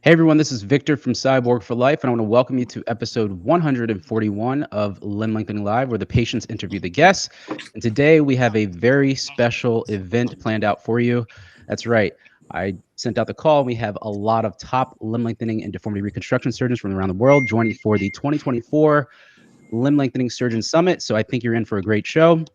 Hey everyone, this is Victor from Cyborg for Life, and I want to welcome you to episode 141 of Limb Lengthening Live, where the patients interview the guests. And today we have a very special event planned out for you. That's right. I sent out the call. We have a lot of top limb lengthening and deformity reconstruction surgeons from around the world joining for the 2024 Limb Lengthening Surgeon Summit. So I think you're in for a great show.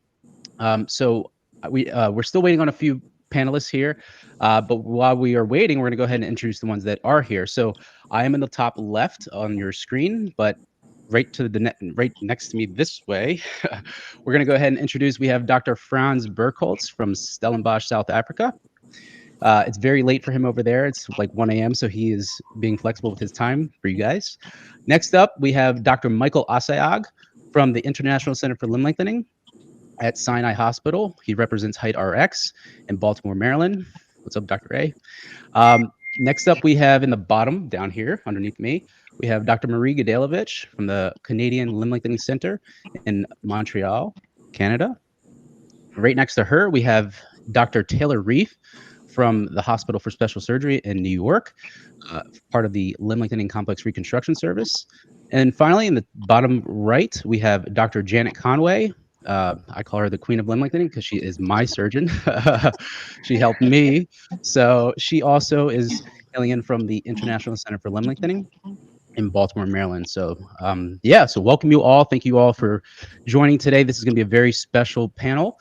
We're still waiting on a few panelists here, but while we are waiting, we're going to go ahead and introduce the ones that are here. So I am in the top left on your screen, but right next to me this way, we're going to go ahead and introduce. We have Dr. Franz Birkholtz from Stellenbosch, South Africa. It's very late for him over there. It's like 1 a.m., so he is being flexible with his time for you guys. Next up, we have Dr. Michael Assayag from the International Center for Limb Lengthening at Sinai Hospital. He represents Height RX in Baltimore, Maryland. What's up, Dr. A? Next up, we have in the bottom down here underneath me, we have Dr. Marie Gdalevitch from the Canadian Limb Lengthening Center in Montreal, Canada. Right next to her, we have Dr. Taylor Reif from the Hospital for Special Surgery in New York, part of the Limb Lengthening Complex Reconstruction Service. And finally, in the bottom right, we have Dr. Janet Conway. I call her the Queen of Limb Lengthening because she is my surgeon. She helped me. So she also is hailing in from the International Center for Limb Lengthening in Baltimore, Maryland. So so welcome you all. Thank you all for joining today. This is going to be a very special panel.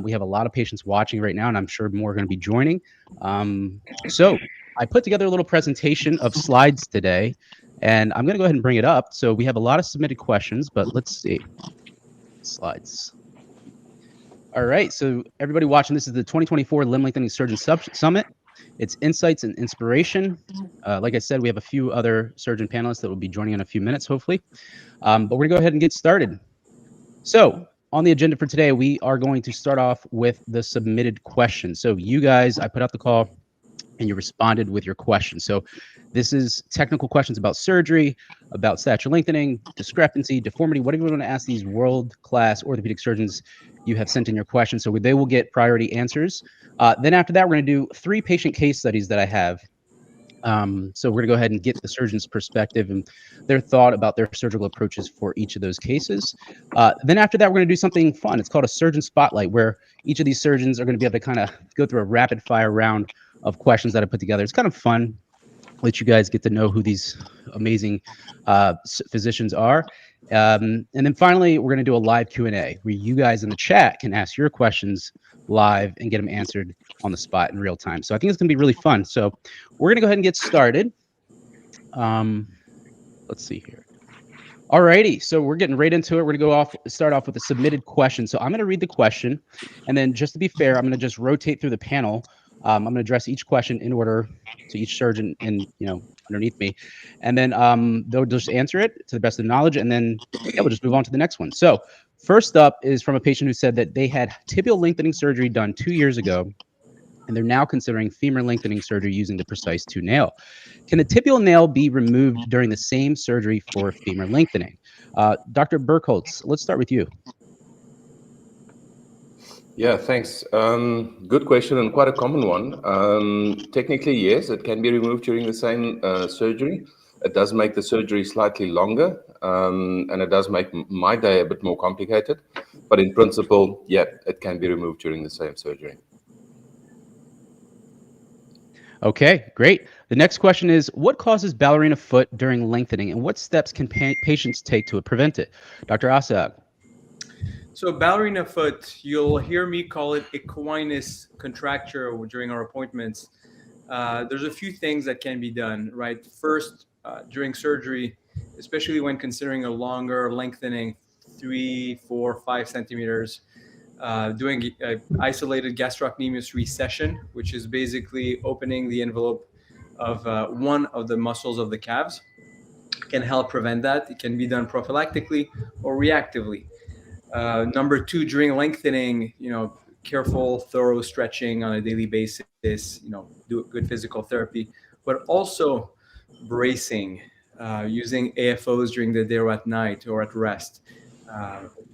We have a lot of patients watching right now, and I'm sure more are going to be joining. So I put together a little presentation of slides today, and I'm going to go ahead and bring it up. So we have a lot of submitted questions, but let's see. Slides. All right, so everybody watching, this is the 2024 Limb Lengthening Surgeon Summit. It's insights and inspiration. Like I said, we have a few other surgeon panelists that will be joining in a few minutes, hopefully. But we're gonna go ahead and get started. So on the agenda for today, we are going to start off with the submitted questions. So you guys, I put out the call and you responded with your questions. So this is technical questions about surgery, about stature lengthening, discrepancy, deformity, whatever you want to ask these world-class orthopedic surgeons. You have sent in your questions, so they will get priority answers. Then after that, we're going to do 3 patient case studies that I have. So we're going to go ahead and get the surgeon's perspective and their thought about their surgical approaches for each of those cases. Then after that, we're going to do something fun. It's called a surgeon spotlight, where each of these surgeons are going to be able to kind of go through a rapid fire round of questions that I put together. It's kind of fun. Let you guys get to know who these amazing physicians are. And then finally, we're going to do a live Q&A where you guys in the chat can ask your questions live and get them answered on the spot in real time. So I think it's going to be really fun. So we're going to go ahead and get started. Let's see here. All righty, so we're getting right into it. We're going to start off with a submitted question. So I'm going to read the question, and then just to be fair, I'm going to just rotate through the panel. I'm going to address each question in order to each surgeon and underneath me, and then they'll just answer it to the best of their knowledge, and then we'll just move on to the next one. So first up is from a patient who said that they had tibial lengthening surgery done 2 years ago, and they're now considering femur lengthening surgery using the Precice 2 nail. Can the tibial nail be removed during the same surgery for femur lengthening? Dr. Birkholtz, let's start with you. Yeah, thanks. Good question and quite a common one. Technically, yes, it can be removed during the same surgery. It does make the surgery slightly longer, and it does make my day a bit more complicated. But in principle, yeah, it can be removed during the same surgery. Okay, great. The next question is, what causes ballerina foot during lengthening, and what steps can patients take to prevent it? Dr. Assayag. So ballerina foot, you'll hear me call it equinus contracture during our appointments. There's a few things that can be done, right? First, during surgery, especially when considering a longer lengthening, 3, 4, 5 centimeters, doing isolated gastrocnemius recession, which is basically opening the envelope of one of the muscles of the calves, can help prevent that. It can be done prophylactically or reactively. Number 2, during lengthening, careful, thorough stretching on a daily basis, do good physical therapy, but also bracing, using AFOs during the day or at night or at rest.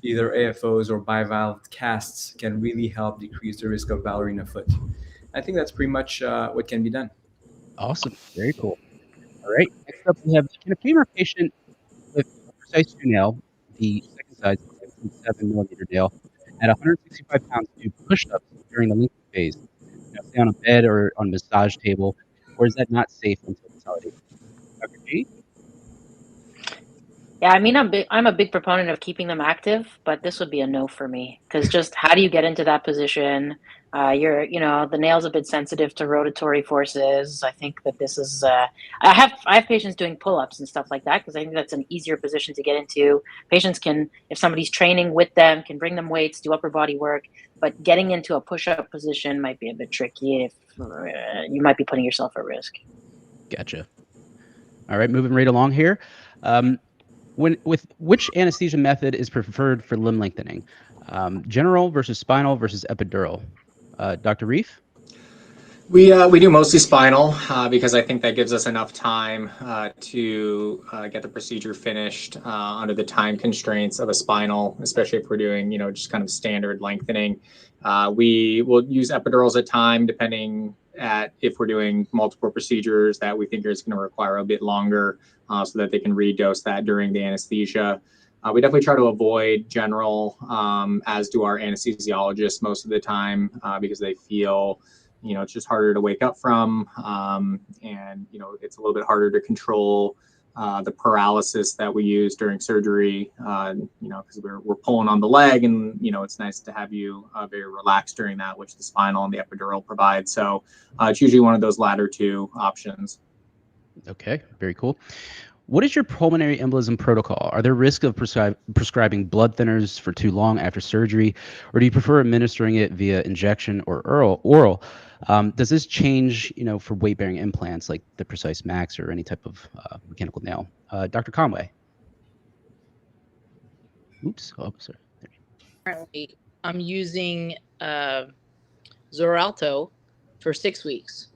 Either AFOs or bivalve casts can really help decrease the risk of ballerina foot. I think that's pretty much what can be done. Awesome. Very cool. All right. Next up, we have in a femur patient with a precise two nail, the second size, 5.7 millimeter nail, at 165 pounds, do push-ups during the lengthening phase. Stay on a bed or on a massage table, or is that not safe until consolidation? Dr. G? Yeah, I mean, I'm a big proponent of keeping them active, but this would be a no for me because just how do you get into that position? The nail's a bit sensitive to rotatory forces. I think that this is. I have patients doing pull-ups and stuff like that because I think that's an easier position to get into. Patients can, if somebody's training with them, can bring them weights, do upper body work, but getting into a push-up position might be a bit tricky if you might be putting yourself at risk. Gotcha. All right, moving right along here. With which anesthesia method is preferred for limb lengthening? General versus spinal versus epidural. Dr. Reif? We do mostly spinal because I think that gives us enough time to get the procedure finished under the time constraints of a spinal, especially if we're doing, just kind of standard lengthening. We will use epidurals at time, depending at if we're doing multiple procedures that we think is going to require a bit longer so that they can redose that during the anesthesia. We definitely try to avoid general, as do our anesthesiologists most of the time because they feel it's just harder to wake up from, and it's a little bit harder to control the paralysis that we use during surgery. Because we're pulling on the leg, and it's nice to have you very relaxed during that, which the spinal and the epidural provide. So it's usually one of those latter two options. Okay, very cool. What is your pulmonary embolism protocol? Are there risks of prescribing blood thinners for too long after surgery, or do you prefer administering it via injection or oral? Does this change, for weight-bearing implants like the Precice Max or any type of mechanical nail? Dr. Conway. Oops. Oh, sorry. Currently, I'm using Xarelto for 6 weeks.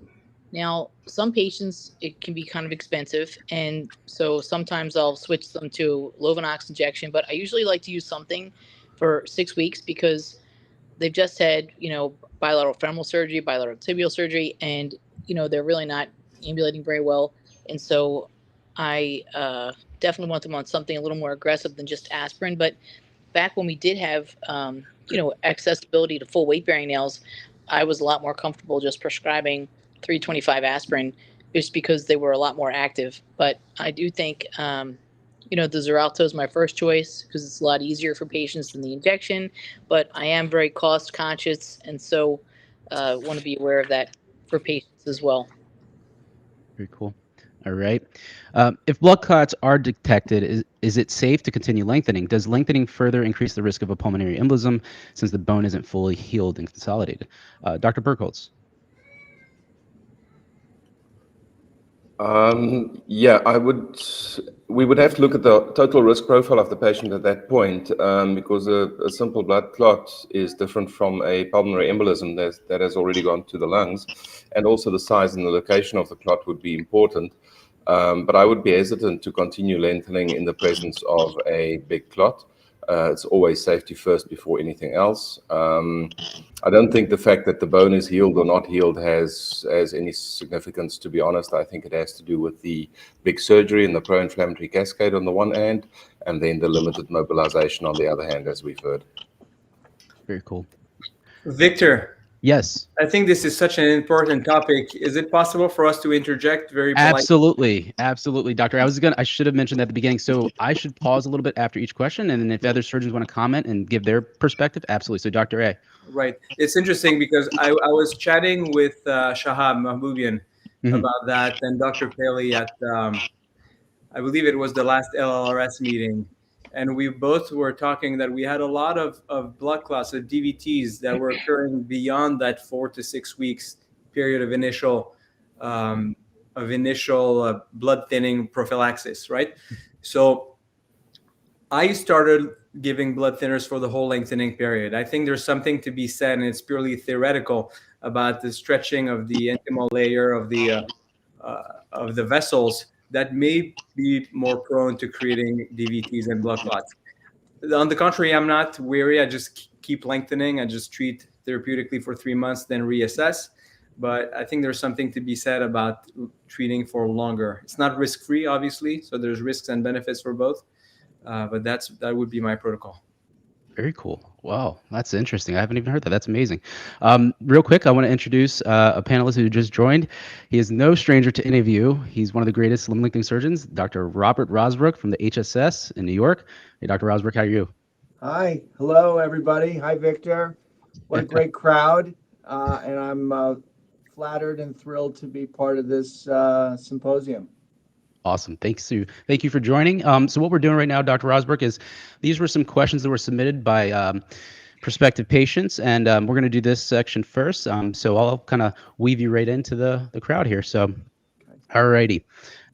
Now, some patients, it can be kind of expensive, and so sometimes I'll switch them to Lovenox injection, but I usually like to use something for 6 weeks because they've just had, bilateral femoral surgery, bilateral tibial surgery, and, they're really not ambulating very well. And so I definitely want them on something a little more aggressive than just aspirin. But back when we did have, accessibility to full weight-bearing nails, I was a lot more comfortable just prescribing 325 aspirin just because they were a lot more active. But I do think, the Xarelto is my first choice because it's a lot easier for patients than the injection. But I am very cost conscious, and so want to be aware of that for patients as well. Very cool. All right. If blood clots are detected, is it safe to continue lengthening? Does lengthening further increase the risk of a pulmonary embolism since the bone isn't fully healed and consolidated? Dr. Birkholtz. We would have to look at the total risk profile of the patient at that point, because a simple blood clot is different from a pulmonary embolism that has already gone to the lungs, and also the size and the location of the clot would be important. But I would be hesitant to continue lengthening in the presence of a big clot. It's always safety first before anything else. I don't think the fact that the bone is healed or not healed has any significance, to be honest. I think it has to do with the big surgery and the pro-inflammatory cascade on the one hand, and then the limited mobilization on the other hand, as we've heard. Very cool. Victor. Yes. I think this is such an important topic. Is it possible for us to interject very politely? Absolutely, doctor. I should have mentioned that at the beginning. So I should pause a little bit after each question, and then if other surgeons want to comment and give their perspective, absolutely. So Dr. A. Right. It's interesting because I was chatting with Shahab Mahboubian about that, and Dr. Paley at, I believe it was the last LLRS meeting. And we both were talking that we had a lot of blood clots, of DVTs that were occurring beyond that 4 to 6 weeks period of initial blood thinning prophylaxis, right? So I started giving blood thinners for the whole lengthening period. I think there's something to be said, and it's purely theoretical, about the stretching of the intimal layer of the vessels that may be more prone to creating DVTs and blood clots. On the contrary, I'm not weary. I just keep lengthening. I just treat therapeutically for 3 months, then reassess. but I think there's something to be said about treating for longer. It's not risk-free, obviously, so there's risks and benefits for both, but that would be my protocol. Very cool. Wow, that's interesting. I haven't even heard that. That's amazing. Real quick, I want to introduce a panelist who just joined. He is no stranger to any of you. He's one of the greatest limb lengthening surgeons, Dr. Robert Rozbruch from the HSS in New York. Hey, Dr. Rozbruch, how are you? Hi. Hello, everybody. Hi, Victor. What a great crowd. And I'm flattered and thrilled to be part of this symposium. Awesome. Thank you for joining. So what we're doing right now, Dr. Rozbruch, is these were some questions that were submitted by prospective patients, and we're going to do this section first. So I'll kind of weave you right into the crowd here. So, alrighty.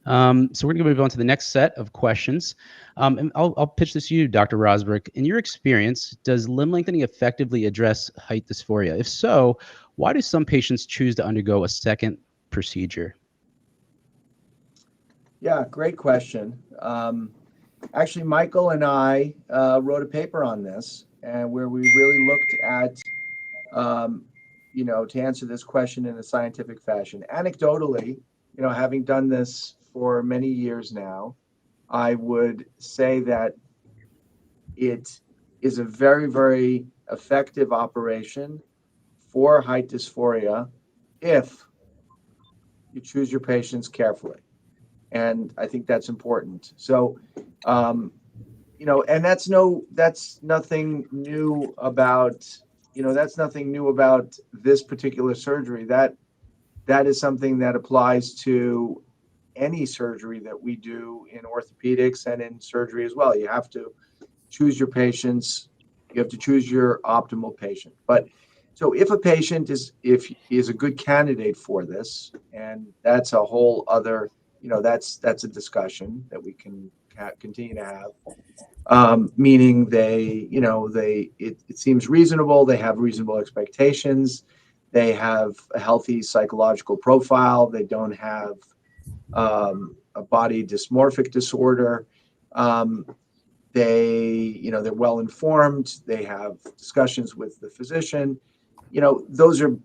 So we're going to move on to the next set of questions. And I'll pitch this to you, Dr. Rozbruch. In your experience, does limb lengthening effectively address height dysphoria? If so, why do some patients choose to undergo a second procedure? Yeah, great question. Actually, Michael and I wrote a paper on this, and where we really looked at, to answer this question in a scientific fashion. Anecdotally, having done this for many years now, I would say that it is a very, very effective operation for height dysphoria if you choose your patients carefully. And I think that's important. So, and that's nothing new about, that's nothing new about this particular surgery. That is something that applies to any surgery that we do in orthopedics and in surgery as well. You have to choose your patients. You have to choose your optimal patient. But so if a patient is a good candidate for this, and that's a whole other, that's a discussion that we can continue to have. Meaning it seems reasonable. They have reasonable expectations. They have a healthy psychological profile. They don't have a body dysmorphic disorder. They're well informed. They have discussions with the physician. Those are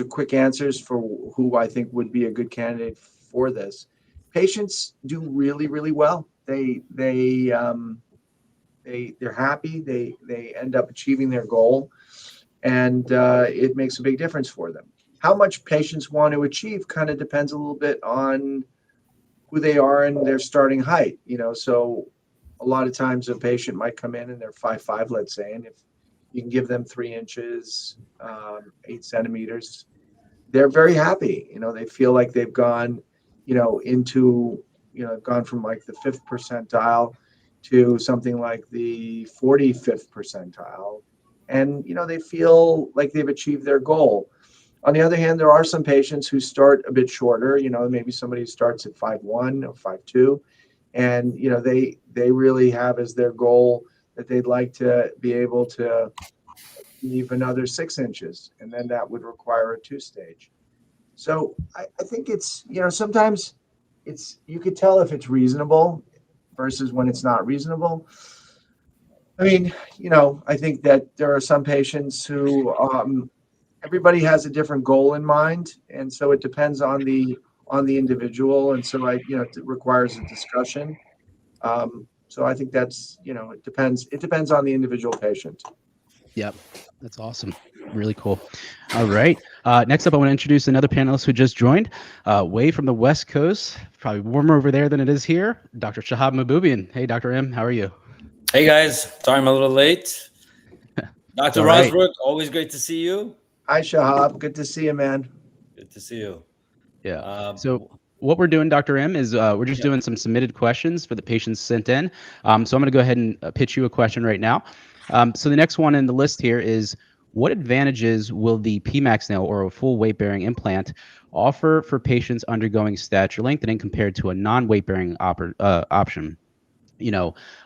quick answers for who I think would be a good candidate for this. Patients do really, really well. They're happy. They end up achieving their goal, and it makes a big difference for them. How much patients want to achieve kind of depends a little bit on who they are and their starting height. So a lot of times a patient might come in and they're 5'5", let's say, and if you can give them 3 inches, 8 centimeters, they're very happy. They feel like they've gone, gone from like the 5th percentile to something like the 45th percentile. And, they feel like they've achieved their goal. On the other hand, there are some patients who start a bit shorter, maybe somebody starts at 5'1" or 5'2", and, they really have as their goal that they'd like to be able to achieve another 6 inches, and then that would require a 2-stage. So I think it's, sometimes you could tell if it's reasonable versus when it's not reasonable. I mean, I think that there are some patients who everybody has a different goal in mind, and so it depends on the individual, and so it requires a discussion. So I think that's it depends on the individual patient. Yep, that's awesome. Really cool. All right. Next up, I want to introduce another panelist who just joined, way from the West Coast, probably warmer over there than it is here, Dr. Shahab Mahboubian. Hey, Dr. M, how are you? Hey, guys. Sorry I'm a little late. Dr. Right. Rozbruch, always great to see you. Hi, Shahab. Good to see you, man. Good to see you. Yeah. So what we're doing, Dr. M, is we're just doing some submitted questions for the patients sent in. So I'm going to go ahead and pitch you a question right now. So the next one in the list here is, what advantages will the PMAX nail or a full weight-bearing implant offer for patients undergoing stature lengthening compared to a non-weight-bearing option?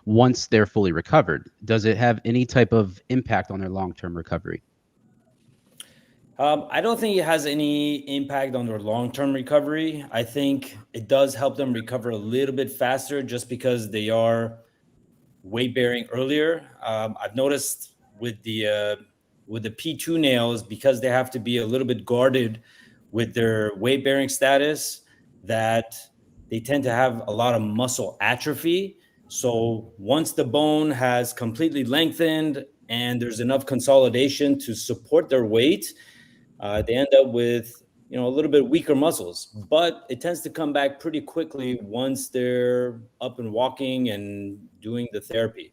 Once they're fully recovered, does it have any type of impact on their long-term recovery? I don't think it has any impact on their long-term recovery. I think it does help them recover a little bit faster just because they are weight-bearing earlier. I've noticed with the with the P2 nails, because they have to be a little bit guarded with their weight bearing status, that they tend to have a lot of muscle atrophy. So once the bone has completely lengthened and there's enough consolidation to support their weight, they end up with a little bit weaker muscles, but it tends to come back pretty quickly once they're up and walking and doing the therapy.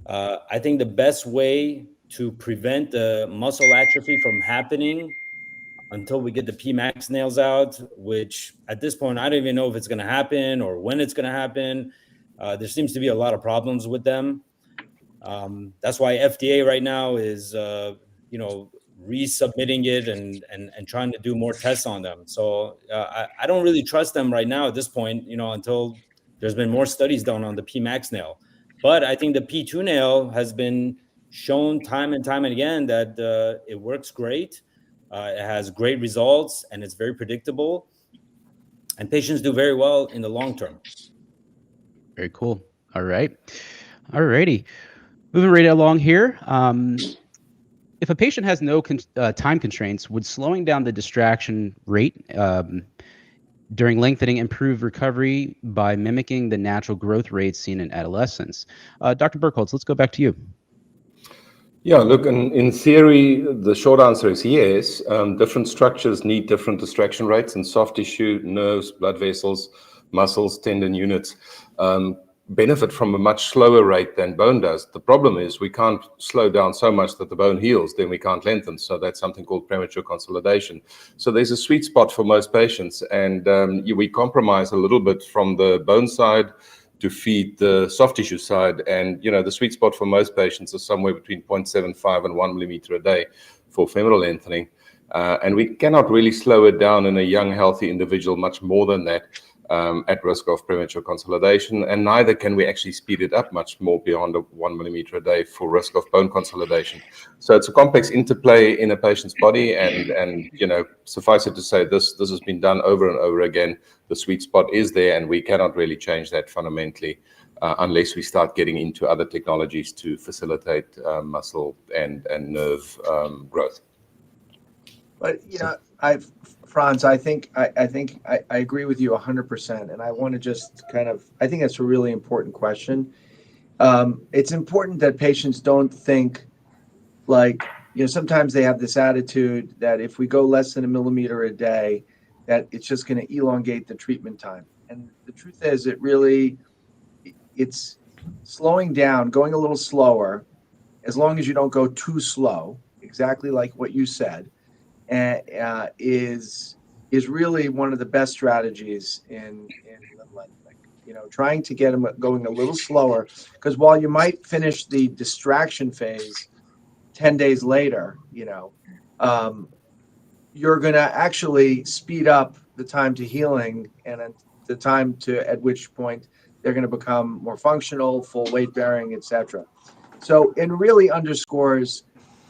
I think the best way to prevent the muscle atrophy from happening until we get the P-Max nails out, which at this point, I don't even know if it's going to happen or when it's going to happen. There seems to be a lot of problems with them. That's why FDA right now is, resubmitting it and trying to do more tests on them. So I don't really trust them right now at this point, until there's been more studies done on the P-Max nail. But I think the P2 nail has been shown time and time and again that it works great. It has great results and it's very predictable. And patients do very well in the long term. Very cool. All right. All righty. Moving right along here. If a patient has no time constraints, would slowing down the distraction rate during lengthening improve recovery by mimicking the natural growth rates seen in adolescence? Dr. Birkholtz, let's go back to you. Yeah, look, in theory, the short answer is yes. Different structures need different distraction rates, and soft tissue, nerves, blood vessels, muscles, tendon units benefit from a much slower rate than bone does. The problem is we can't slow down so much that the bone heals, then we can't lengthen. So that's something called premature consolidation. So there's a sweet spot for most patients, and we compromise a little bit from the bone side to feed the soft tissue side. And, the sweet spot for most patients is somewhere between 0.75 and 1 millimeter a day for femoral lengthening. And we cannot really slow it down in a young, healthy individual much more than that at risk of premature consolidation. And neither can we actually speed it up much more beyond 1 millimeter a day for risk of bone consolidation. So it's a complex interplay in a patient's body. And suffice it to say, this has been done over and over again. The sweet spot is there, and we cannot really change that fundamentally unless we start getting into other technologies to facilitate muscle and nerve growth. But Franz, I think I agree with you 100%, and I want to just I think that's a really important question. It's important that patients don't think sometimes they have this attitude that if we go less than a millimeter a day, that it's just going to elongate the treatment time. And the truth is, it's slowing down, going a little slower, as long as you don't go too slow, exactly like what you said, is really one of the best strategies in lengthening. Trying to get them going a little slower, because while you might finish the distraction phase 10 days later, you're going to actually speed up the time to healing and the time at which point they're going to become more functional, full weight bearing, etc. So it really underscores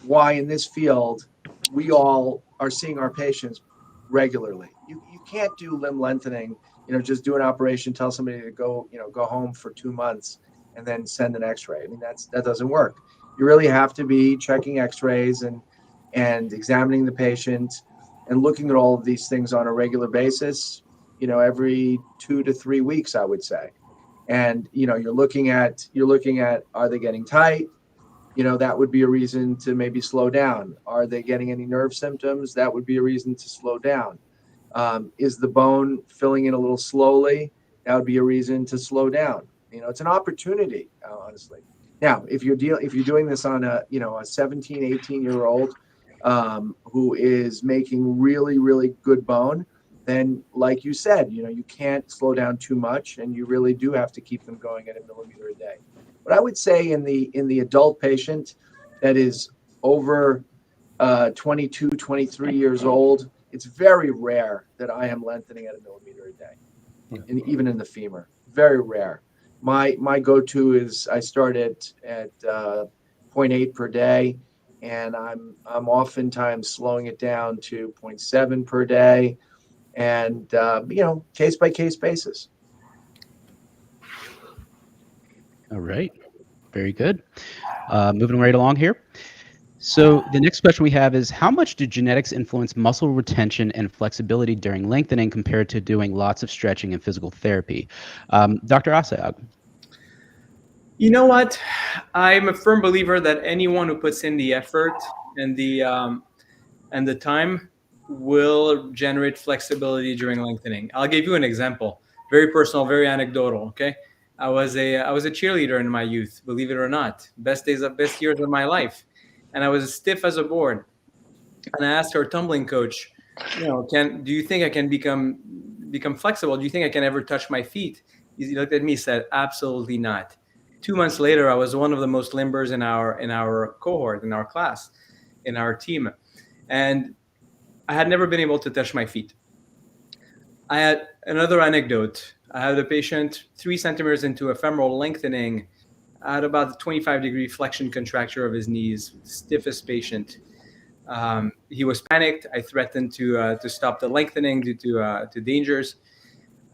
why in this field we all are seeing our patients regularly. You can't do limb lengthening, just do an operation, tell somebody to go home for 2 months and then send an x-ray. I mean, that doesn't work. You really have to be checking x-rays and examining the patient and looking at all of these things on a regular basis, every 2 to 3 weeks, I would say. And, you're looking at, are they getting tight? That would be a reason to maybe slow down. Are they getting any nerve symptoms? That would be a reason to slow down. Is the bone filling in a little slowly? That would be a reason to slow down. It's an opportunity, honestly. Now, if you're doing this on a 17, 18-year-old who is making really, really good bone, then like you said, you can't slow down too much, and you really do have to keep them going at a millimeter a day. But I would say in the adult patient that is over 22, 23 years old, it's very rare that I am lengthening at a millimeter a day, and even in the femur, very rare. My go-to is I start at 0.8 per day, and I'm oftentimes slowing it down to 0.7 per day, and case by case basis. All right. Very good. Moving right along here. So the next question we have is, how much do genetics influence muscle retention and flexibility during lengthening compared to doing lots of stretching and physical therapy? Dr. Assayag. You know what? I'm a firm believer that anyone who puts in the effort and the time will generate flexibility during lengthening. I'll give you an example. Very personal, very anecdotal. Okay, I was a cheerleader in my youth. Believe it or not, best years of my life, and I was as stiff as a board. And I asked our tumbling coach, do you think I can become flexible? Do you think I can ever touch my feet? He looked at me, said, absolutely not. 2 months later, I was one of the most limbers in our cohort, in our class, in our team. And I had never been able to touch my feet. I had another anecdote. I had a patient 3 centimeters into a femoral lengthening at about the 25-degree flexion contracture of his knees, stiffest patient. He was panicked. I threatened to stop the lengthening due to dangers.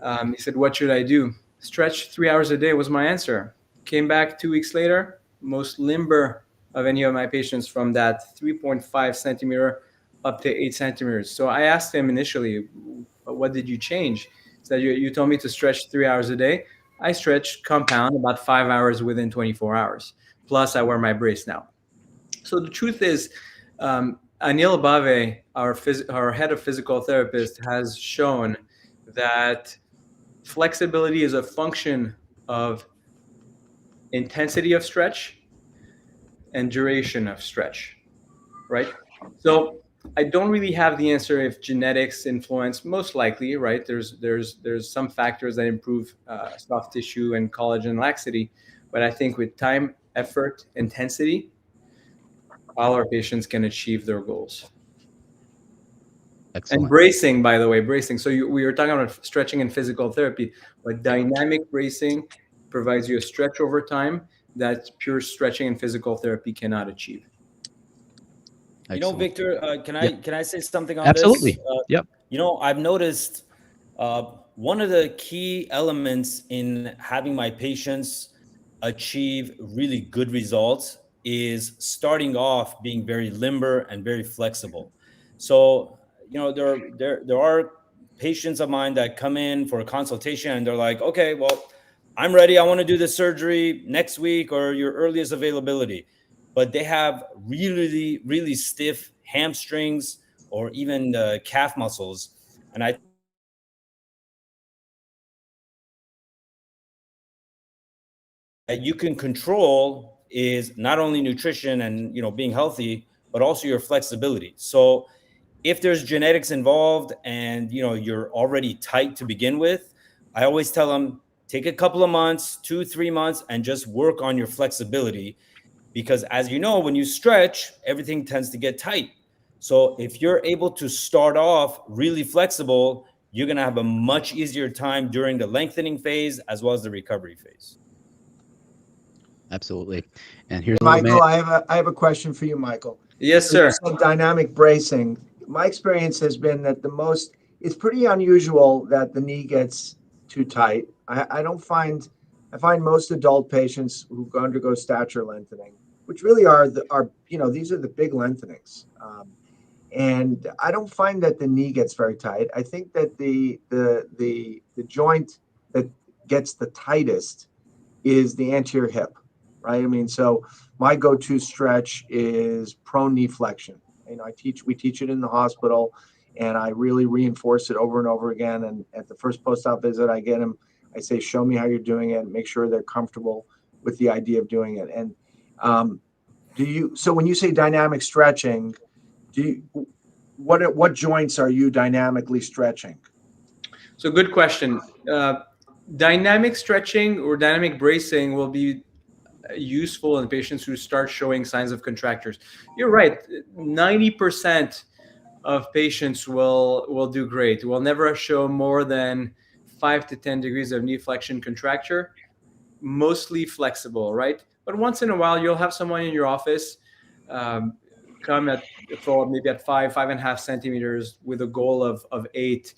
He said, what should I do? Stretch 3 hours a day was my answer. Came back 2 weeks later, most limber of any of my patients from that 3.5 centimeter up to 8 centimeters. So I asked him initially, what did you change? He said, you told me to stretch 3 hours a day. I stretch compound about 5 hours within 24 hours. Plus I wear my brace now. So the truth is, Anil Bave, our head of physical therapist, has shown that flexibility is a function of intensity of stretch and duration of stretch, right? So I don't really have the answer if genetics influence. Most likely, right? There's some factors that improve soft tissue and collagen laxity, but I think with time, effort, intensity, all our patients can achieve their goals. Excellent. And bracing, by the way, bracing. So we were talking about stretching and physical therapy, but dynamic bracing provides you a stretch over time that pure stretching and physical therapy cannot achieve. Excellent. Victor, can I say something on Absolutely. this? Yep. I've noticed one of the key elements in having my patients achieve really good results is starting off being very limber and very flexible. So, there are patients of mine that come in for a consultation and they're like, okay, well, I'm ready. I want to do the surgery next week or your earliest availability. But they have really, really stiff hamstrings or even the calf muscles. And I that you can control is not only nutrition and being healthy, but also your flexibility. So if there's genetics involved and you're already tight to begin with, I always tell them, take a couple of months, 2-3 months, and just work on your flexibility. Because as you know, when you stretch, everything tends to get tight. So if you're able to start off really flexible, you're going to have a much easier time during the lengthening phase as well as the recovery phase. Absolutely. And here's Michael, I have a question for you, Michael. Yes, sir. You said dynamic bracing. My experience has been that it's pretty unusual that the knee gets too tight. I find most adult patients who undergo stature lengthening, which really are these are the big lengthenings. And I don't find that the knee gets very tight. I think that the joint that gets the tightest is the anterior hip, right? I mean, so my go-to stretch is prone knee flexion. We teach it in the hospital, and I really reinforce it over and over again. And at the first post-op visit, I get them. I say, show me how you're doing it. Make sure they're comfortable with the idea of doing it. And so when you say dynamic stretching, what joints are you dynamically stretching? So good question. Dynamic stretching or dynamic bracing will be useful in patients who start showing signs of contractures. You're right. 90% of patients will do great. Will never show more than 5 to 10 degrees of knee flexion contracture, mostly flexible, right? But once in a while, you'll have someone in your office come for maybe at 5.5 centimeters with a goal of 8,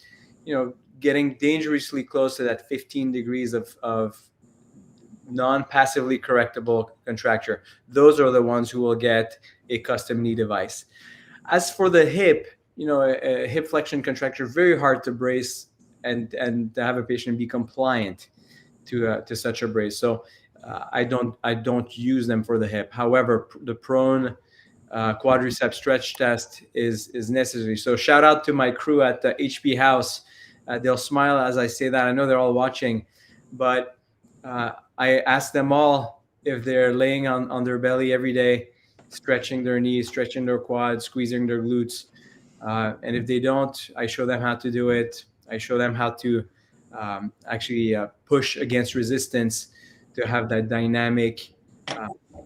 getting dangerously close to that 15 degrees of non-passively correctable contracture. Those are the ones who will get a custom knee device. As for the hip, a hip flexion contracture, very hard to brace and to have a patient be compliant to such a brace. So I don't use them for the hip. However, the prone quadricep stretch test is necessary. So shout out to my crew at the HP House. They'll smile as I say that. I know they're all watching, but I ask them all if they're laying on their belly every day, stretching their knees, stretching their quads, squeezing their glutes. And if they don't, I show them how to do it. I show them how to actually push against resistance to have that dynamic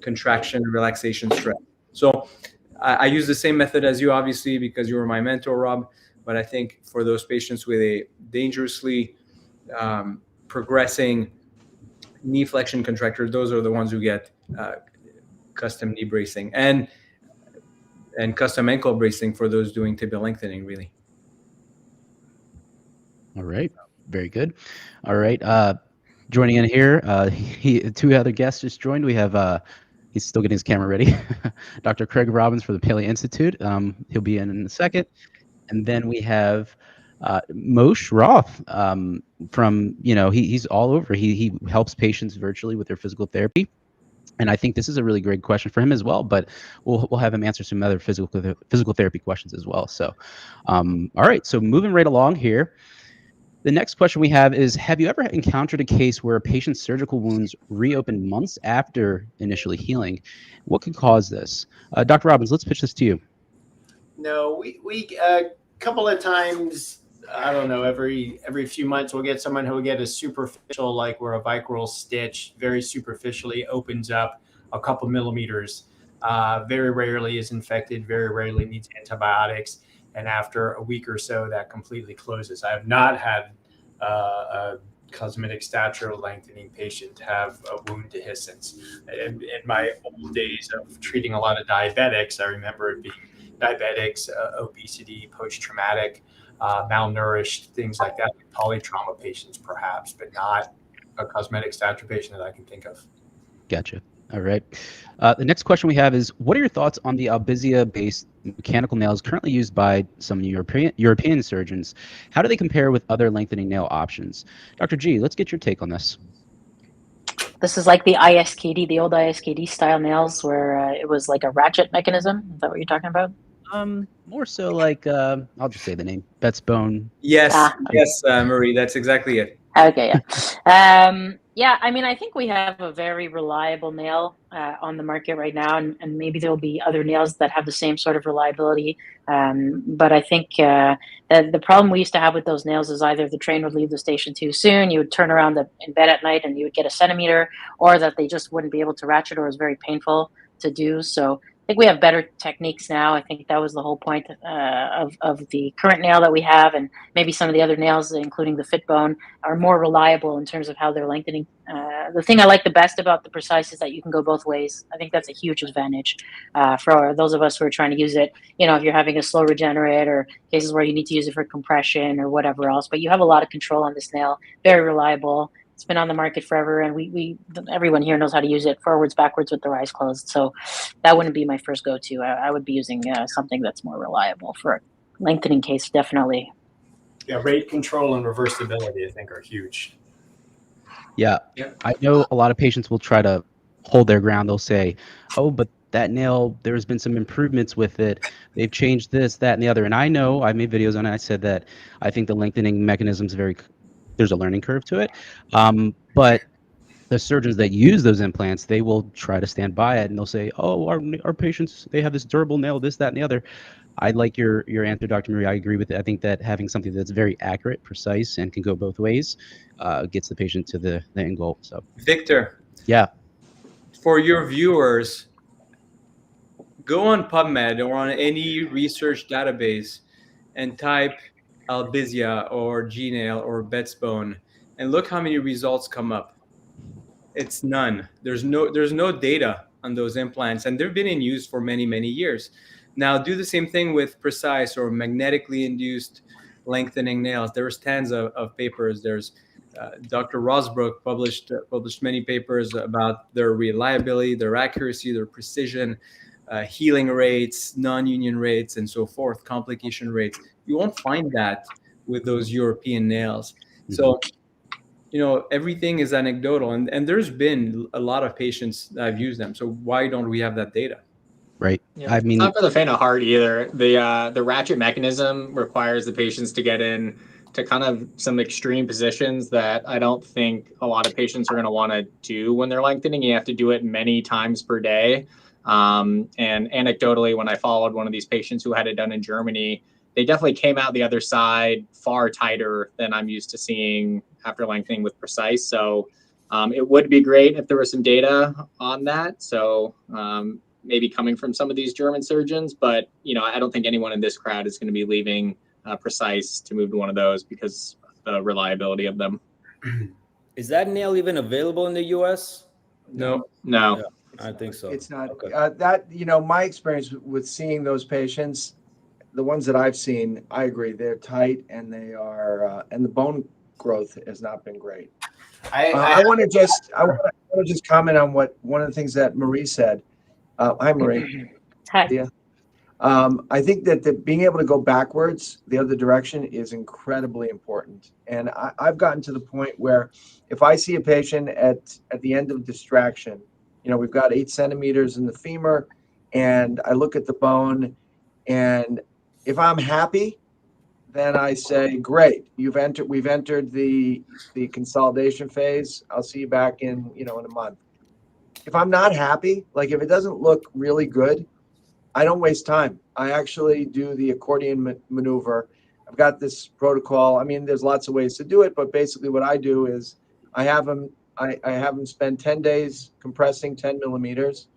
contraction, relaxation, stretch. So I use the same method as you, obviously, because you were my mentor, Rob. But I think for those patients with a dangerously progressing knee flexion contracture, those are the ones who get custom knee bracing and custom ankle bracing for those doing tibial lengthening, really. All right. Very good. All right. Joining in here, two other guests just joined. We have, he's still getting his camera ready, Dr. Craig Robbins for the Paleo Institute. He'll be in a second. And then we have Moshe Roth from, he's all over. He helps patients virtually with their physical therapy. And I think this is a really great question for him as well, but we'll have him answer some other physical therapy questions as well. So, all right. So moving right along here. The next question we have is, have you ever encountered a case where a patient's surgical wounds reopened months after initially healing? What could cause this? Dr. Robbins, let's pitch this to you. No, we a couple of times, I don't know, every few months we'll get someone who will get a superficial, like where a vicryl stitch very superficially opens up a couple millimeters. Very rarely is infected, very rarely needs antibiotics. And after a week or so, that completely closes. I have not had a cosmetic stature lengthening patient have a wound dehiscence. In my old days of treating a lot of diabetics, I remember it being diabetics, obesity, post-traumatic, malnourished, things like that, polytrauma patients perhaps, but not a cosmetic stature patient that I can think of. Gotcha. All right. The next question we have is, what are your thoughts on the Albizia-based mechanical nails currently used by some European surgeons? How do they compare with other lengthening nail options? Dr. G, let's get your take on this. This is like the ISKD, the old ISKD style nails where it was like a ratchet mechanism. Is that what you're talking about? More so like, I'll just say the name, Bet's bone. Yes, yes, Marie, that's exactly it. Okay, yeah. Yeah, I mean, I think we have a very reliable nail on the market right now, and maybe there will be other nails that have the same sort of reliability. But I think the problem we used to have with those nails is either the train would leave the station too soon, you would turn around in bed at night and you would get a centimeter, or that they just wouldn't be able to ratchet, or it was very painful to do. So I think we have better techniques now. I think that was the whole point of the current nail that we have, and maybe some of the other nails, including the fit bone, are more reliable in terms of how they're lengthening. The thing I like the best about the Precice is that you can go both ways. I think that's a huge advantage for those of us who are trying to use it. If you're having a slow regenerate or cases where you need to use it for compression or whatever else, but you have a lot of control on this nail. Very reliable. It's been on the market forever, and everyone here knows how to use it forwards, backwards with their eyes closed. So that wouldn't be my first go-to. I would be using something that's more reliable for a lengthening case, definitely. Yeah, rate control and reversibility, I think, are huge. Yeah, I know a lot of patients will try to hold their ground. They'll say, oh, but that nail, there's been some improvements with it. They've changed this, that, and the other. And I know, I made videos on it. I said that I think the lengthening mechanism is there's a learning curve to it. But the surgeons that use those implants, they will try to stand by it, and they'll say, oh, our patients, they have this durable nail, this, that, and the other. I like your answer, Dr. Marie. I agree with it. I think that having something that's very accurate, precise, and can go both ways gets the patient to the end goal. So, Victor. Yeah. For your viewers, go on PubMed or on any research database and type Albizia or G-nail or Bet's bone, and look how many results come up. It's none. There's no data on those implants, and they've been in use for many, many years. Now, do the same thing with Precice or magnetically induced lengthening nails. There's tons of papers. There's Dr. Rozbruch published many papers about their reliability, their accuracy, their precision, healing rates, non-union rates, and so forth, complication rates. You won't find that with those European nails. So, everything is anecdotal, and there's been a lot of patients that have used them. So why don't we have that data? Right. Yeah, I it's mean, not for the faint of heart either. The ratchet mechanism requires the patients to get in to kind of some extreme positions that I don't think a lot of patients are going to want to do when they're lengthening. You have to do it many times per day. And anecdotally, when I followed one of these patients who had it done in Germany, they definitely came out the other side far tighter than I'm used to seeing after lengthening with Precice. So it would be great if there was some data on that. So maybe coming from some of these German surgeons, but I don't think anyone in this crowd is going to be leaving Precice to move to one of those because of the reliability of them. Is that nail even available in the US? No. Yeah, I think so. It's not. Okay. My experience with seeing those patients, the ones that I've seen, I agree, they're tight and they are, and the bone growth has not been great. I want to just comment on one of the things that Marie said. Hi, Marie. Hi. Yeah. I think that being able to go backwards the other direction is incredibly important. And I've gotten to the point where if I see a patient at the end of distraction, we've got 8 centimeters in the femur, and I look at the bone, and if I'm happy, then I say, great, we've entered the consolidation phase. I'll see you back in a month. If I'm not happy, like if it doesn't look really good, I don't waste time. I actually do the accordion maneuver. I've got this protocol. I mean, there's lots of ways to do it, but basically what I do is I have them spend 10 days compressing 10 millimeters,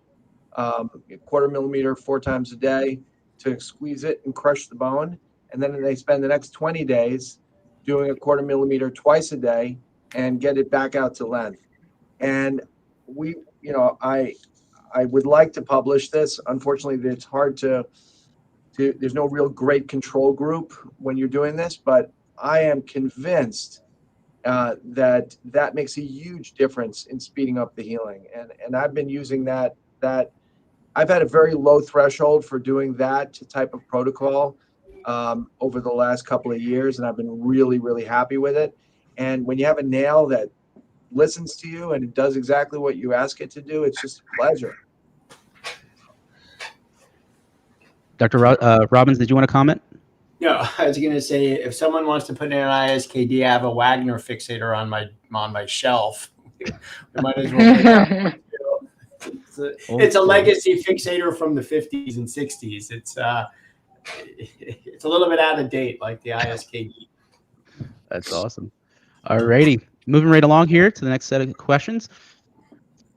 a quarter millimeter 4 times a day to squeeze it and crush the bone. And then they spend the next 20 days doing a quarter millimeter twice a day and get it back out to length. And I would like to publish this. Unfortunately, it's hard to there's no real great control group when you're doing this, but I am convinced that makes a huge difference in speeding up the healing. And I've been using that I've had a very low threshold for doing that type of protocol over the last couple of years, and I've been really, really happy with it. And when you have a nail that listens to you and it does exactly what you ask it to do, it's just a pleasure. Dr. Robbins, did you want to comment? No, I was going to say, if someone wants to put in an ISKD, I have a Wagner fixator on my shelf. We might as well. It's a legacy fixator from the 50s and 60s. It's a little bit out of date, like the ISKD. That's awesome. All righty. Moving right along here to the next set of questions.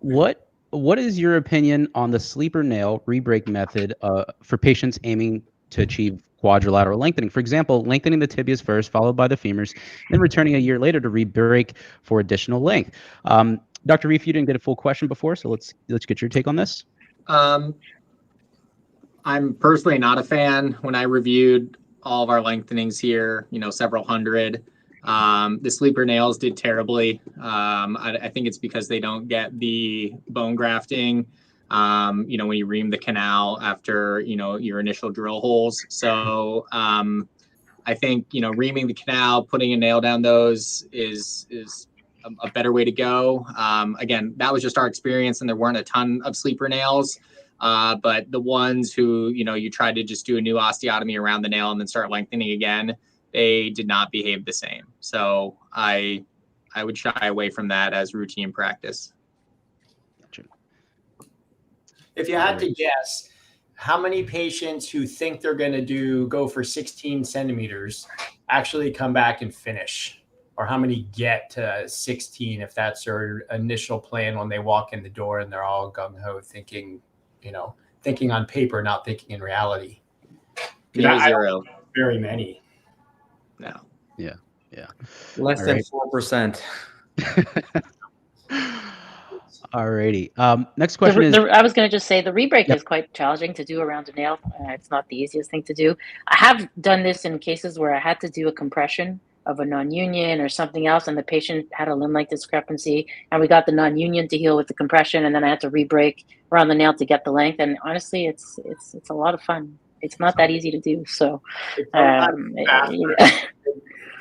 What is your opinion on the sleeper nail rebreak method for patients aiming to achieve quadrilateral lengthening? For example, lengthening the tibias first, followed by the femurs, then returning a year later to rebreak for additional length. Dr. Reif, you didn't get a full question before, so let's get your take on this. I'm personally not a fan. When I reviewed all of our lengthenings here, several hundred, the sleeper nails did terribly. I think it's because they don't get the bone grafting, when you ream the canal after, your initial drill holes. So I think, reaming the canal, putting a nail down those is a better way to go. Again, that was just our experience, and there weren't a ton of sleeper nails. But the ones who, you tried to just do a new osteotomy around the nail and then start lengthening again, they did not behave the same. So I would shy away from that as routine practice. Gotcha. If you had to guess, how many patients who think they're going to go for 16 centimeters actually come back and finish? Or how many get to 16 if that's their initial plan when they walk in the door and they're all gung-ho thinking on paper, not thinking in reality? Zero. Very many. No. Yeah. Less than 4%. Alrighty. Next question is. I was going to just say the rebreak is quite challenging to do around a nail. It's not the easiest thing to do. I have done this in cases where I had to do a compression of a non-union or something else, and the patient had a limb length discrepancy, and we got the non-union to heal with the compression, and then I had to re-break around the nail to get the length. And honestly, it's a lot of fun. It's not that easy to do. So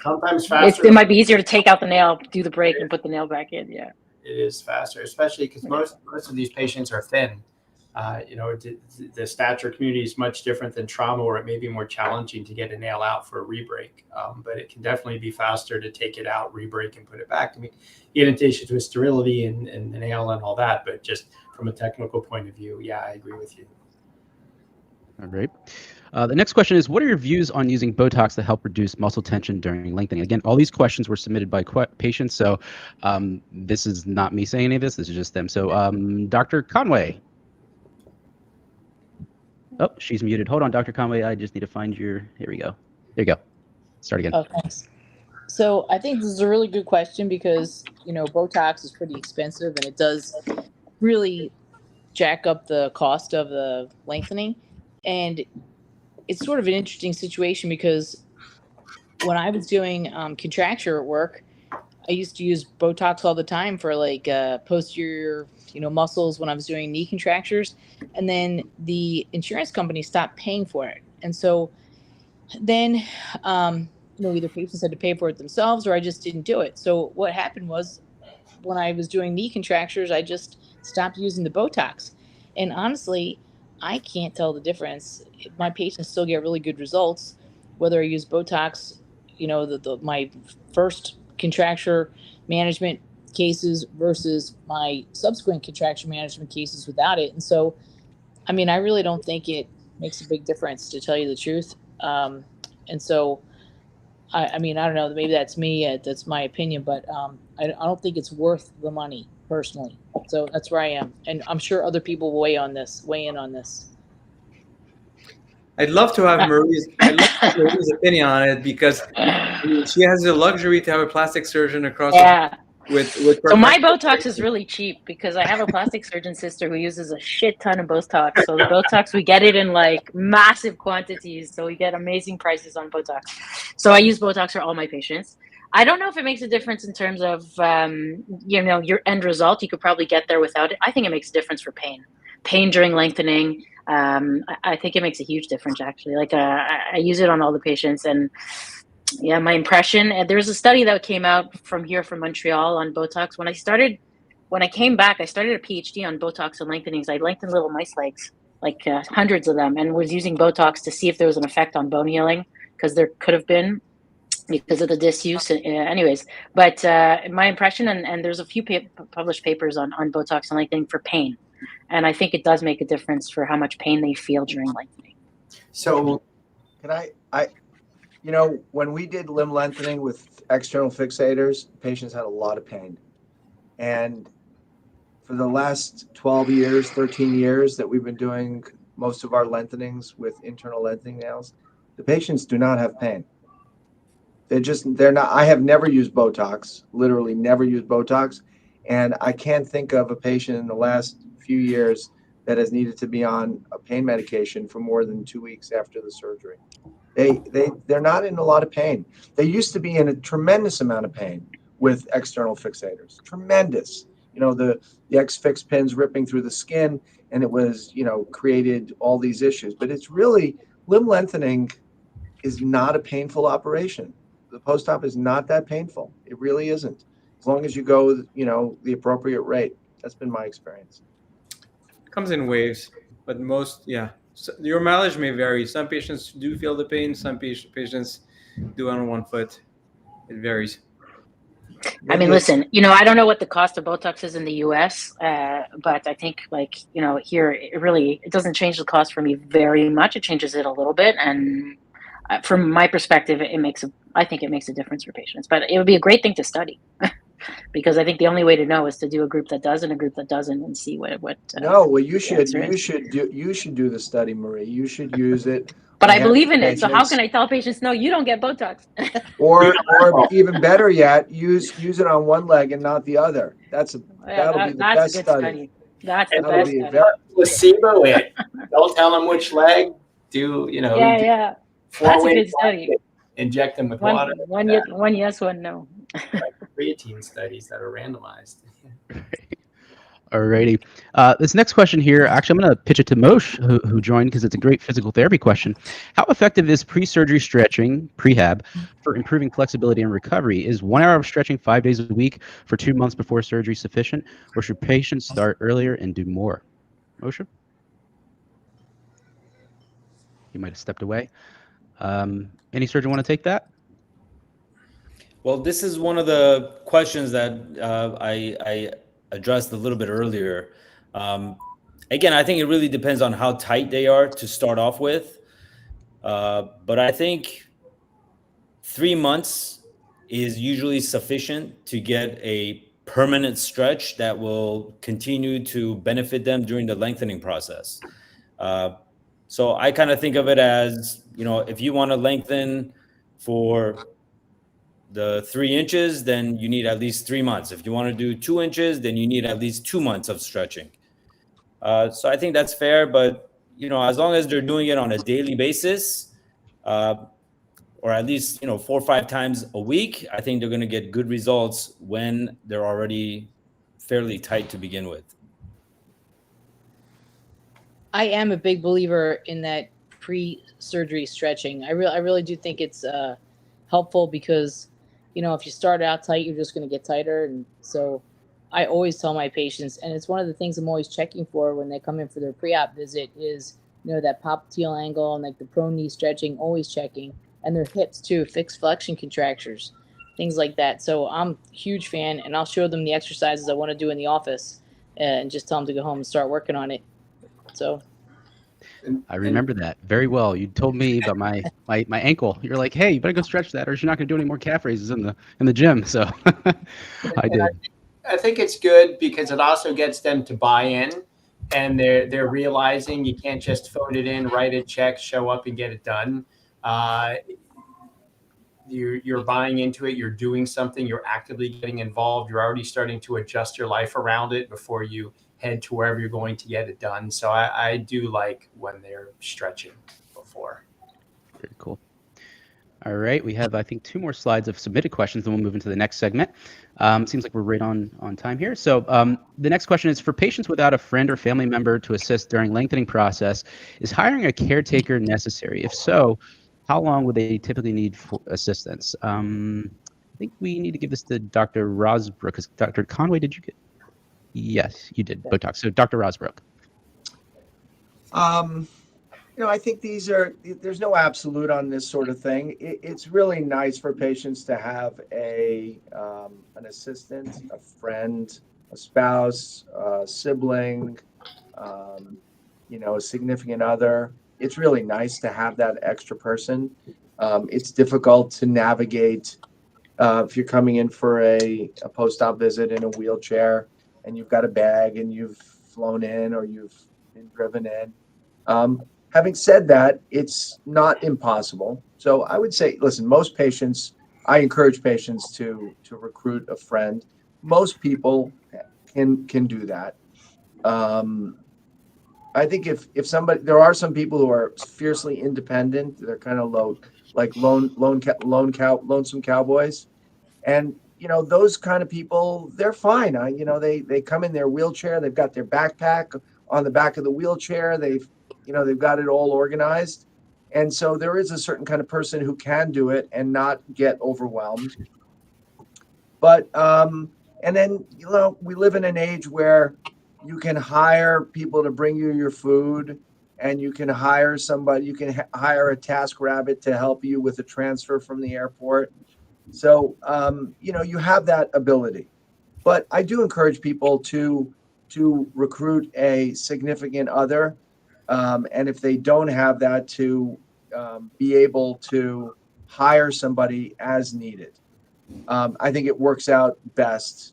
Sometimes faster. it might be easier to take out the nail, do the break, and put the nail back in. Yeah, it is faster, especially because most of these patients are thin. The stature community is much different than trauma, where it may be more challenging to get a nail out for a rebreak. But it can definitely be faster to take it out, rebreak, and put it back. I mean, get into issues with sterility and the nail and all that, but just from a technical point of view, yeah, I agree with you. All right. The next question is, what are your views on using Botox to help reduce muscle tension during lengthening? Again, all these questions were submitted by patients, so this is not me saying any of this. This is just them. So Dr. Conway. Oh, she's muted. Hold on, Dr. Conway. I just need to find your, here we go. There you go. Start again. Oh, thanks. So I think this is a really good question because, Botox is pretty expensive and it does really jack up the cost of the lengthening. And it's sort of an interesting situation because when I was doing contracture at work, I used to use Botox all the time for like posterior, muscles when I was doing knee contractures. And then the insurance company stopped paying for it. And so then, either patients had to pay for it themselves or I just didn't do it. So what happened was when I was doing knee contractures, I just stopped using the Botox. And honestly, I can't tell the difference. My patients still get really good results, whether I use Botox, my first contracture management cases versus my subsequent contracture management cases without it. And so, I really don't think it makes a big difference, to tell you the truth. And so, I don't know, maybe that's me, that's my opinion, but I don't think it's worth the money personally. So that's where I am. And I'm sure other people will weigh in on this. I'd love to have Marie's opinion on it because she has the luxury to have a plastic surgeon across with so my Botox is really cheap because I have a plastic surgeon sister who uses a shit ton of Botox. So the Botox, we get it in like massive quantities. So we get amazing prices on Botox. So I use Botox for all my patients. I don't know if it makes a difference in terms of, your end result. You could probably get there without it. I think it makes a difference for pain during lengthening. I think it makes a huge difference, actually. Like I use it on all the patients, and yeah, my impression. There's a study that came out from Montreal on Botox. When I came back, I started a PhD on Botox and lengthenings. I lengthened little mice legs, like hundreds of them, and was using Botox to see if there was an effect on bone healing, because there could have been because of the disuse. Anyways, but my impression, and there's a few published papers on Botox and lengthening for pain. And I think it does make a difference for how much pain they feel during lengthening. So can when we did limb lengthening with external fixators, patients had a lot of pain. And for the last 12 years, 13 years that we've been doing most of our lengthenings with internal lengthening nails, the patients do not have pain. They're not, I have never used Botox, literally never used Botox. And I can't think of a patient in the last few years that has needed to be on a pain medication for more than 2 weeks after the surgery. They're not in a lot of pain. They used to be in a tremendous amount of pain with external fixators. Tremendous. The X-Fix pins ripping through the skin, and it was, created all these issues. But it's really, limb lengthening is not a painful operation. The post-op is not that painful. It really isn't. As long as you go, the appropriate rate. That's been my experience. Comes in waves, but so your mileage may vary. Some patients do feel the pain. Some patients do on one foot. It varies. Listen, I don't know what the cost of Botox is in the U.S., but I think here, it doesn't change the cost for me very much. It changes it a little bit. And from my perspective, I think it makes a difference for patients, but it would be a great thing to study. Because I think the only way to know is to do a group that does and a group that doesn't, and see what. No, well, you should do the study, Marie. You should use it. But I believe in it, so how can I tell patients, no, you don't get Botox? or even better yet, use it on one leg and not the other. That'll be the best study. That's the best study. Placebo it. Don't tell them which leg. Do Yeah. That's a good study. inject them with One, water. one yes, one no. Creatine studies that are randomized. Alrighty. This next question here, actually, I'm going to pitch it to Moshe, who joined, because it's a great physical therapy question. How effective is pre-surgery stretching, prehab, for improving flexibility and recovery? Is 1 hour of stretching 5 days a week for 2 months before surgery sufficient, or should patients start earlier and do more? Moshe? You might have stepped away. Any surgeon want to take that? Well, this is one of the questions that I addressed a little bit earlier. Again, I think it really depends on how tight they are to start off with. But I think 3 months is usually sufficient to get a permanent stretch that will continue to benefit them during the lengthening process. So I kind of think of it as, if you want to lengthen for the 3 inches, then you need at least 3 months. If you want to do 2 inches, then you need at least 2 months of stretching. So I think that's fair, but as long as they're doing it on a daily basis, or at least 4 or 5 times a week, I think they're going to get good results when they're already fairly tight to begin with. I am a big believer in that pre-surgery stretching. I really do think it's helpful because, if you start out tight, you're just going to get tighter. And so I always tell my patients, and it's one of the things I'm always checking for when they come in for their pre-op visit is, that popliteal angle and like the prone knee stretching, always checking, and their hips too, fixed flexion contractures, things like that. So I'm a huge fan, and I'll show them the exercises I want to do in the office and just tell them to go home and start working on it. So I remember that very well. You told me about my ankle. You're like, hey, you better go stretch that, or you're not going to do any more calf raises in the gym. So I did. I think it's good because it also gets them to buy in, and they're realizing you can't just phone it in, write a check, show up, and get it done. You're buying into it. You're doing something. You're actively getting involved. You're already starting to adjust your life around it before you head to wherever you're going to get it done. So I do like when they're stretching before. Very cool. All right, we have, I think, 2 more slides of submitted questions, then we'll move into the next segment. Seems like we're right on time here. So the next question is, for patients without a friend or family member to assist during lengthening process, is hiring a caretaker necessary? If so, how long would they typically need for assistance? I think we need to give this to Dr. Rozbruch, because Dr. Conway, did you get? Yes, you did, Botox. So Dr. Rozbruch. I think there's no absolute on this sort of thing. It's really nice for patients to have an assistant, a friend, a spouse, a sibling, a significant other. It's really nice to have that extra person. It's difficult to navigate if you're coming in for a post-op visit in a wheelchair and you've got a bag and you've flown in or you've been driven in. Having said that, it's not impossible. So I would say, listen, most patients, I encourage patients to recruit a friend. Most people can do that. I think if there are some people who are fiercely independent, they're kind of lonesome cowboys, and those kind of people, they're fine. They come in their wheelchair, they've got their backpack on the back of the wheelchair, they've got it all organized, and so there is a certain kind of person who can do it and not get overwhelmed. But and then we live in an age where you can hire people to bring you your food, and you can hire somebody. You can hire a TaskRabbit to help you with a transfer from the airport. So you have that ability. But I do encourage people to recruit a significant other, and if they don't have that, to be able to hire somebody as needed. I think it works out best.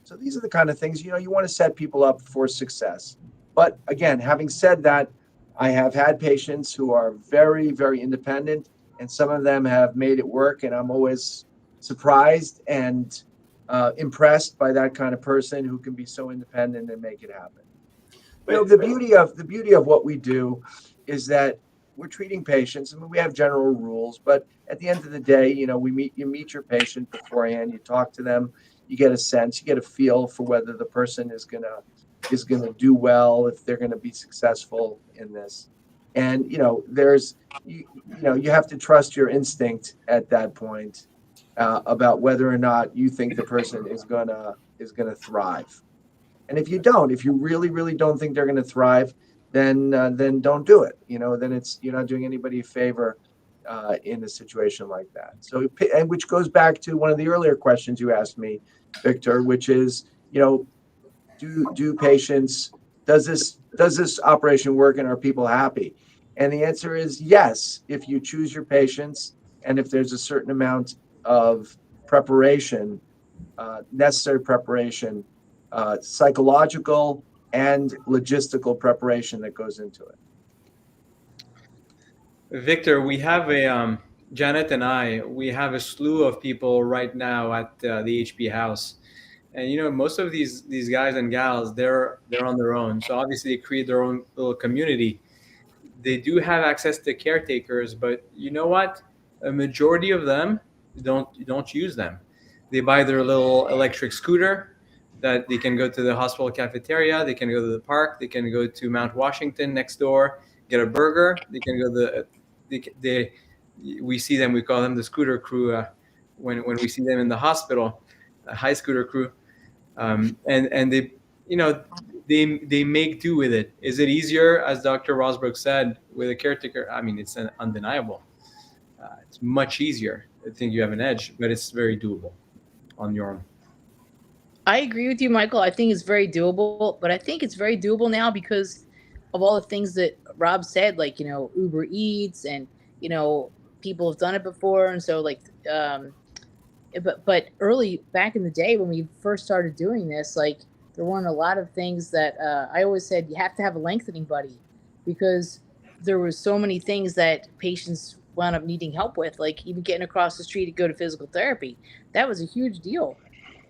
So these are the kind of things, you want to set people up for success. But again, having said that, I have had patients who are very, very independent, and some of them have made it work. And I'm always surprised and impressed by that kind of person who can be so independent and make it happen. The beauty of what we do is that we're treating patients. I mean, we have general rules, but at the end of the day, you meet your patient beforehand, you talk to them, you get a sense, you get a feel for whether the person is gonna do well, if they're gonna be successful in this. And you have to trust your instinct at that point about whether or not you think the person is gonna thrive. And if you really, really don't think they're gonna thrive, then don't do it. Then you're not doing anybody a favor in a situation like that. So, and which goes back to one of the earlier questions you asked me, Victor, which is, do patients, does this operation work and are people happy? And the answer is yes, if you choose your patients and if there's a certain amount of preparation, necessary preparation, psychological and logistical preparation that goes into it. Victor, we have Janet and we have a slew of people right now at the HP house. And most of these guys and gals, they're on their own. So obviously they create their own little community. They do have access to caretakers, but you know what? A majority of them don't use them. They buy their little electric scooter that they can go to the hospital cafeteria, they can go to the park, they can go to Mount Washington next door, get a burger. They can go we see them, we call them the scooter crew when we see them in the hospital, a high scooter crew. And they they make do with it. Is it easier, as Dr. Rozbruch said, with a caretaker? I mean, it's undeniable. It's much easier. I think you have an edge, but it's very doable on your own. I agree with you, Michael. I think it's very doable, but I think it's very doable now because of all the things that Rob said, like, Uber Eats and, people have done it before. And so but early back in the day when we first started doing this, like there weren't a lot of things that I always said you have to have a lengthening buddy because there were so many things that patients wound up needing help with, like even getting across the street to go to physical therapy. That was a huge deal.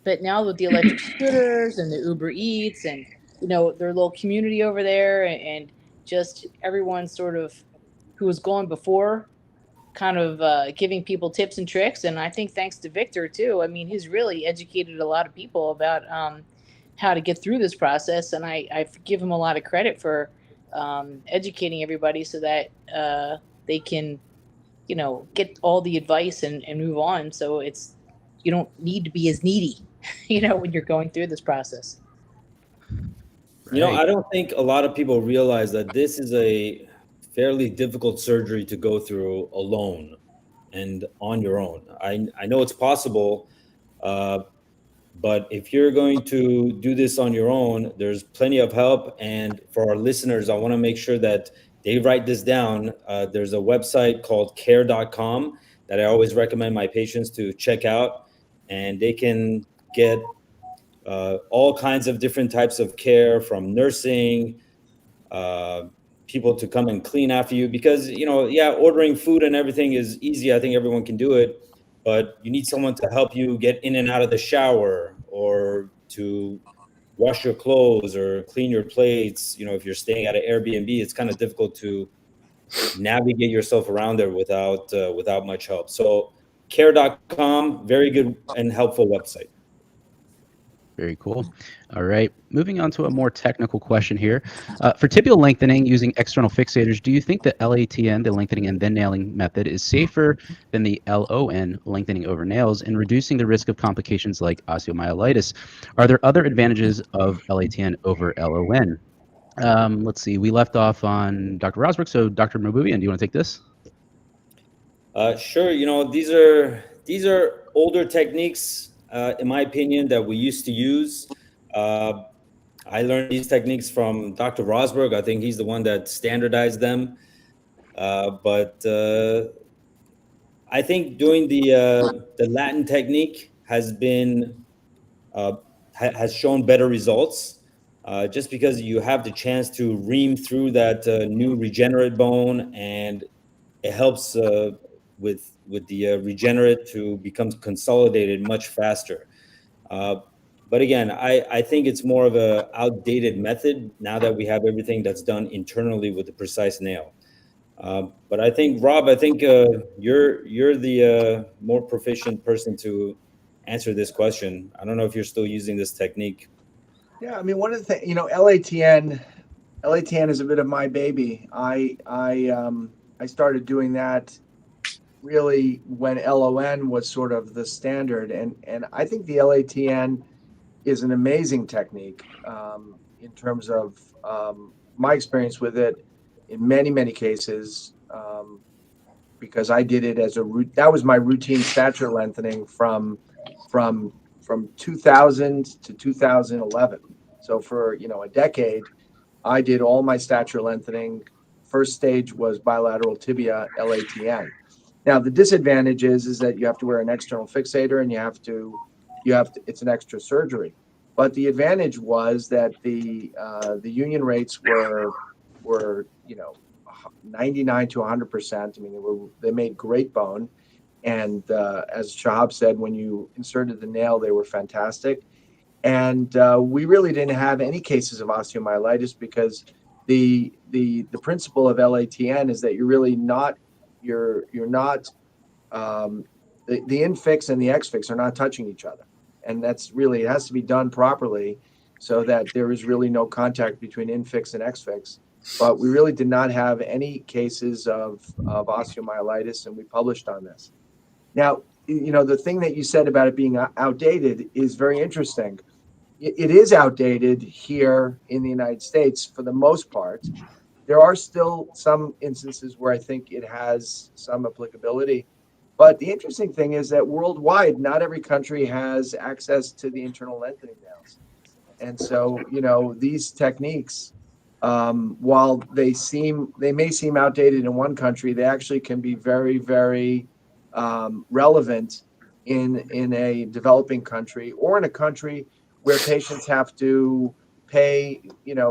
But now with the electric scooters and the Uber Eats and, their little community over there and just everyone sort of who was going before kind of giving people tips and tricks. And I think thanks to Victor too. I mean, he's really educated a lot of people about how to get through this process. And I give him a lot of credit for educating everybody so that they can, get all the advice and move on. So you don't need to be as needy, when you're going through this process. I don't think a lot of people realize that this is a fairly difficult surgery to go through alone and on your own. I know it's possible, but if you're going to do this on your own, there's plenty of help. And for our listeners, I want to make sure that they write this down. There's a website called care.com that I always recommend my patients to check out, and they can get all kinds of different types of care, from nursing, people to come and clean after you, because ordering food and everything is easy. I think everyone can do it, but you need someone to help you get in and out of the shower, or to wash your clothes or clean your plates. If you're staying at an Airbnb, it's kind of difficult to navigate yourself around there without much help. So care.com, very good and helpful website. Very cool. All right. Moving on to a more technical question here. For tibial lengthening using external fixators, do you think the LATN, the lengthening and then nailing method, is safer than the LON, lengthening over nails, in reducing the risk of complications like osteomyelitis? Are there other advantages of LATN over LON? Let's see. We left off on Dr. Rozbruch. So Dr. Mahboubian, do you want to take this? Sure. These are older techniques, in my opinion, that we used to use. I learned these techniques from Dr. Rozbruch. I think he's the one that standardized them. But I think doing the Latin technique has shown better results, just because you have the chance to ream through that new regenerate bone, and it helps with the regenerate to become consolidated much faster. But again, I think it's more of a outdated method now that we have everything that's done internally with the Precice nail. But I think, Rob, you're the more proficient person to answer this question. I don't know if you're still using this technique. Yeah, I mean, one of the things, LATN is a bit of my baby. I started doing that really when LON was sort of the standard, and I think the LATN is an amazing technique in terms of my experience with it in many cases, because I did it as that was my routine stature lengthening from 2000 to 2011. So for a decade, I did all my stature lengthening. First stage was bilateral tibia LATN. Now the disadvantage is that you have to wear an external fixator, and you have to it's an extra surgery. But the advantage was that the union rates were 99 to 100%. I mean, they made great bone, and as Shahab said, when you inserted the nail, they were fantastic. And we really didn't have any cases of osteomyelitis, because the principle of LATN is that you're really not the infix and the exfix are not touching each other, and that's really, it has to be done properly so that there is really no contact between infix and exfix. But we really did not have any cases of osteomyelitis, and we published on this. Now, the thing that you said about it being outdated is very interesting. It is outdated here in the United States for the most part. There are still some instances where I think it has some applicability. But the interesting thing is that worldwide, not every country has access to the internal lengthening nails. And so, these techniques, while they may seem outdated in one country, they actually can be very, very relevant in a developing country, or in a country where patients have to pay,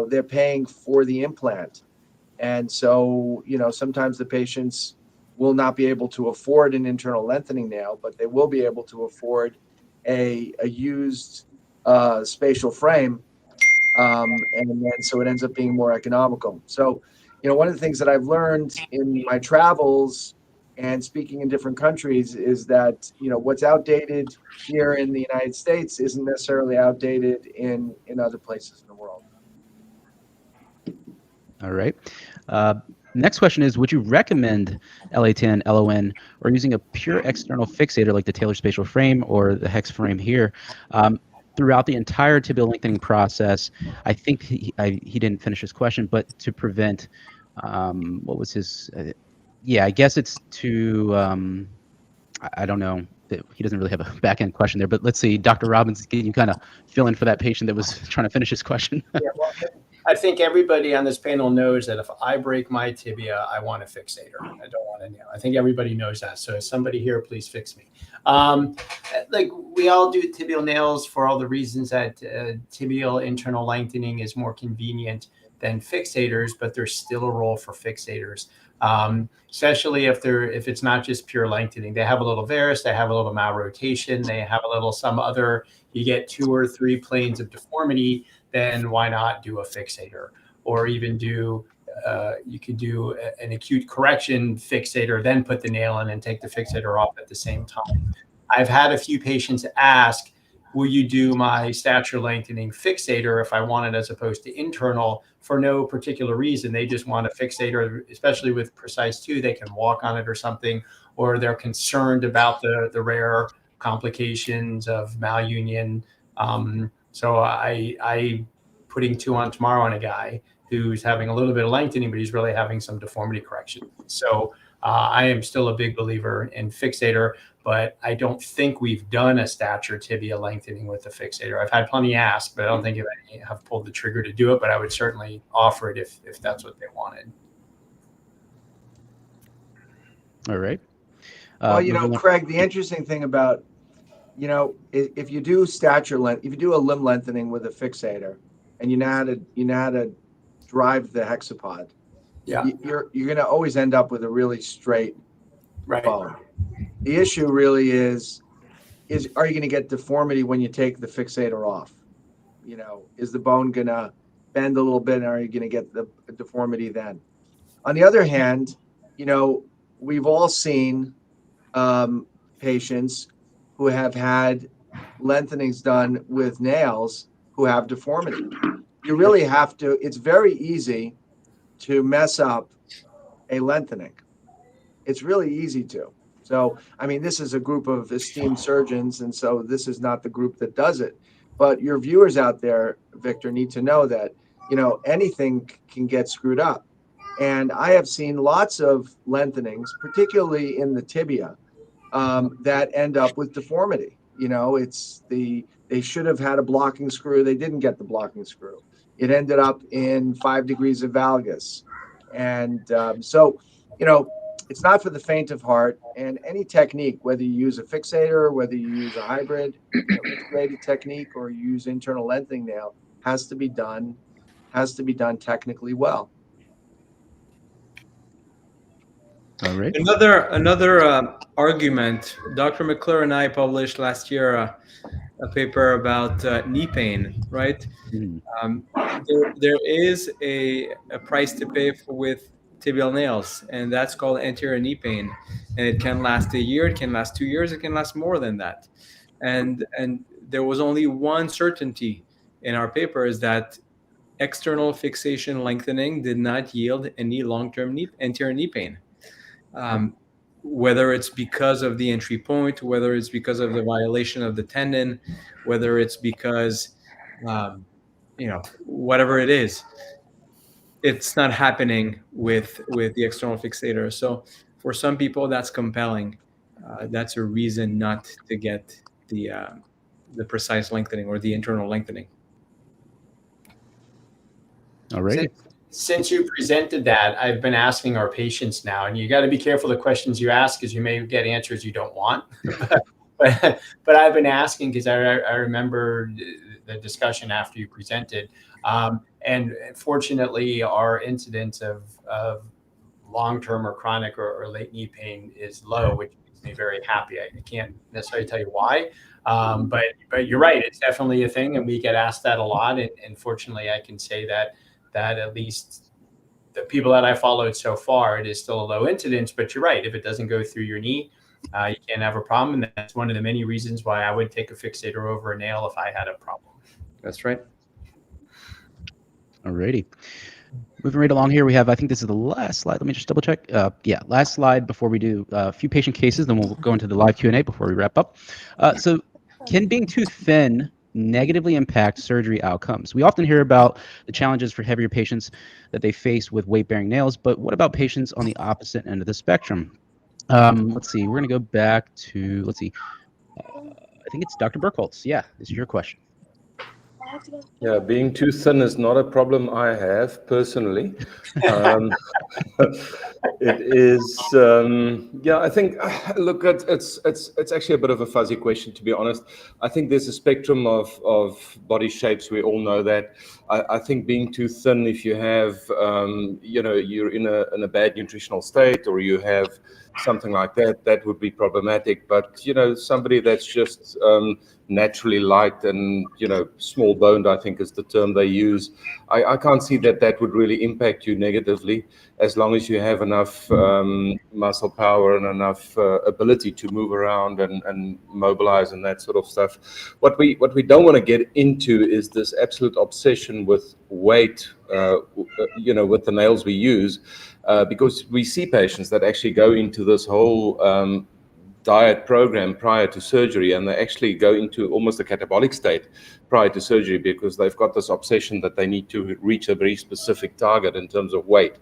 they're paying for the implant. And so, sometimes the patients will not be able to afford an internal lengthening nail, but they will be able to afford a used spatial frame. And then so it ends up being more economical. So, one of the things that I've learned in my travels and speaking in different countries is that, what's outdated here in the United States isn't necessarily outdated in other places in the world. All right. Next question is, would you recommend LATN, LON, or using a pure external fixator like the Taylor spatial frame or the hex frame here throughout the entire tibial lengthening process? I think he didn't finish his question, but to prevent, what was his, I guess it's to, I don't know. He doesn't really have a back-end question there, but let's see, Dr. Robbins, can you kind of fill in for that patient that was trying to finish his question? Yeah, well, I think everybody on this panel knows that if I break my tibia, I want a fixator. I don't want a nail. I think everybody knows that. So somebody here, please fix me. Like we all do tibial nails for all the reasons that tibial internal lengthening is more convenient than fixators, but there's still a role for fixators. Especially if it's not just pure lengthening. They have a little varus, they have a little malrotation, they have a little some other, you get 2 or 3 planes of deformity, then why not do a fixator? Or even do, you could do an acute correction fixator, then put the nail in and take the fixator off at the same time. I've had a few patients ask, will you do my stature lengthening fixator if I want it as opposed to internal, for no particular reason. They just want a fixator, especially with Precice 2, they can walk on it or something, or they're concerned about the rare complications of malunion. So I putting 2 on tomorrow on a guy who's having a little bit of lengthening, but he's really having some deformity correction. So I am still a big believer in fixator, but I don't think we've done a stature tibia lengthening with a fixator. I've had plenty asked, but I don't think any have pulled the trigger to do it, but I would certainly offer it if that's what they wanted. All right. Well, Craig, the interesting thing about, if you do if you do a limb lengthening with a fixator, and you know how to drive the hexapod, yeah, you're going to always end up with a really straight right bone. The issue really is are you going to get deformity when you take the fixator off? Is the bone going to bend a little bit, and are you going to get the deformity then? On the other hand, you know, we've all seen patients who have had lengthenings done with nails who have deformity. You really have to, it's very easy to mess up a lengthening. It's really easy to. So, I mean, this is a group of esteemed surgeons, and so this is not the group that does it. But your viewers out there, Victor, need to know that, you know, anything can get screwed up. And I have seen lots of lengthenings, particularly in the tibia, that end up with deformity. You know, they should have had a blocking screw. They didn't get the blocking screw. It ended up in 5 degrees of valgus. And so, you know, it's not for the faint of heart. And any technique, whether you use a fixator, whether you use a hybrid integrated technique, or you use internal lengthening nail, has to be done technically well. All right. Another argument. Dr. McClure and I published last year a paper about knee pain, right? There is a price to pay with tibial nails, and that's called anterior knee pain. And it can last a year, it can last 2 years, it can last more than that. And there was only one certainty in our paper, is that external fixation lengthening did not yield any long-term anterior knee pain. Whether it's because of the entry point, whether it's because of the violation of the tendon, whether it's because, you know, whatever it is, it's not happening with the external fixator. So for some people, that's compelling. That's a reason not to get the precise lengthening or the internal lengthening. All right. Since you presented that, I've been asking our patients now, and you got to be careful the questions you ask, because you may get answers you don't want. but I've been asking because I remember the discussion after you presented, and fortunately, our incidence of long-term or chronic or late knee pain is low, which makes me very happy. I can't necessarily tell you why, but you're right. It's definitely a thing, and we get asked that a lot. And fortunately, I can say that at least the people that I followed so far, it is still a low incidence. But you're right. If it doesn't go through your knee, you can't have a problem. And that's one of the many reasons why I would take a fixator over a nail if I had a problem. That's right. All righty. Moving right along here, we have, I think this is the last slide. Let me just double check. Yeah, last slide before we do a few patient cases, then we'll go into the live Q&A before we wrap up. So can being too thin negatively impact surgery outcomes? We often hear about the challenges for heavier patients that they face with weight-bearing nails, but what about patients on the opposite end of the spectrum? Let's see, we're going to go back to, let's see, I think it's Dr. Birkholtz. Yeah, this is your question. Yeah, being too thin is not a problem I have personally. It is, yeah, I think, look, it's actually a bit of a fuzzy question, to be honest. I think there's a spectrum of body shapes. We all know that. I think being too thin, if you have, you know, you're in a bad nutritional state, or you have something like that, that would be problematic. But, you know, somebody that's just naturally light and, you know, small boned, I think is the term they use. I can't see that would really impact you negatively, as long as you have enough muscle power and enough ability to move around and mobilize and that sort of stuff. What we don't want to get into is this absolute obsession with weight, you know, with the nails we use, because we see patients that actually go into this whole diet program prior to surgery, and they actually go into almost a catabolic state prior to surgery, because they've got this obsession that they need to reach a very specific target in terms of weight.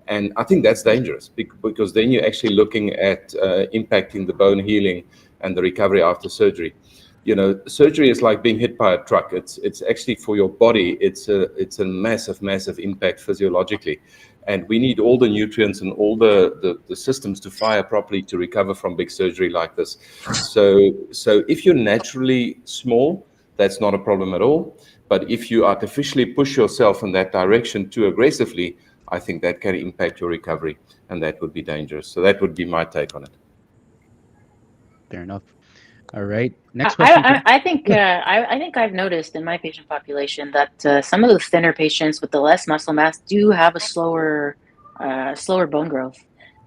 And I think that's dangerous, because then you're actually looking at impacting the bone healing and the recovery after surgery. You know, surgery is like being hit by a truck. It's actually, for your body, it's a massive impact physiologically. And we need all the nutrients and all the systems to fire properly to recover from big surgery like this. So if you're naturally small, that's not a problem at all. But if you artificially push yourself in that direction too aggressively, I think that can impact your recovery, and that would be dangerous. So that would be my take on it. Fair enough. All right. Next question. I think I've noticed in my patient population that some of the thinner patients with the less muscle mass do have a slower bone growth.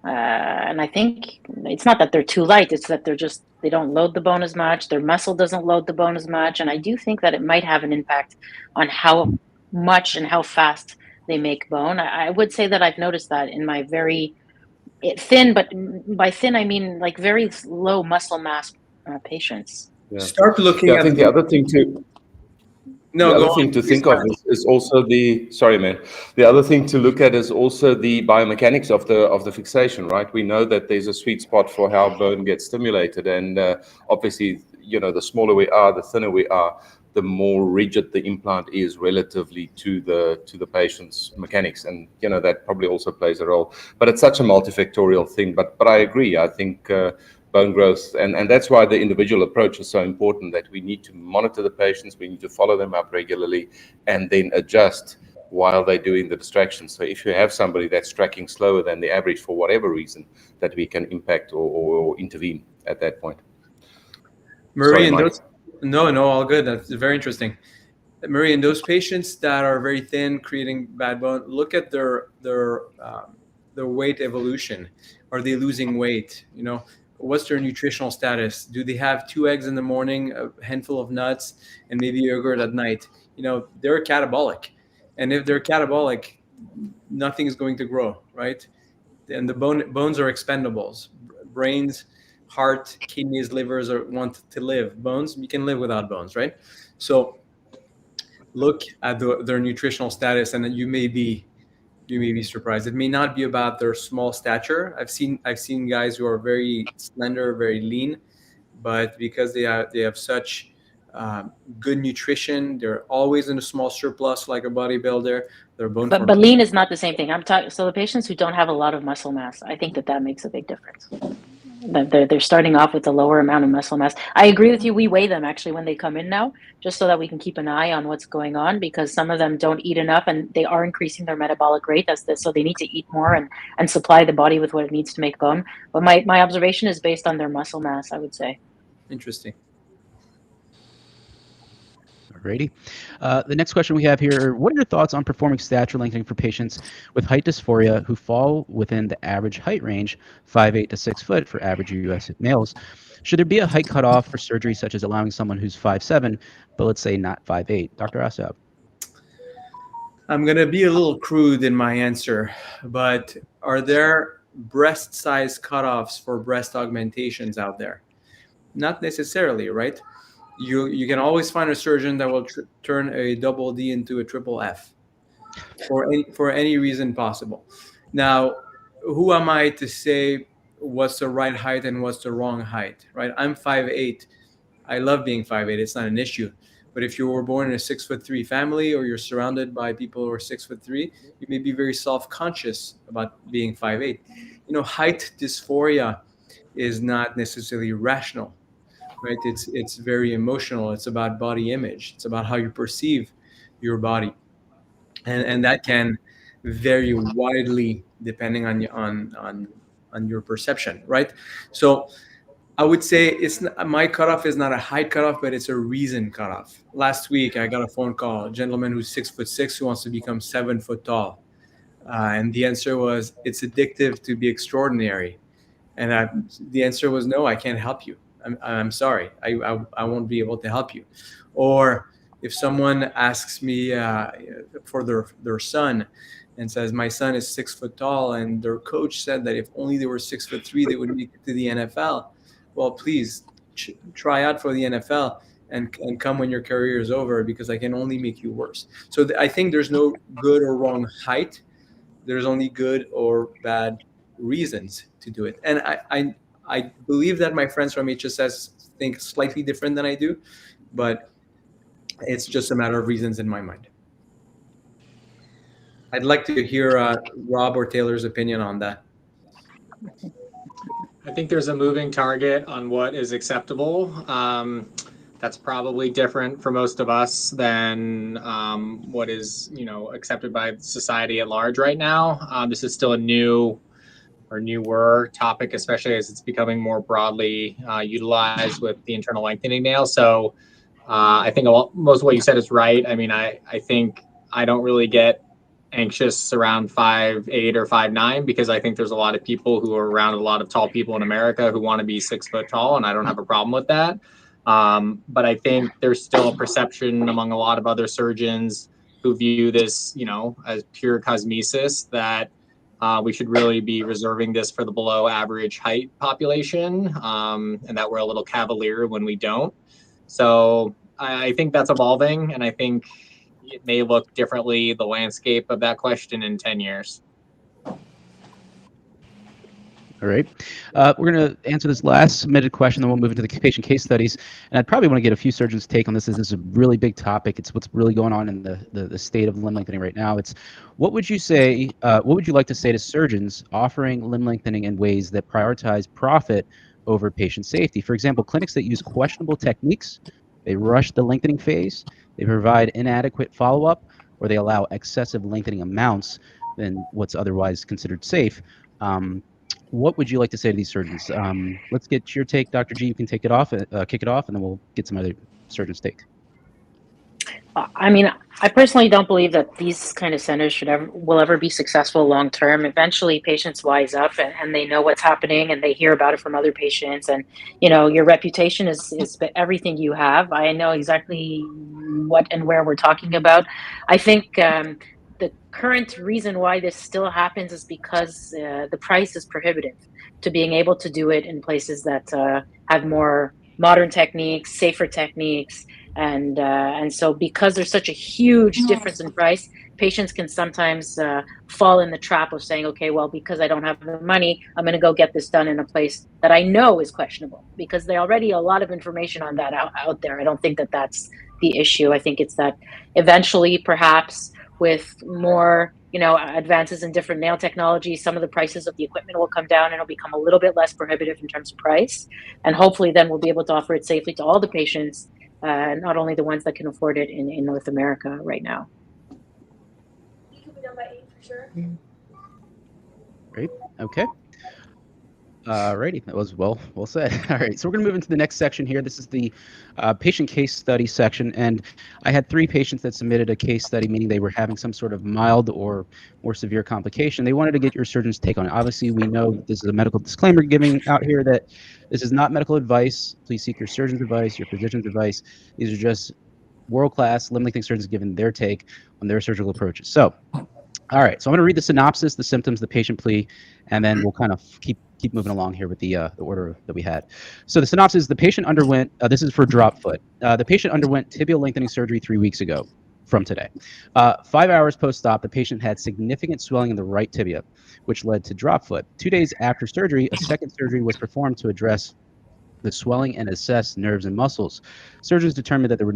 And I think it's not that they're too light, it's that they don't load the bone as much, their muscle doesn't load the bone as much. And I do think that it might have an impact on how much and how fast they make bone. I would say that I've noticed that in my very thin, but by thin, I mean like very low muscle mass patients. Yeah. Start looking Yeah, at I think the other thing to no, the go other thing on, to please, think of Franz. is also sorry, man. The other thing to look at is also the biomechanics of the fixation, right? We know that there's a sweet spot for how bone gets stimulated, and obviously, the smaller we are, the thinner we are, the more rigid the implant is relatively to the patient's mechanics, and that probably also plays a role. But it's such a multifactorial thing. But I agree. I think bone growth, and that's why the individual approach is so important, that we need to monitor the patients, we need to follow them up regularly, and then adjust while they're doing the distraction. So if you have somebody that's tracking slower than the average for whatever reason, that we can impact or intervene at that point. Marie, Sorry, Mike. no, all good. That's very interesting. Marie, in those patients that are very thin, creating bad bone, look at their weight evolution. Are they losing weight? What's their nutritional status? Do they have 2 eggs in the morning, a handful of nuts, and maybe yogurt at night? They're catabolic. And if they're catabolic, nothing is going to grow, right? And the bones are expendables. Brains, heart, kidneys, livers want to live. Bones, you can live without bones, right? So look at their nutritional status, and then you may be surprised. It may not be about their small stature. I've seen guys who are very slender, very lean, but because they have such good nutrition, they're always in a small surplus like a bodybuilder. Their bone But lean is not the same thing. I'm talking. So the patients who don't have a lot of muscle mass, I think that makes a big difference. They're starting off with a lower amount of muscle mass. I agree with you. We weigh them actually when they come in now, just so that we can keep an eye on what's going on, because some of them don't eat enough and they are increasing their metabolic rate so they need to eat more and supply the body with what it needs to make bone. But my observation is based on their muscle mass, I would say. Interesting. Alrighty. The next question we have here, what are your thoughts on performing stature lengthening for patients with height dysphoria who fall within the average height range, 5'8" to 6 foot for average US males? Should there be a height cutoff for surgery, such as allowing someone who's 5'7", but let's say not 5'8"? Dr. Assayag. I'm going to be a little crude in my answer, but are there breast size cutoffs for breast augmentations out there? Not necessarily, right? You can always find a surgeon that will turn a double D into a triple F for any reason possible. Now, who am I to say what's the right height and what's the wrong height, right? I'm 5'8". I love being 5'8". It's not an issue. But if you were born in a 6'3" family, or you're surrounded by people who are 6'3", you may be very self-conscious about being 5'8". Height dysphoria is not necessarily rational, right? It's very emotional. It's about body image. It's about how you perceive your body, and that can vary widely depending on your perception, right? So I would say my cutoff is not a height cutoff, but it's a reason cutoff. Last week, I got a phone call, a gentleman who's 6'6" who wants to become 7 foot tall. And the answer was, it's addictive to be extraordinary. And the answer was, no, I can't help you. I'm sorry. I won't be able to help you. Or if someone asks me for their son and says, my son is 6 foot tall, and their coach said that if only they were 6'3", they would make it to the NFL. Well, please try out for the NFL and come when your career is over, because I can only make you worse. So I think there's no good or wrong height. There's only good or bad reasons to do it. And I believe that my friends from HSS think slightly different than I do, but it's just a matter of reasons in my mind. I'd like to hear Rob or Taylor's opinion on that. I think there's a moving target on what is acceptable. That's probably different for most of us than what is, accepted by society at large right now. This is still a newer topic, especially as it's becoming more broadly utilized with the internal lengthening nail. So I think most of what you said is right. I mean, I think I don't really get anxious around 5'8" or 5'9", because I think there's a lot of people who are around a lot of tall people in America who want to be 6 foot tall, and I don't have a problem with that. But I think there's still a perception among a lot of other surgeons who view this, as pure cosmesis, that we should really be reserving this for the below average height population, and that we're a little cavalier when we don't. So I think that's evolving, and I think it may look differently, the landscape of that question, in 10 years. All right. We're going to answer this last submitted question, then we'll move into the patient case studies. And I'd probably want to get a few surgeons' take on this, as this is a really big topic. It's what's really going on in the state of limb lengthening right now. It's what would you like to say to surgeons offering limb lengthening in ways that prioritize profit over patient safety? For example, clinics that use questionable techniques, they rush the lengthening phase, they provide inadequate follow-up, or they allow excessive lengthening amounts than what's otherwise considered safe. What would you like to say to these surgeons? Let's get your take, Dr. G. You can take it off, kick it off, and then we'll get some other surgeons' take. I mean, I personally don't believe that these kind of centers will ever be successful long term. Eventually, patients wise up and they know what's happening, and they hear about it from other patients. And your reputation is everything you have. I know exactly what and where we're talking about. I think the current reason why this still happens is because the price is prohibitive to being able to do it in places that have more modern techniques, safer techniques. And so because there's such a huge difference in price, patients can sometimes fall in the trap of saying, okay, well, because I don't have the money, I'm going to go get this done in a place that I know is questionable, because there's already a lot of information on that out there. I don't think that that's the issue. I think it's that eventually, perhaps with more advances in different nail technology, some of the prices of the equipment will come down and it'll become a little bit less prohibitive in terms of price. And hopefully then we'll be able to offer it safely to all the patients, not only the ones that can afford it in North America right now. You could be done by 8 for sure. Great. Okay. Alrighty, that was well said. All right, so we're going to move into the next section here. This is the patient case study section, and I had 3 patients that submitted a case study, meaning they were having some sort of mild or more severe complication. They wanted to get your surgeon's take on it. Obviously, we know that this is a medical disclaimer giving out here that this is not medical advice. Please seek your surgeon's advice, your physician's advice. These are just world-class limb lengthening surgeons giving their take on their surgical approaches. So, all right, so I'm going to read the synopsis, the symptoms, the patient plea, and then we'll kind of keep moving along here with the order that we had. So the synopsis: the patient underwent, this is for drop foot. The patient underwent tibial lengthening surgery 3 weeks ago from today. 5 hours post-op, the patient had significant swelling in the right tibia, which led to drop foot. 2 days after surgery, a second surgery was performed to address the swelling and assess nerves and muscles. Surgeons determined that there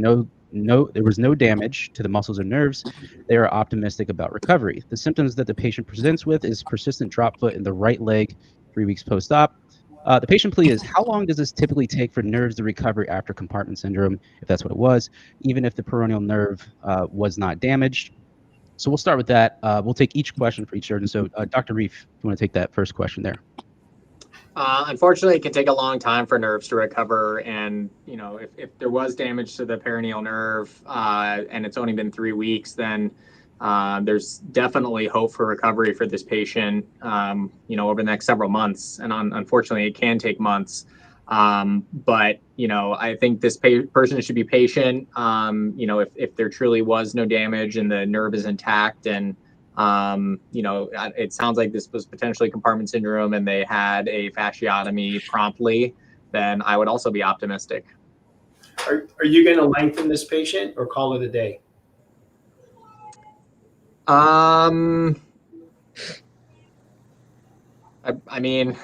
was no damage to the muscles or nerves. They are optimistic about recovery. The symptoms that the patient presents with is persistent drop foot in the right leg 3 weeks post-op. The patient plea is, how long does this typically take for nerves to recover after compartment syndrome, if that's what it was, even if the peroneal nerve was not damaged? So we'll start with that. We'll take each question for each surgeon. So Dr. Reif, if you want to take that first question there. Unfortunately, it can take a long time for nerves to recover. And, if there was damage to the peroneal nerve and it's only been 3 weeks, then there's definitely hope for recovery for this patient, over the next several months. And unfortunately, it can take months. But, I think this person should be patient. If there truly was no damage and the nerve is intact, and it sounds like this was potentially compartment syndrome and they had a fasciotomy promptly, then I would also be optimistic. Are you going to lengthen this patient or call it a day? I mean,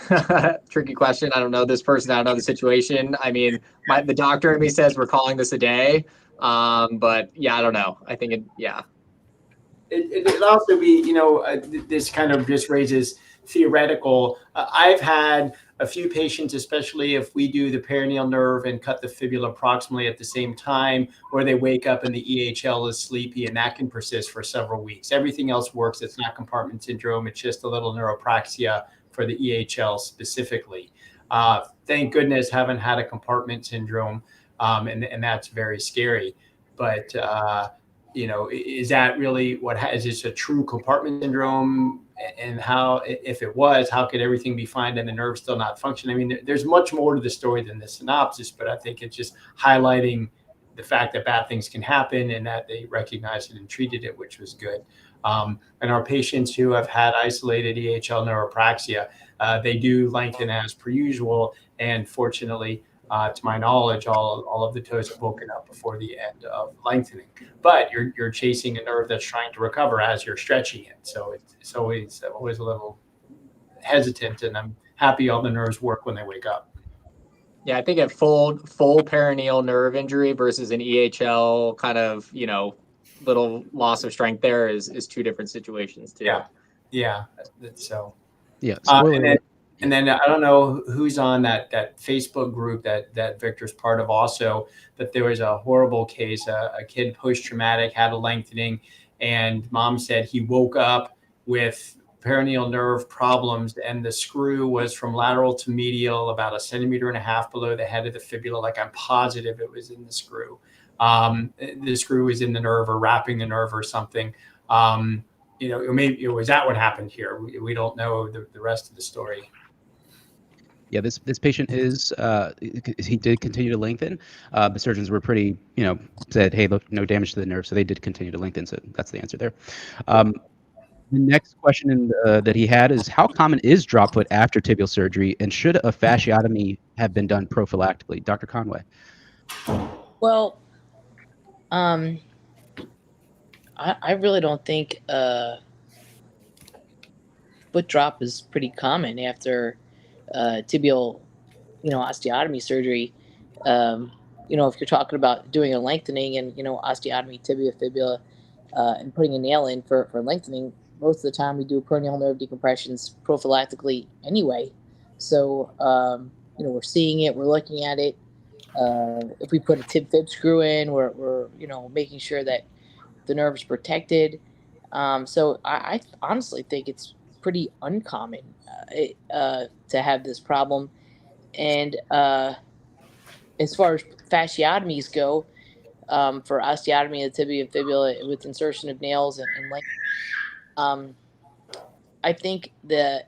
tricky question. I don't know this person. I don't know the situation. I mean, the doctor in me says we're calling this a day. But yeah, I don't know. I think It'd also be, this kind of just raises theoretical. I've had a few patients, especially if we do the peroneal nerve and cut the fibula proximally at the same time, where they wake up and the EHL is sleepy, and that can persist for several weeks. Everything else works. It's not compartment syndrome. It's just a little neuropraxia for the EHL specifically. Thank goodness haven't had a compartment syndrome, and that's very scary. But is that really is this a true compartment syndrome? And how, if it was, how could everything be fine and the nerve still not function? I mean, there's much more to the story than the synopsis, but I think it's just highlighting the fact that bad things can happen and that they recognized it and treated it, which was good. And our patients who have had isolated EHL neuropraxia, they do lengthen as per usual. And fortunately, to my knowledge, all of the toes have woken up before the end of lengthening. But you're chasing a nerve that's trying to recover as you're stretching it. So it's always a little hesitant, and I'm happy all the nerves work when they wake up. Yeah, I think a full perineal nerve injury versus an EHL kind of, little loss of strength there is two different situations too. Yeah. So Yeah. And then I don't know who's on that Facebook group that Victor's part of also, but there was a horrible case, a kid post-traumatic had a lengthening, and mom said he woke up with perineal nerve problems, and the screw was from lateral to medial about 1.5 centimeters below the head of the fibula. Like, I'm positive it was in the screw. The screw was in the nerve or wrapping the nerve or something. Maybe was that what happened here? We don't know the rest of the story. Yeah, this patient is he did continue to lengthen. The surgeons were pretty, said, hey, look, no damage to the nerve, so they did continue to lengthen. So that's the answer there. The next question that he had is, how common is drop foot after tibial surgery, and should a fasciotomy have been done prophylactically? Dr. Conway. Well, I really don't think foot drop is pretty common after tibial, osteotomy surgery. If you're talking about doing a lengthening and, osteotomy, tibia, fibula, and putting a nail in for lengthening, most of the time we do perineal nerve decompressions prophylactically anyway. So, we're seeing it, we're looking at it. If we put a tib fib screw in, we're making sure that the nerve's protected. So I honestly think it's pretty uncommon to have this problem. And as far as fasciotomies go, for osteotomy of the tibia and fibula with insertion of nails and length, I think the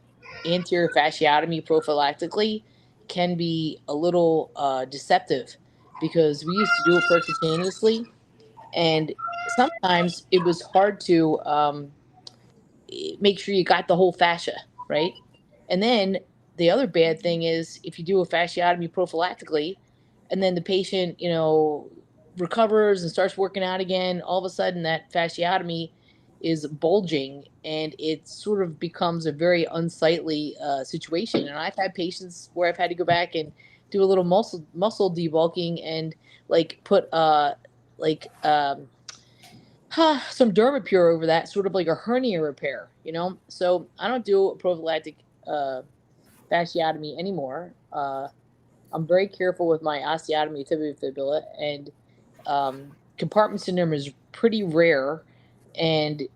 anterior fasciotomy prophylactically can be a little deceptive, because we used to do it percutaneously, and sometimes it was hard to make sure you got the whole fascia, right? And then the other bad thing is, if you do a fasciotomy prophylactically and then the patient, recovers and starts working out again, all of a sudden that fasciotomy is bulging and it sort of becomes a very unsightly situation. And I've had patients where I've had to go back and do a little muscle debulking and put some Dermapure over that, sort of like a hernia repair, So I don't do a prophylactic fasciotomy anymore. I'm very careful with my osteotomy tibia fibula, and compartment syndrome is pretty rare. And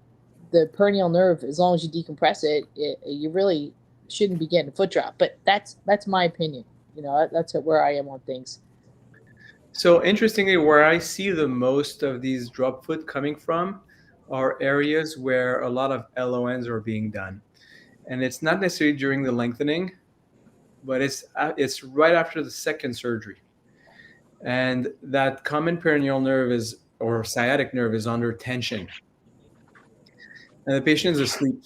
the perineal nerve, as long as you decompress it, you really shouldn't be getting a foot drop. But that's my opinion. That's where I am on things. So interestingly, where I see the most of these drop foot coming from are areas where a lot of LONs are being done. And it's not necessarily during the lengthening, but it's right after the second surgery. And that common perineal nerve or sciatic nerve is under tension. And the patient is asleep.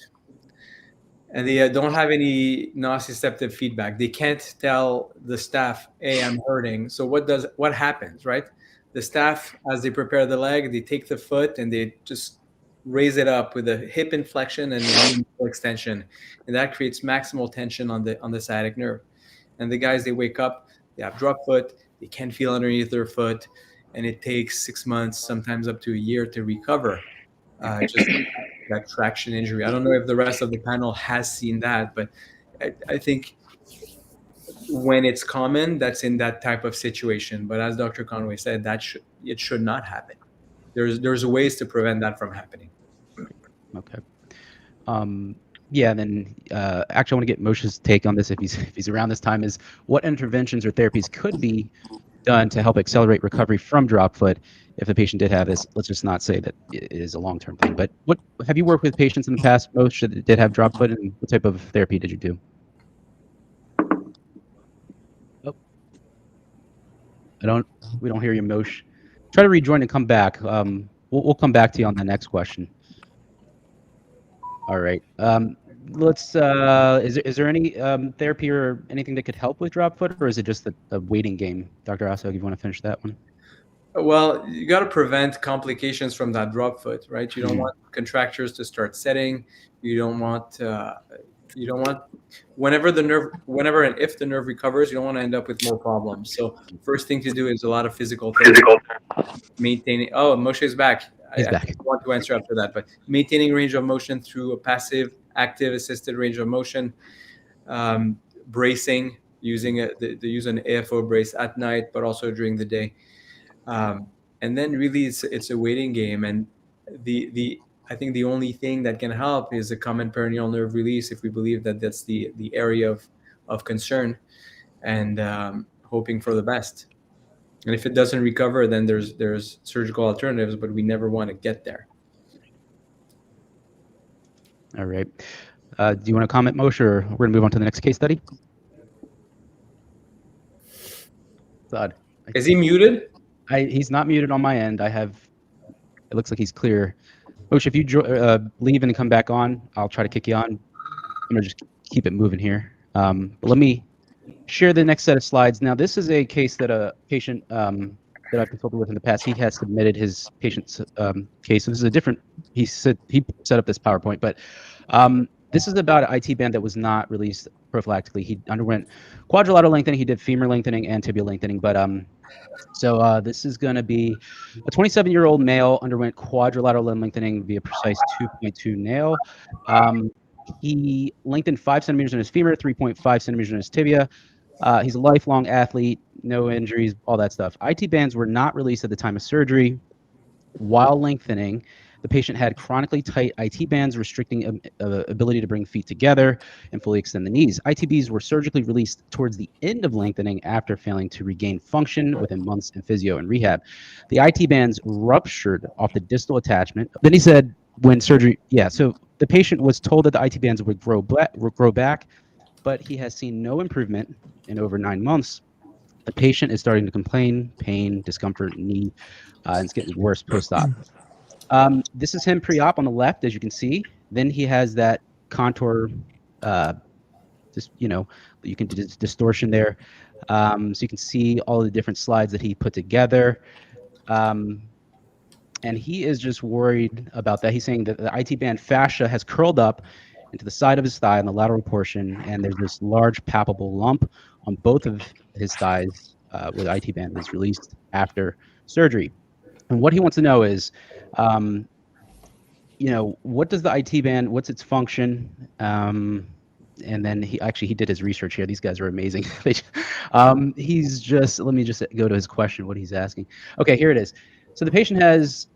And they don't have any nociceptive feedback. They can't tell the staff, hey, I'm hurting. So what happens, right? The staff, as they prepare the leg, they take the foot and they just raise it up with a hip inflection and a knee extension. And that creates maximal tension on the sciatic nerve. And the guys, they wake up, they have drop foot, they can't feel underneath their foot, and it takes 6 months, sometimes up to a year to recover. Just that traction injury. I don't know if the rest of the panel has seen that, but I think when it's common, that's in that type of situation. But as Dr. Conway said, it should not happen. There's ways to prevent that from happening. Okay. Yeah, then actually I want to get Moshe's take on this if he's around this time, is what interventions or therapies could be done to help accelerate recovery from drop foot if the patient did have this? Let's just not say that it is a long-term thing, but what have you worked with patients in the past, Moshe, that did have drop foot, and what type of therapy did you do? Oh, we don't hear you, Moshe. Try to rejoin and come back. We'll come back to you on the next question. All right. Let's. Is there any therapy or anything that could help with drop foot, or is it just a waiting game? Dr. Assayag, if you want to finish that one. Well, you got to prevent complications from that drop foot, right? You don't want contractures to start setting. You don't want whenever and if the nerve recovers, you don't want to end up with more problems. So first thing to do is a lot of physical therapy. Maintaining. Oh, Moshe is back. He's back. I want to answer after that, but maintaining range of motion through a passive, active, assisted range of motion, bracing, using use an AFO brace at night, but also during the day. And then really it's a waiting game. And I think the only thing that can help is a common peroneal nerve release if we believe that that's the area of concern, and hoping for the best. And if it doesn't recover, then there's surgical alternatives, but we never want to get there. All right. Do you want to comment, Moshe, or we're going to move on to the next case study? Todd. Is he muted? He's not muted on my end. It looks like he's clear. Moshe, if you leave and come back on, I'll try to kick you on. I'm going to just keep it moving here. But let me share the next set of slides. Now, this is a case that a patient that I've consulted with in the past, he has submitted his patient's case. So this is a different, he set up this PowerPoint, but this is about an IT band that was not released prophylactically. He underwent quadrilateral lengthening, he did femur lengthening and tibial lengthening, but so this is going to be a 27-year-old male underwent quadrilateral lengthening via Precice 2.2 nail. He lengthened 5 centimeters in his femur, 3.5 centimeters in his tibia. He's a lifelong athlete, no injuries, all that stuff. IT bands were not released at the time of surgery. While lengthening, the patient had chronically tight IT bands restricting ability to bring feet together and fully extend the knees. ITBs were surgically released towards the end of lengthening after failing to regain function within months in physio and rehab. The IT bands ruptured off the distal attachment. Then he said when surgery, so the patient was told that the IT bands would grow back, but he has seen no improvement in over 9 months. The patient is starting to complain, pain, discomfort, knee, and it's getting worse post-op. This is him pre-op on the left, as you can see. Then he has that contour, you can do distortion there. So you can see all the different slides that he put together. And he is just worried about that. He's saying that the IT band fascia has curled up into the side of his thigh in the lateral portion, and there's this large palpable lump on both of his thighs where the IT band was released after surgery. And what he wants to know is, what does the IT band, what's its function? And then he did his research here. These guys are amazing. Let me just go to his question, what he's asking. Okay, here it is. So the patient has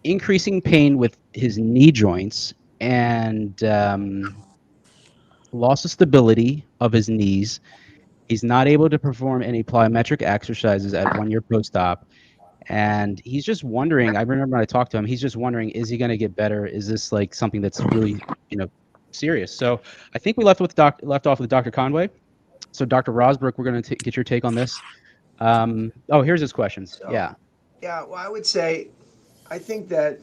increasing pain with his knee joints and loss of stability of his knees. He's not able to perform any plyometric exercises at 1 year post-op. And he's just wondering, I remember when I talked to him, he's just wondering, is he going to get better? Is this like something that's really, serious? So I think we left off with Dr. Conway. So Dr. Rozbruch, we're going to get your take on this. Here's his questions. Yeah, well, I would say, I think that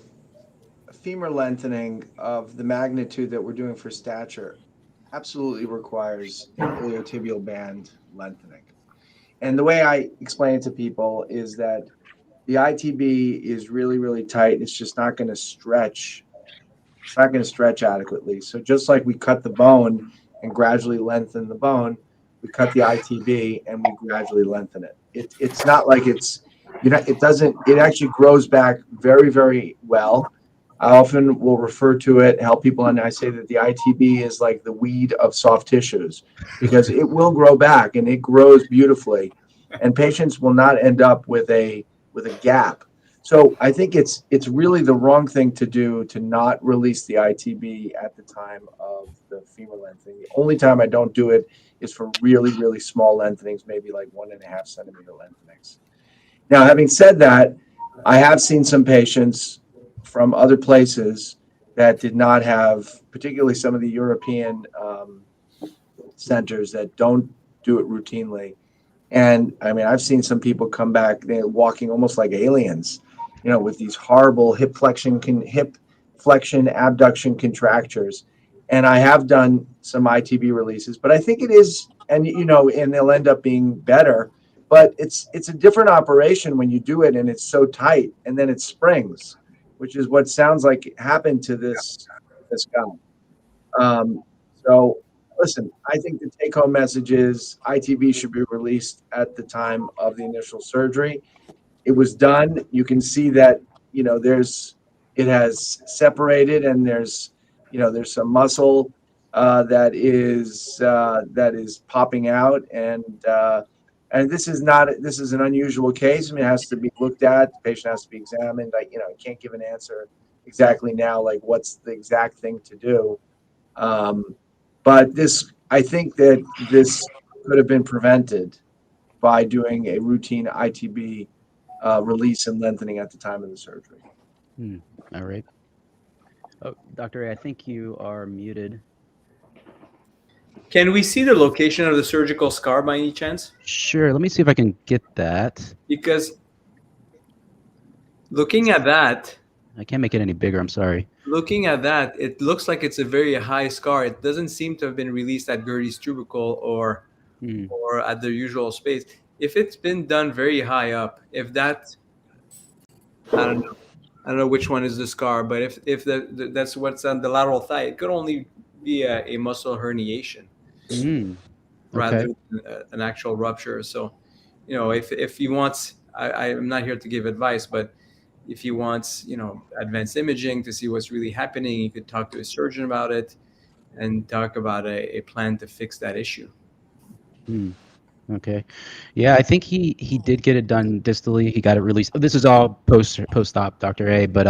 femur lengthening of the magnitude that we're doing for stature absolutely requires an iliotibial band lengthening. And the way I explain it to people is that the ITB is really, really tight. It's just not going to stretch. It's not going to stretch adequately. So just like we cut the bone and gradually lengthen the bone, we cut the ITB and we gradually lengthen it. It's not like it actually grows back very, very well. I often will refer to it, help people, and I say that the ITB is like the weed of soft tissues because it will grow back and it grows beautifully. And patients will not end up with a gap So I think it's really the wrong thing to do to not release the ITB at the time of the femur lengthening. The only time I don't do it is for really, really small lengthenings, maybe like 1.5 centimeter lengthenings. Now, having said that, I have seen some patients from other places that did not have, particularly some of the European centers that don't do it routinely. And I mean, I've seen some people come back, they're walking almost like aliens, with these horrible hip flexion, abduction contractures. And I have done some ITB releases, but I think it is, and they'll end up being better. But it's a different operation when you do it and it's so tight, and then it springs, which is what sounds like happened to this guy. So listen, I think the take-home message is ITB should be released at the time of the initial surgery. It was done. You can see that it has separated, and there's some muscle that is popping out, and this is an unusual case. I mean, it has to be looked at. The patient has to be examined. I can't give an answer exactly now, like what's the exact thing to do. But I think that this could have been prevented by doing a routine ITB release and lengthening at the time of the surgery. All right. Oh, Dr. A, I think you are muted. Can we see the location of the surgical scar by any chance? Sure. Let me see if I can get that. Because looking at that, I can't make it any bigger. I'm sorry. Looking at that, it looks like it's a very high scar. It doesn't seem to have been released at Gertie's tubercle or at the usual space. If it's been done very high up, if that, I don't know which one is the scar, but if that's what's on the lateral thigh, it could only be a muscle herniation rather than an actual rupture. So, if he wants, I'm not here to give advice, but if he wants, advanced imaging to see what's really happening, he could talk to a surgeon about it and talk about a plan to fix that issue. Okay. Yeah, I think he did get it done distally. He got it released. This is all post-op, Dr. A, but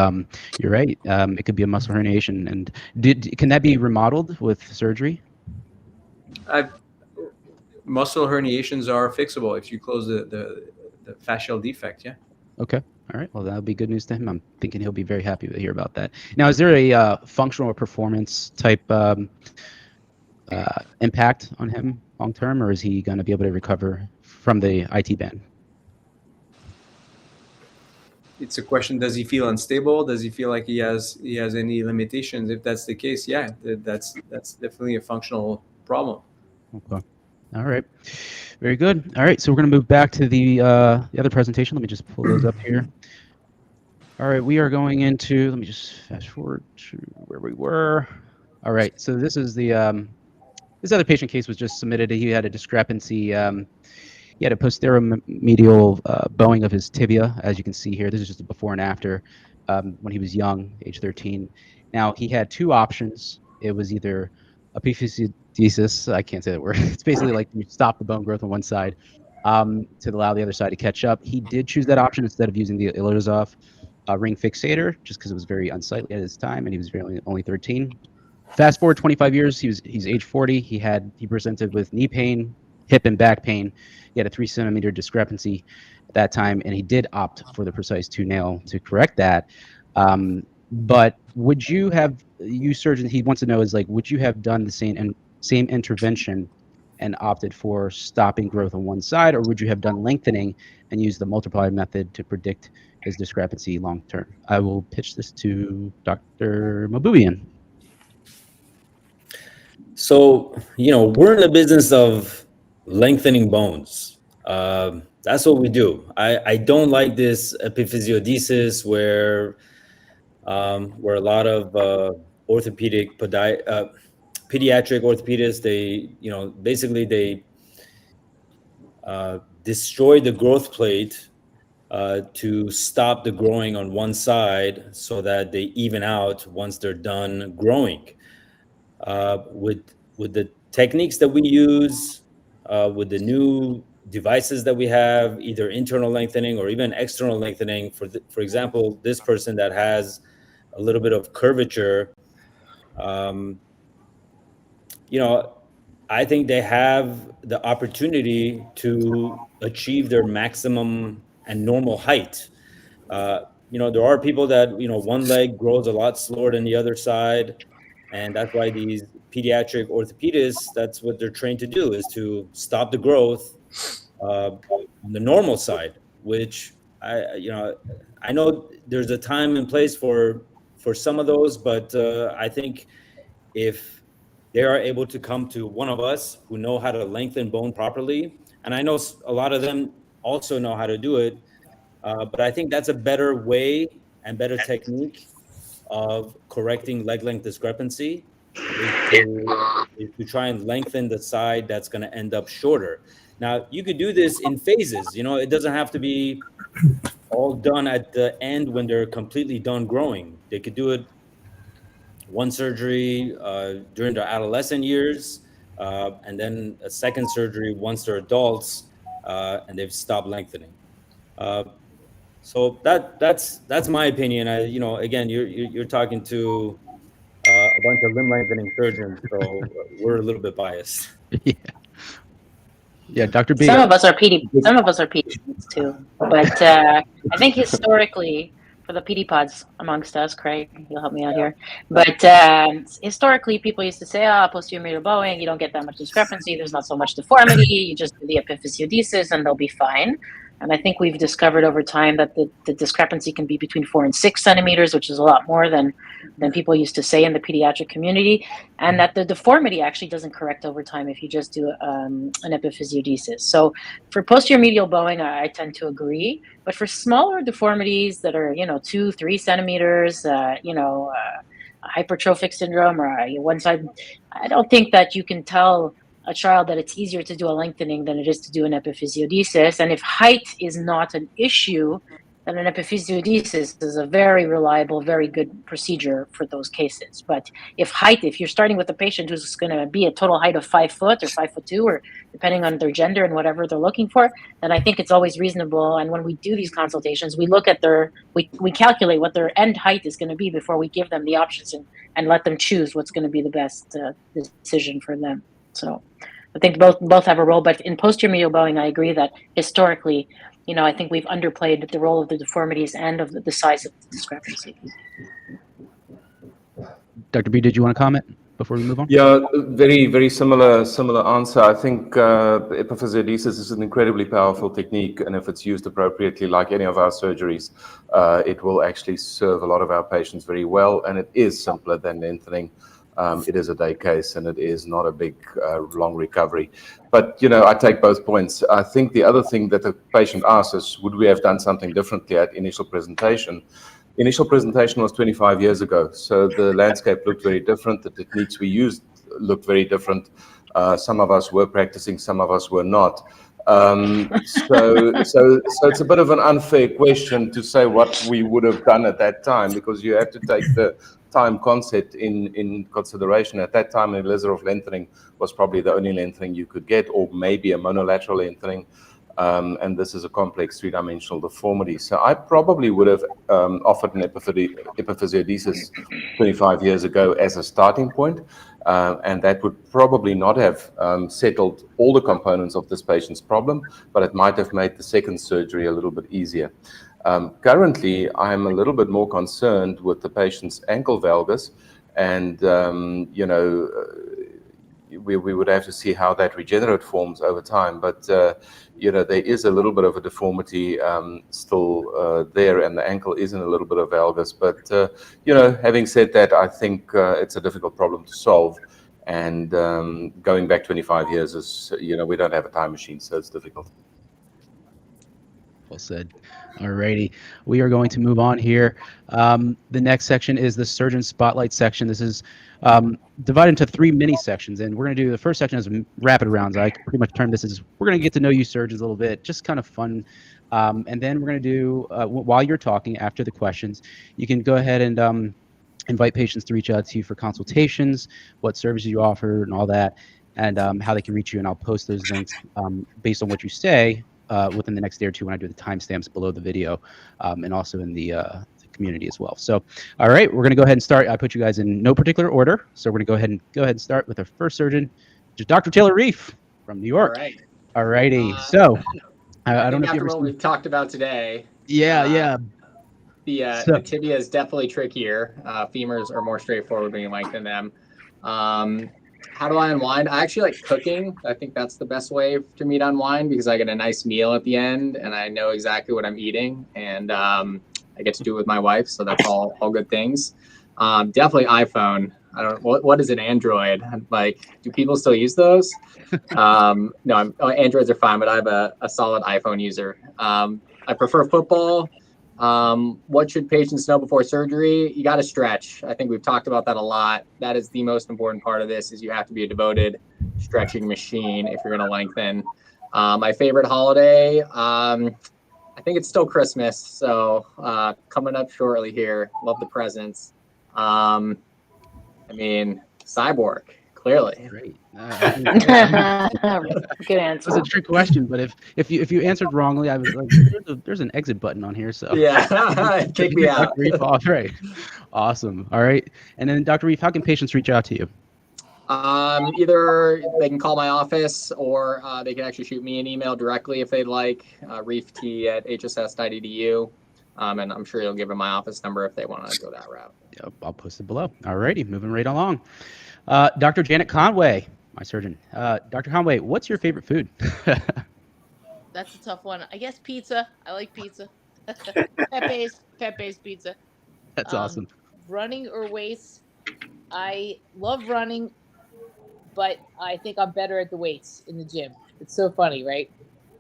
you're right. It could be a muscle herniation. And can that be remodeled with surgery? Muscle herniations are fixable if you close the fascial defect, yeah. Okay. All right. Well, that'll be good news to him. I'm thinking he'll be very happy to hear about that. Now, is there a functional or performance type impact on him long term, or is he going to be able to recover from the IT ban? It's a question: does he feel unstable? Does he feel like he has any limitations? If that's the case, yeah, that's definitely a functional problem. Okay. All right. Very good. All right. So we're going to move back to the other presentation. Let me just pull those up here. All right. We are going into. Let me just fast forward to where we were. All right. So this is the. This other patient case was just submitted. He had a discrepancy. He had a posteromedial bowing of his tibia, as you can see here. This is just a before and after when he was young, age 13. Now, he had two options. It was either epiphysiodesis. I can't say that word. It's basically like you stop the bone growth on one side to allow the other side to catch up. He did choose that option instead of using the Ilozov ring fixator, just because it was very unsightly at his time, and he was only 13. Fast forward 25 years, he's age 40. He presented with knee pain, hip and back pain. He had a 3 centimeter discrepancy at that time, and he did opt for the Precice 2 nail to correct that. But would you surgeon, he wants to know is like, would you have done the same intervention and opted for stopping growth on one side, or would you have done lengthening and used the multiplier method to predict his discrepancy long term? I will pitch this to Dr. Mahboubian. So, we're in the business of lengthening bones. That's what we do. I don't like this epiphysiodesis where a lot of orthopedic pediatric orthopedists, they destroy the growth plate to stop the growing on one side so that they even out once they're done growing. With the techniques that we use, with the new devices that we have, either internal lengthening or even external lengthening. For example, this person that has a little bit of curvature, I think they have the opportunity to achieve their maximum and normal height. There are people that, one leg grows a lot slower than the other side. And that's why these pediatric orthopedists, that's what they're trained to do, is to stop the growth on the normal side, which I know there's a time and place for some of those, but I think if they are able to come to one of us who know how to lengthen bone properly, and I know a lot of them also know how to do it, but I think that's a better way and better technique of correcting leg length discrepancy is to try and lengthen the side that's going to end up shorter. Now, you could do this in phases. It doesn't have to be all done at the end when they're completely done growing. They could do it one surgery during their adolescent years, and then a second surgery once they're adults and they've stopped lengthening. So that's my opinion. Again, you're talking to a bunch of limb lengthening surgeons, so we're a little bit biased. Yeah, Dr. B. Some of us are pediatrics too, but I think historically, for the pedipod's amongst us, Craig, you'll help me out here. But historically, people used to say, posterior medial bowing, you don't get that much discrepancy. There's not so much deformity. You just do the epiphysiodesis and they'll be fine. And I think we've discovered over time that the discrepancy can be between 4 and 6 centimeters, which is a lot more than people used to say in the pediatric community, and that the deformity actually doesn't correct over time if you just do an epiphysiodesis. So for posterior medial bowing, I tend to agree, but for smaller deformities that are 2-3 centimeters, hypertrophic syndrome or one side, I don't think that you can tell a child that it's easier to do a lengthening than it is to do an epiphysiodesis. And if height is not an issue, then an epiphysiodesis is a very reliable, very good procedure for those cases. But if you're starting with a patient who's going to be a total height of 5 foot or 5'2", or depending on their gender and whatever they're looking for, then I think it's always reasonable. And when we do these consultations, we look at we calculate what their end height is going to be before we give them the options and let them choose what's going to be the best decision for them. So I think both have a role, but in posterior medial bowing, I agree that historically, I think we've underplayed the role of the deformities and of the size of the discrepancy. Dr. B, did you want to comment before we move on? Yeah, very, very similar answer. I think epiphysiodesis is an incredibly powerful technique, and if it's used appropriately, like any of our surgeries, it will actually serve a lot of our patients very well, and it is simpler than lengthening. It is a day case, and it is not a big, long recovery. But, I take both points. I think the other thing that the patient asks is, would we have done something differently at initial presentation? Initial presentation was 25 years ago, so the landscape looked very different. The techniques we used looked very different. Some of us were practicing, some of us were not. So it's a bit of an unfair question to say what we would have done at that time, because you have to take the time concept in consideration. At that time, a laser of lengthening was probably the only lengthening you could get, or maybe a monolateral lengthening. And this is a complex three-dimensional deformity. So I probably would have offered an epiphysiodesis 25 years ago as a starting point. And that would probably not have settled all the components of this patient's problem, but it might have made the second surgery a little bit easier. Currently, I'm a little bit more concerned with the patient's ankle valgus, and we would have to see how that regenerate forms over time. But there is a little bit of a deformity still there, and the ankle is in a little bit of valgus. But having said that, I think it's a difficult problem to solve. And going back 25 years is, we don't have a time machine, so it's difficult. Well said. Alrighty, we are going to move on here. The next section is the surgeon spotlight section. This is divided into 3 mini sections, and we're going to do the first section as rapid rounds. I pretty much term this as we're going to get to know you surgeons a little bit, just kind of fun. And then we're going to do, while you're talking, after the questions, you can go ahead and invite patients to reach out to you for consultations, what services you offer, and all that. and how they can reach you. And I'll post those links based on what you say within the next day or two when I do the timestamps below the video, and also in the community as well. So, all right, we're going to go ahead and start. I put you guys in no particular order. So we're going to go ahead and start with our first surgeon, which is Dr. Taylor Reif from New York. All right. All righty. So I don't know if after you what we've talked about today. Yeah. The tibia is definitely trickier. Femurs are more straightforward when you lengthen them. How do I unwind? I actually like cooking. I think that's the best way for me to unwind because I get a nice meal at the end and I know exactly what I'm eating, and I get to do it with my wife, so that's all good things. Definitely iPhone. I don't. What is an Android? Like, do people still use those? No, Androids are fine, but I have a solid iPhone user. I prefer football. What should patients know before surgery? You got to stretch. I think we've talked about that a lot. That is the most important part of this, is you have to be a devoted stretching machine if you're going to lengthen. My favorite holiday, I think it's still Christmas. So coming up shortly here. Love the presents. Cyborg, clearly. Great. Good answer. It was a trick question, but if you answered wrongly, I was like, there's an exit button on here, so yeah, kick me out. Reif off, right? Awesome. All right, and then Dr. Reif, how can patients reach out to you? Either they can call my office or they can actually shoot me an email directly if they'd like, reift@hss.edu. And I'm sure you'll give them my office number if they want to go that route. Yep, I'll post it below. All righty, moving right along. Dr. Janet Conway, my surgeon. Dr. Conway, what's your favorite food? That's a tough one. I guess pizza. I like pizza. Pet-based pizza. That's awesome. Running or weights? I love running, but I think I'm better at the weights in the gym. It's so funny, right?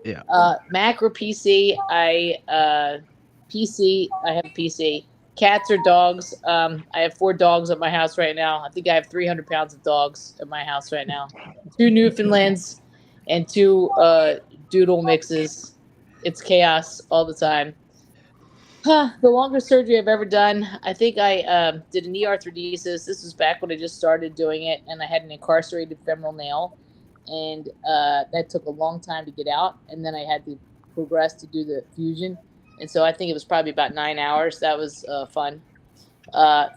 Yeah. Mac or PC? I have PC. Cats or dogs? I have 4 dogs at my house right now. I think I have 300 pounds of dogs at my house right now. 2 Newfoundlands and 2 doodle mixes. It's chaos all the time. The longest surgery I've ever done, I think I did a knee arthrodesis. This was back when I just started doing it, and I had an incarcerated femoral nail, and that took a long time to get out, and then I had to progress to do the fusion. And so I think it was probably about 9 hours. That was fun.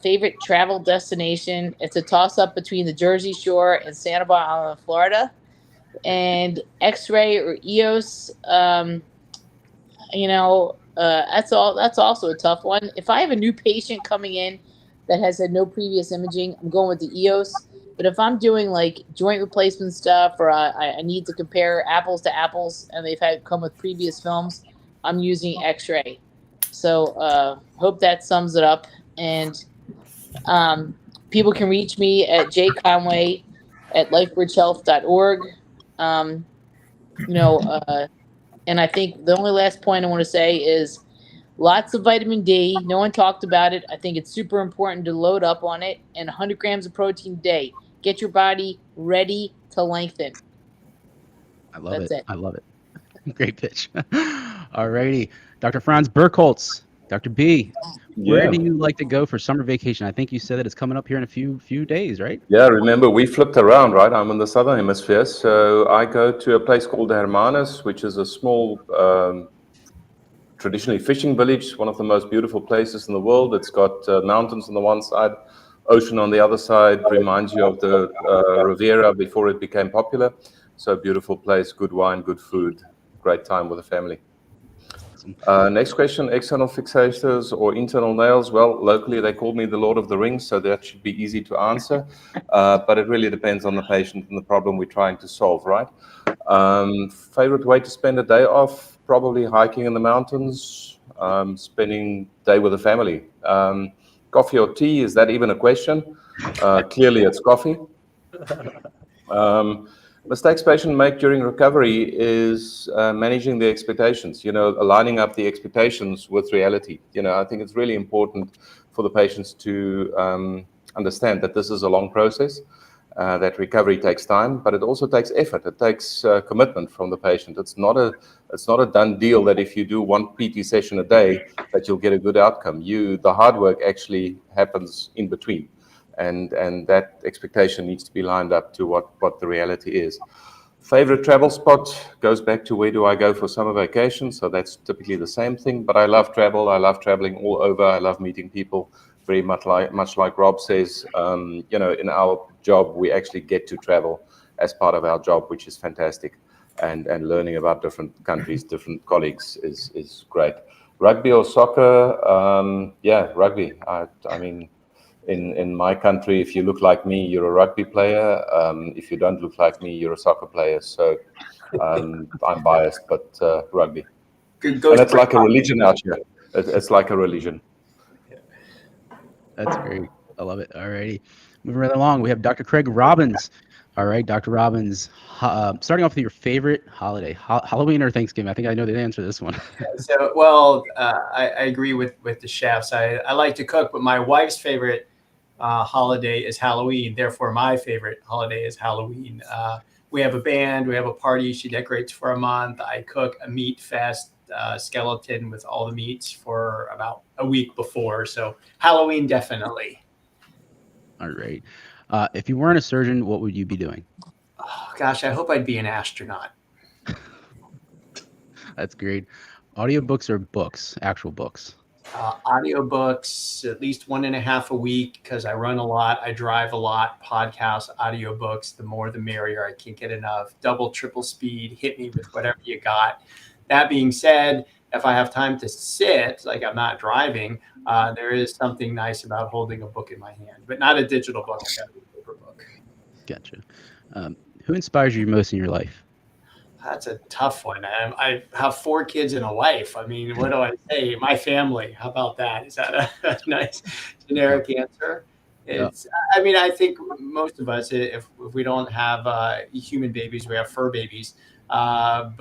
Favorite travel destination? It's a toss-up between the Jersey Shore and Santa Barbara, Florida. And X-ray or EOS, that's also a tough one. If I have a new patient coming in that has had no previous imaging, I'm going with the EOS. But if I'm doing like joint replacement stuff, or I need to compare apples to apples, and they've had come with previous films, I'm using X-ray. So hope that sums it up. And people can reach me at jconway@lifebridgehealth.org. And I think the only last point I want to say is lots of vitamin D. No one talked about it. I think it's super important to load up on it, and 100 grams of protein a day. Get your body ready to lengthen. I love it. I love it. Great pitch. All righty. Dr. Franz Birkholtz, Dr. B, where do you like to go for summer vacation? I think you said that it's coming up here in a few days, right? Yeah, remember, we flipped around, right? I'm in the southern hemisphere, so I go to a place called Hermanus, which is a small, traditionally fishing village, one of the most beautiful places in the world. It's got mountains on the one side, ocean on the other side, reminds you of the Riviera before it became popular. So beautiful place, good wine, good food, great time with the family. Next question, external fixators or internal nails? Well, locally they call me the Lord of the Rings, so that should be easy to answer. But it really depends on the patient and the problem we're trying to solve, right? Favorite way to spend a day off? Probably hiking in the mountains, spending day with the family. Coffee or tea, is that even a question? Clearly it's coffee. Mistakes patients make during recovery is managing the expectations, aligning up the expectations with reality. I think it's really important for the patients to understand that this is a long process, that recovery takes time, but it also takes effort. It takes commitment from the patient. It's not a done deal that if you do one PT session a day, that you'll get a good outcome. The hard work actually happens in between. and that expectation needs to be lined up to what the reality is. Favorite travel spot goes back to where do I go for summer vacation. So that's typically the same thing, but I love travel. I love traveling all over. I love meeting people, very much like Rob says. In our job, we actually get to travel as part of our job, which is fantastic. And learning about different countries, different colleagues is great. Rugby or soccer? Rugby. I mean, in my country, if you look like me, you're a rugby player. If you don't look like me, you're a soccer player. So I'm biased, but rugby. And it's like a religion out here. It's like a religion. That's great. I love it. All righty. Moving right along, we have Dr. Craig Robbins. All right, Dr. Robbins, starting off with your favorite holiday, Halloween or Thanksgiving? I think I know the answer to this one. I agree with the chefs. I like to cook, but my wife's favorite holiday is Halloween. Therefore, my favorite holiday is Halloween. We have a band, we have a party. She decorates for a month. I cook a meat fest skeleton with all the meats for about a week before. So Halloween, definitely. All right. If you weren't a surgeon, what would you be doing? Oh, gosh, I hope I'd be an astronaut. That's great. Audiobooks or books, actual books? Audiobooks, at least 1.5 a week, because I run a lot, I drive a lot. Podcasts, audiobooks, the more the merrier. I can't get enough. Double, triple speed, hit me with whatever you got. That being said, if I have time to sit, like I'm not driving, there is something nice about holding a book in my hand, but not a digital book. It's got to be a paper book. Gotcha. Who inspires you most in your life? That's a tough one. I have 4 kids and a wife. I mean, what do I say? My family. How about that? Is that a nice generic answer? It's. I mean, I think most of us, if we don't have human babies, we have fur babies. You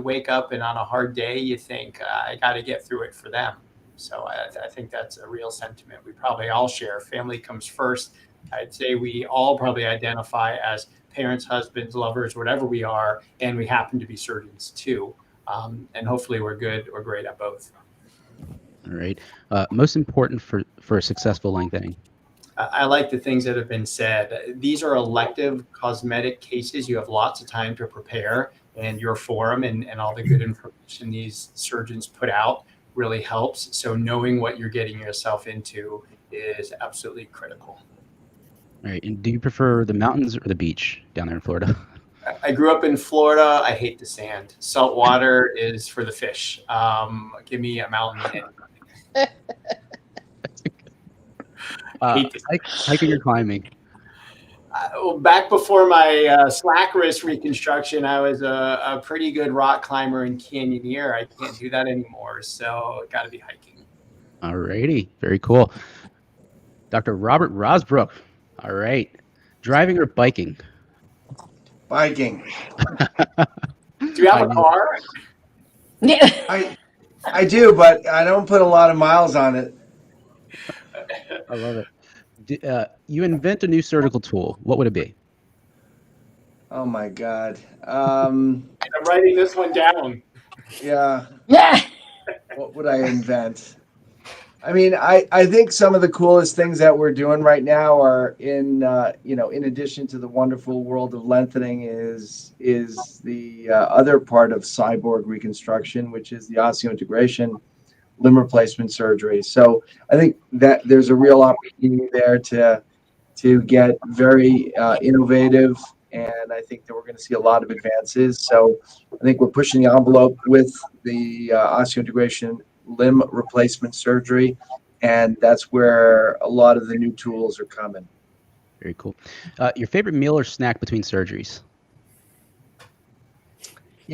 wake up and on a hard day, you think, I got to get through it for them. So I think that's a real sentiment we probably all share. Family comes first. I'd say we all probably identify as parents, husbands, lovers, whatever we are, and we happen to be surgeons too. And hopefully we're good or great at both. All right. Most important for a successful lengthening? I like the things that have been said. These are elective cosmetic cases. You have lots of time to prepare, and your forum and all the good information these surgeons put out really helps. So knowing what you're getting yourself into is absolutely critical. All right. And do you prefer the mountains or the beach down there in Florida? I grew up in Florida. I hate the sand. Salt water is for the fish. Give me a mountain. Hiking or climbing? Back before my slack wrist reconstruction, I was a pretty good rock climber and canyoneer. I can't do that anymore, so got to be hiking. All righty. Very cool. Dr. Robert Rozbruch. All right. Driving or biking? Biking. Do you have a car? I do, but I don't put a lot of miles on it. I love it. You invent a new surgical tool. What would it be? Oh my God. I'm writing this one down. Yeah. What would I invent? I mean, I think some of the coolest things that we're doing right now are in addition to the wonderful world of lengthening is the other part of cyborg reconstruction, which is the osseointegration limb replacement surgery. So I think that there's a real opportunity there to get very innovative, and I think that we're going to see a lot of advances. So I think we're pushing the envelope with the osseointegration limb replacement surgery, and that's where a lot of the new tools are coming. Very cool. Your favorite meal or snack between surgeries?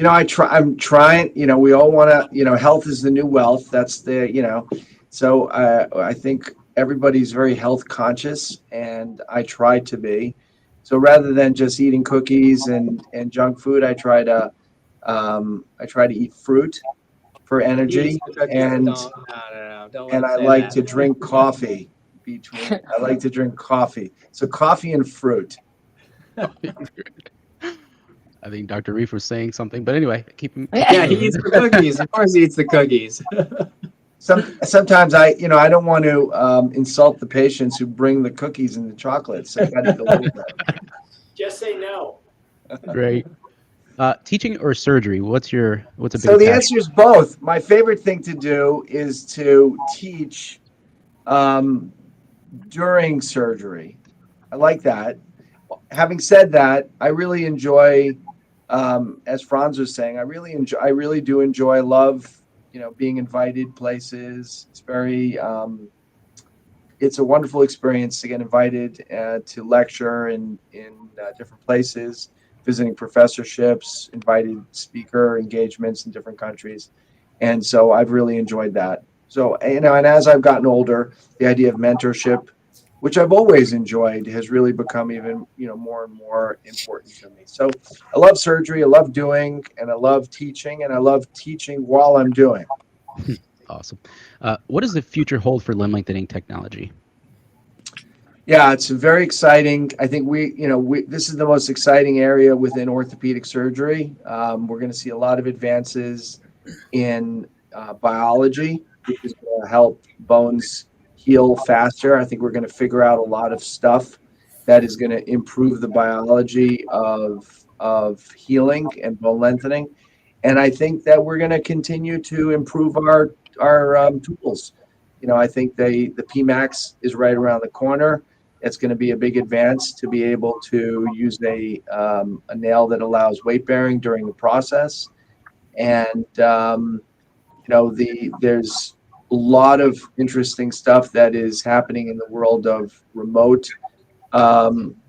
I'm trying, we all want to, health is the new wealth. That's so I think everybody's very health conscious, and I try to be. So rather than just eating cookies and junk food, I try to eat fruit for energy, and I like to drink coffee. I like to drink coffee. So coffee and fruit. I think Dr. Reif was saying something, but anyway, keep him. Yeah, he eats the cookies. Of course, he eats the cookies. Sometimes I don't want to insult the patients who bring the cookies and the chocolates. So I got to eat a little bit. Just say no. Great. Teaching or surgery? What's a big So the passion? answer is both. My favorite thing to do is to teach during surgery. I like that. Having said that, I really enjoy, as Franz was saying, I really do enjoy, love, being invited places. It's very, it's a wonderful experience to get invited to lecture in different places, visiting professorships, invited speaker engagements in different countries. And so I've really enjoyed that. So, and as I've gotten older, the idea of mentorship, which I've always enjoyed, has really become even, more and more important to me. So I love surgery, I love doing, and I love teaching, and I love teaching while I'm doing. Awesome. What does the future hold for limb lengthening technology? Yeah, it's very exciting. I think this is the most exciting area within orthopedic surgery. We're going to see a lot of advances in biology, which is going to help bones heal faster. I think we're going to figure out a lot of stuff that is going to improve the biology of healing and bone lengthening. And I think that we're going to continue to improve our tools. I think the P-Max is right around the corner. It's going to be a big advance to be able to use a nail that allows weight bearing during the process. And there's a lot of interesting stuff that is happening in the world of remote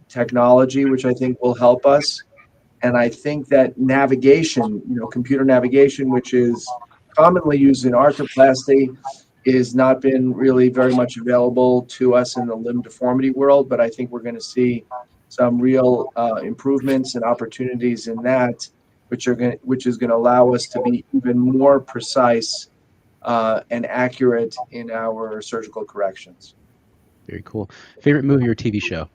technology, which I think will help us. And I think that navigation, computer navigation, which is commonly used in arthroplasty, is not been really very much available to us in the limb deformity world. But I think we're going to see some real improvements and opportunities in that, which is going to allow us to be even more precise and accurate in our surgical corrections. Very cool. Favorite movie or TV show?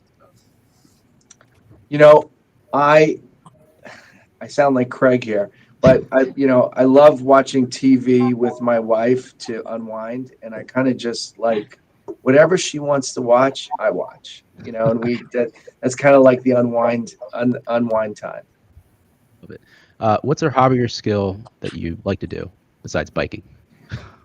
I sound like Craig here, but I love watching TV with my wife to unwind, and I kind of just like whatever she wants to watch, I watch. And that's kind of like the unwind time. Love it. What's a hobby or skill that you like to do besides biking?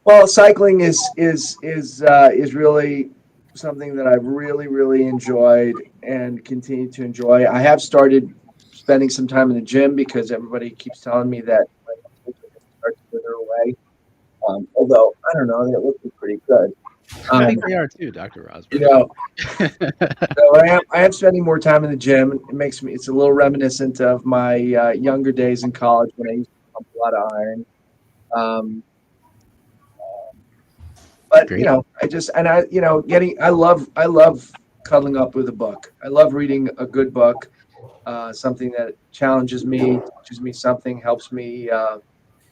Well, cycling is really something that I've really enjoyed and continue to enjoy. I have started spending some time in the gym because everybody keeps telling me that my muscles are going to start to wither away. Although I don't know, they're looking pretty good. I think they are too, Dr. Rozbruch. So I am spending more time in the gym. It's a little reminiscent of my younger days in college when I used to pump a lot of iron. But Great. I love cuddling up with a book. I love reading a good book, something that challenges me, teaches me something, helps me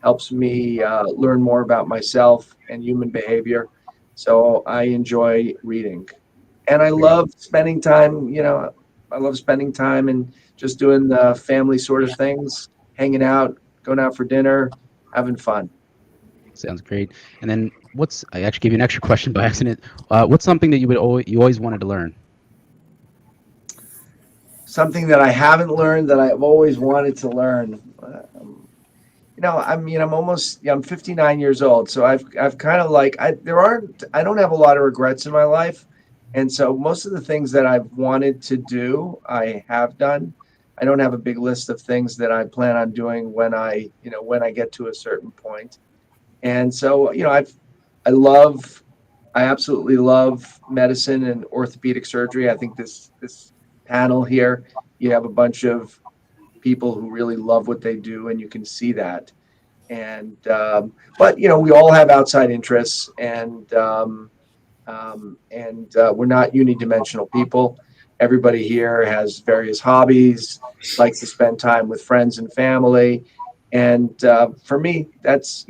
learn more about myself and human behavior. So I enjoy reading, and I love spending time. I love spending time and just doing the family sort of things, hanging out, going out for dinner, having fun. Sounds great. And then I actually gave you an extra question by accident. What's something that you always wanted to learn? Something that I haven't learned that I've always wanted to learn. I'm 59 years old, so I've kind of like I don't have a lot of regrets in my life, and so most of the things that I've wanted to do, I have done. I don't have a big list of things that I plan on doing when I get to a certain point. And so, I absolutely love medicine and orthopedic surgery. I think this panel here, you have a bunch of people who really love what they do, and you can see that. And but we all have outside interests, and we're not unidimensional people. Everybody here has various hobbies, likes to spend time with friends and family. And for me, that's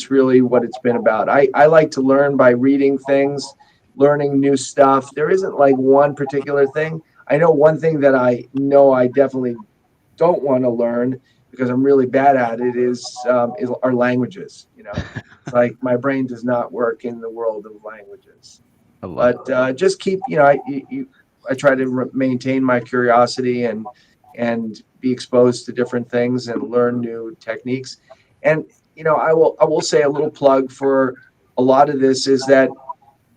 really what it's been about. I like to learn by reading things, learning new stuff. There isn't like one particular thing. I know one thing that I definitely don't want to learn, because because I'm really bad at it, is our languages. It's like my brain does not work in the world of languages. I love it. But just keep, I try to maintain my curiosity and be exposed to different things and learn new techniques. And I will say a little plug for a lot of this is that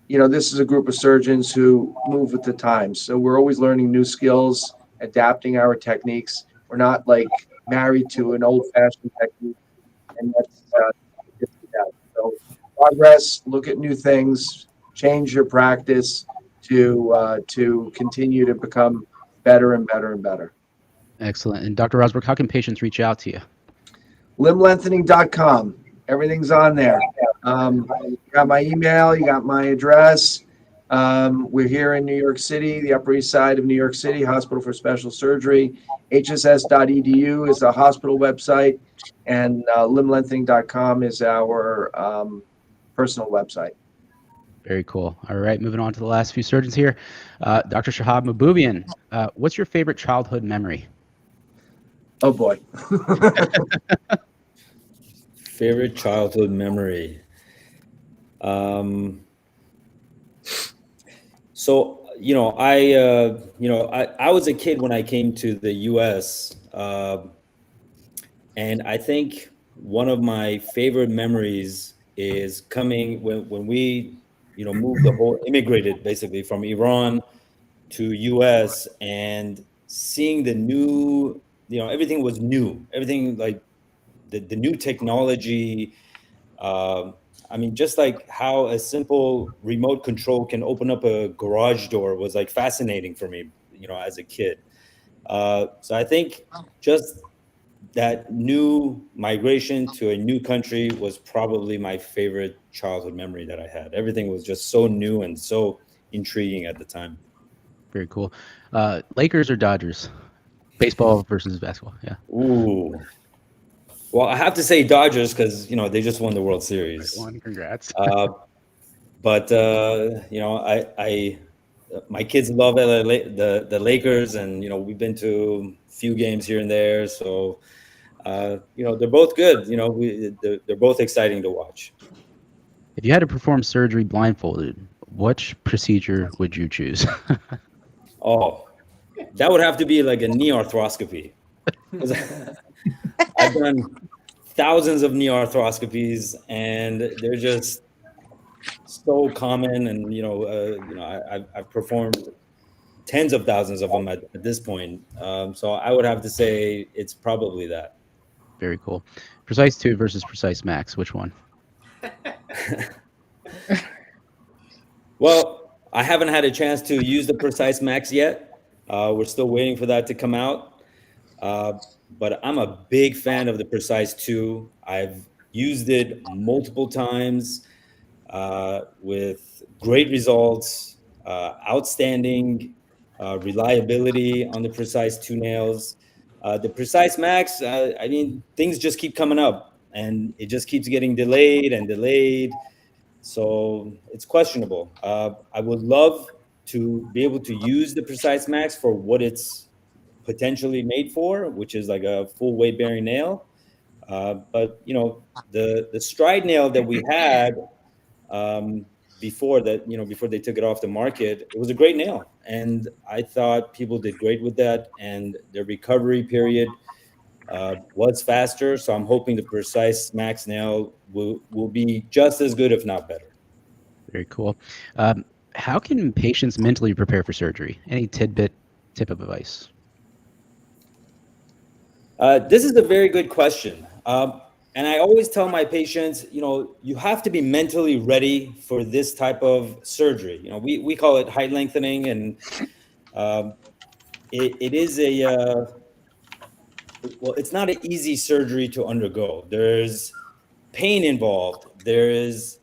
this is a group of surgeons who move with the times. So we're always learning new skills, adapting our techniques. We're not like married to an old-fashioned technique, and that's so progress. Look at new things, change your practice to continue to become better and better and better. Excellent. And Dr. Rozbruch, how can patients reach out to you? Limblengthening.com. Everything's on there. You got my email, you got my address. We're here in New York City, the Upper East Side of New York City, Hospital for Special Surgery. hss.edu is the hospital website, and limblengthening.com is our personal website. Very cool. All right, moving on to the last few surgeons here. Dr. Shahab Mahboubian, what's your favorite childhood memory? Oh, boy. Favorite childhood memory. So, I was a kid when I came to the U.S. And I think one of my favorite memories is coming when we, immigrated basically from Iran to U.S. and seeing the new, everything was new. Everything like the new technology. Just like how a simple remote control can open up a garage door was like fascinating for me, as a kid. So I think just that new migration to a new country was probably my favorite childhood memory that I had. Everything was just so new and so intriguing at the time. Very cool. Lakers or Dodgers? Baseball versus basketball. Yeah. Ooh. Well, I have to say Dodgers because, they just won the World Series. Congrats. But my kids love the Lakers, and, we've been to a few games here and there. So, they're both good. They're both exciting to watch. If you had to perform surgery blindfolded, which procedure would you choose? Oh, that would have to be like a knee arthroscopy. I've done thousands of knee arthroscopies, and they're just so common. And I've performed tens of thousands of them at this point. So I would have to say it's probably that. Very cool. Precice 2 versus Precice Max. Which one? Well, I haven't had a chance to use the Precice Max yet. We're still waiting for that to come out. But I'm a big fan of the Precice 2. I've used it multiple times with great results, outstanding reliability on the Precice 2 nails. The Precice Max, things just keep coming up, and it just keeps getting delayed and delayed. So it's questionable. I would love to be able to use the Precice Max for what it's potentially made for, which is like a full weight bearing nail. But the stride nail that we had before they took it off the market, it was a great nail, and I thought people did great with that, and their recovery period was faster. So I'm hoping the Precice Max nail will be just as good, if not better. Very cool. How can patients mentally prepare for surgery? Any tip of advice? This is a very good question. And I always tell my patients, you have to be mentally ready for this type of surgery. We call it height lengthening, and it is it's not an easy surgery to undergo. There's pain involved. There is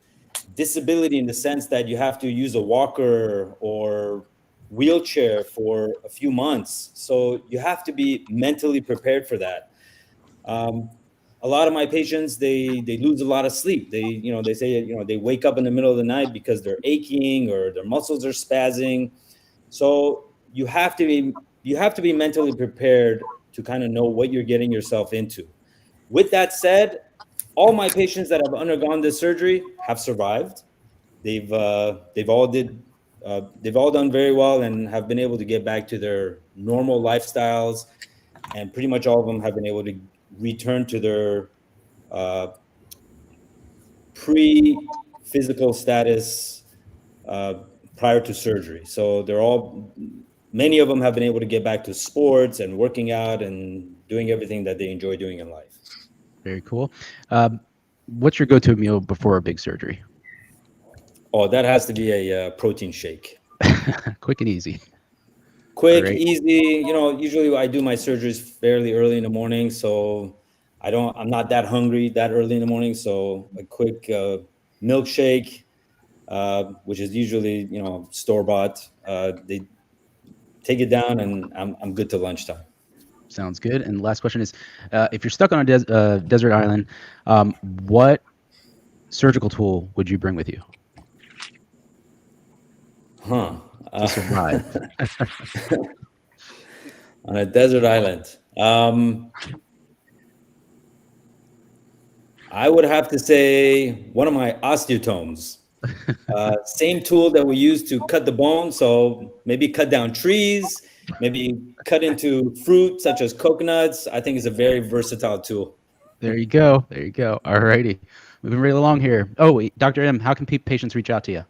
disability in the sense that you have to use a walker or wheelchair for a few months. So you have to be mentally prepared for that. A lot of my patients, they lose a lot of sleep. They say, they wake up in the middle of the night because they're aching or their muscles are spazzing. So you have to be mentally prepared to kind of know what you're getting yourself into. With that said, all my patients that have undergone this surgery have survived. They've all done very well and have been able to get back to their normal lifestyles, and pretty much all of them have been able to return to their pre-physical status prior to surgery. So many of them have been able to get back to sports and working out and doing everything that they enjoy doing in life. Very cool. What's your go-to meal before a big surgery? Oh, that has to be a protein shake. Quick and easy. Quick, Right. easy. Usually I do my surgeries fairly early in the morning, so I'm not that hungry that early in the morning. So a quick milkshake, which is usually store-bought. They take it down, and I'm good to lunchtime. Sounds good. And the last question is, if you're stuck on a desert island, what surgical tool would you bring with you to survive? On a desert island, I would have to say one of my osteotomes. Same tool that we use to cut the bone. So maybe cut down trees, maybe cut into fruit such as coconuts. I think it's a very versatile tool. There you go. There you go. All righty. Moving right along here. Oh, wait, Dr. M, how can patients reach out to you?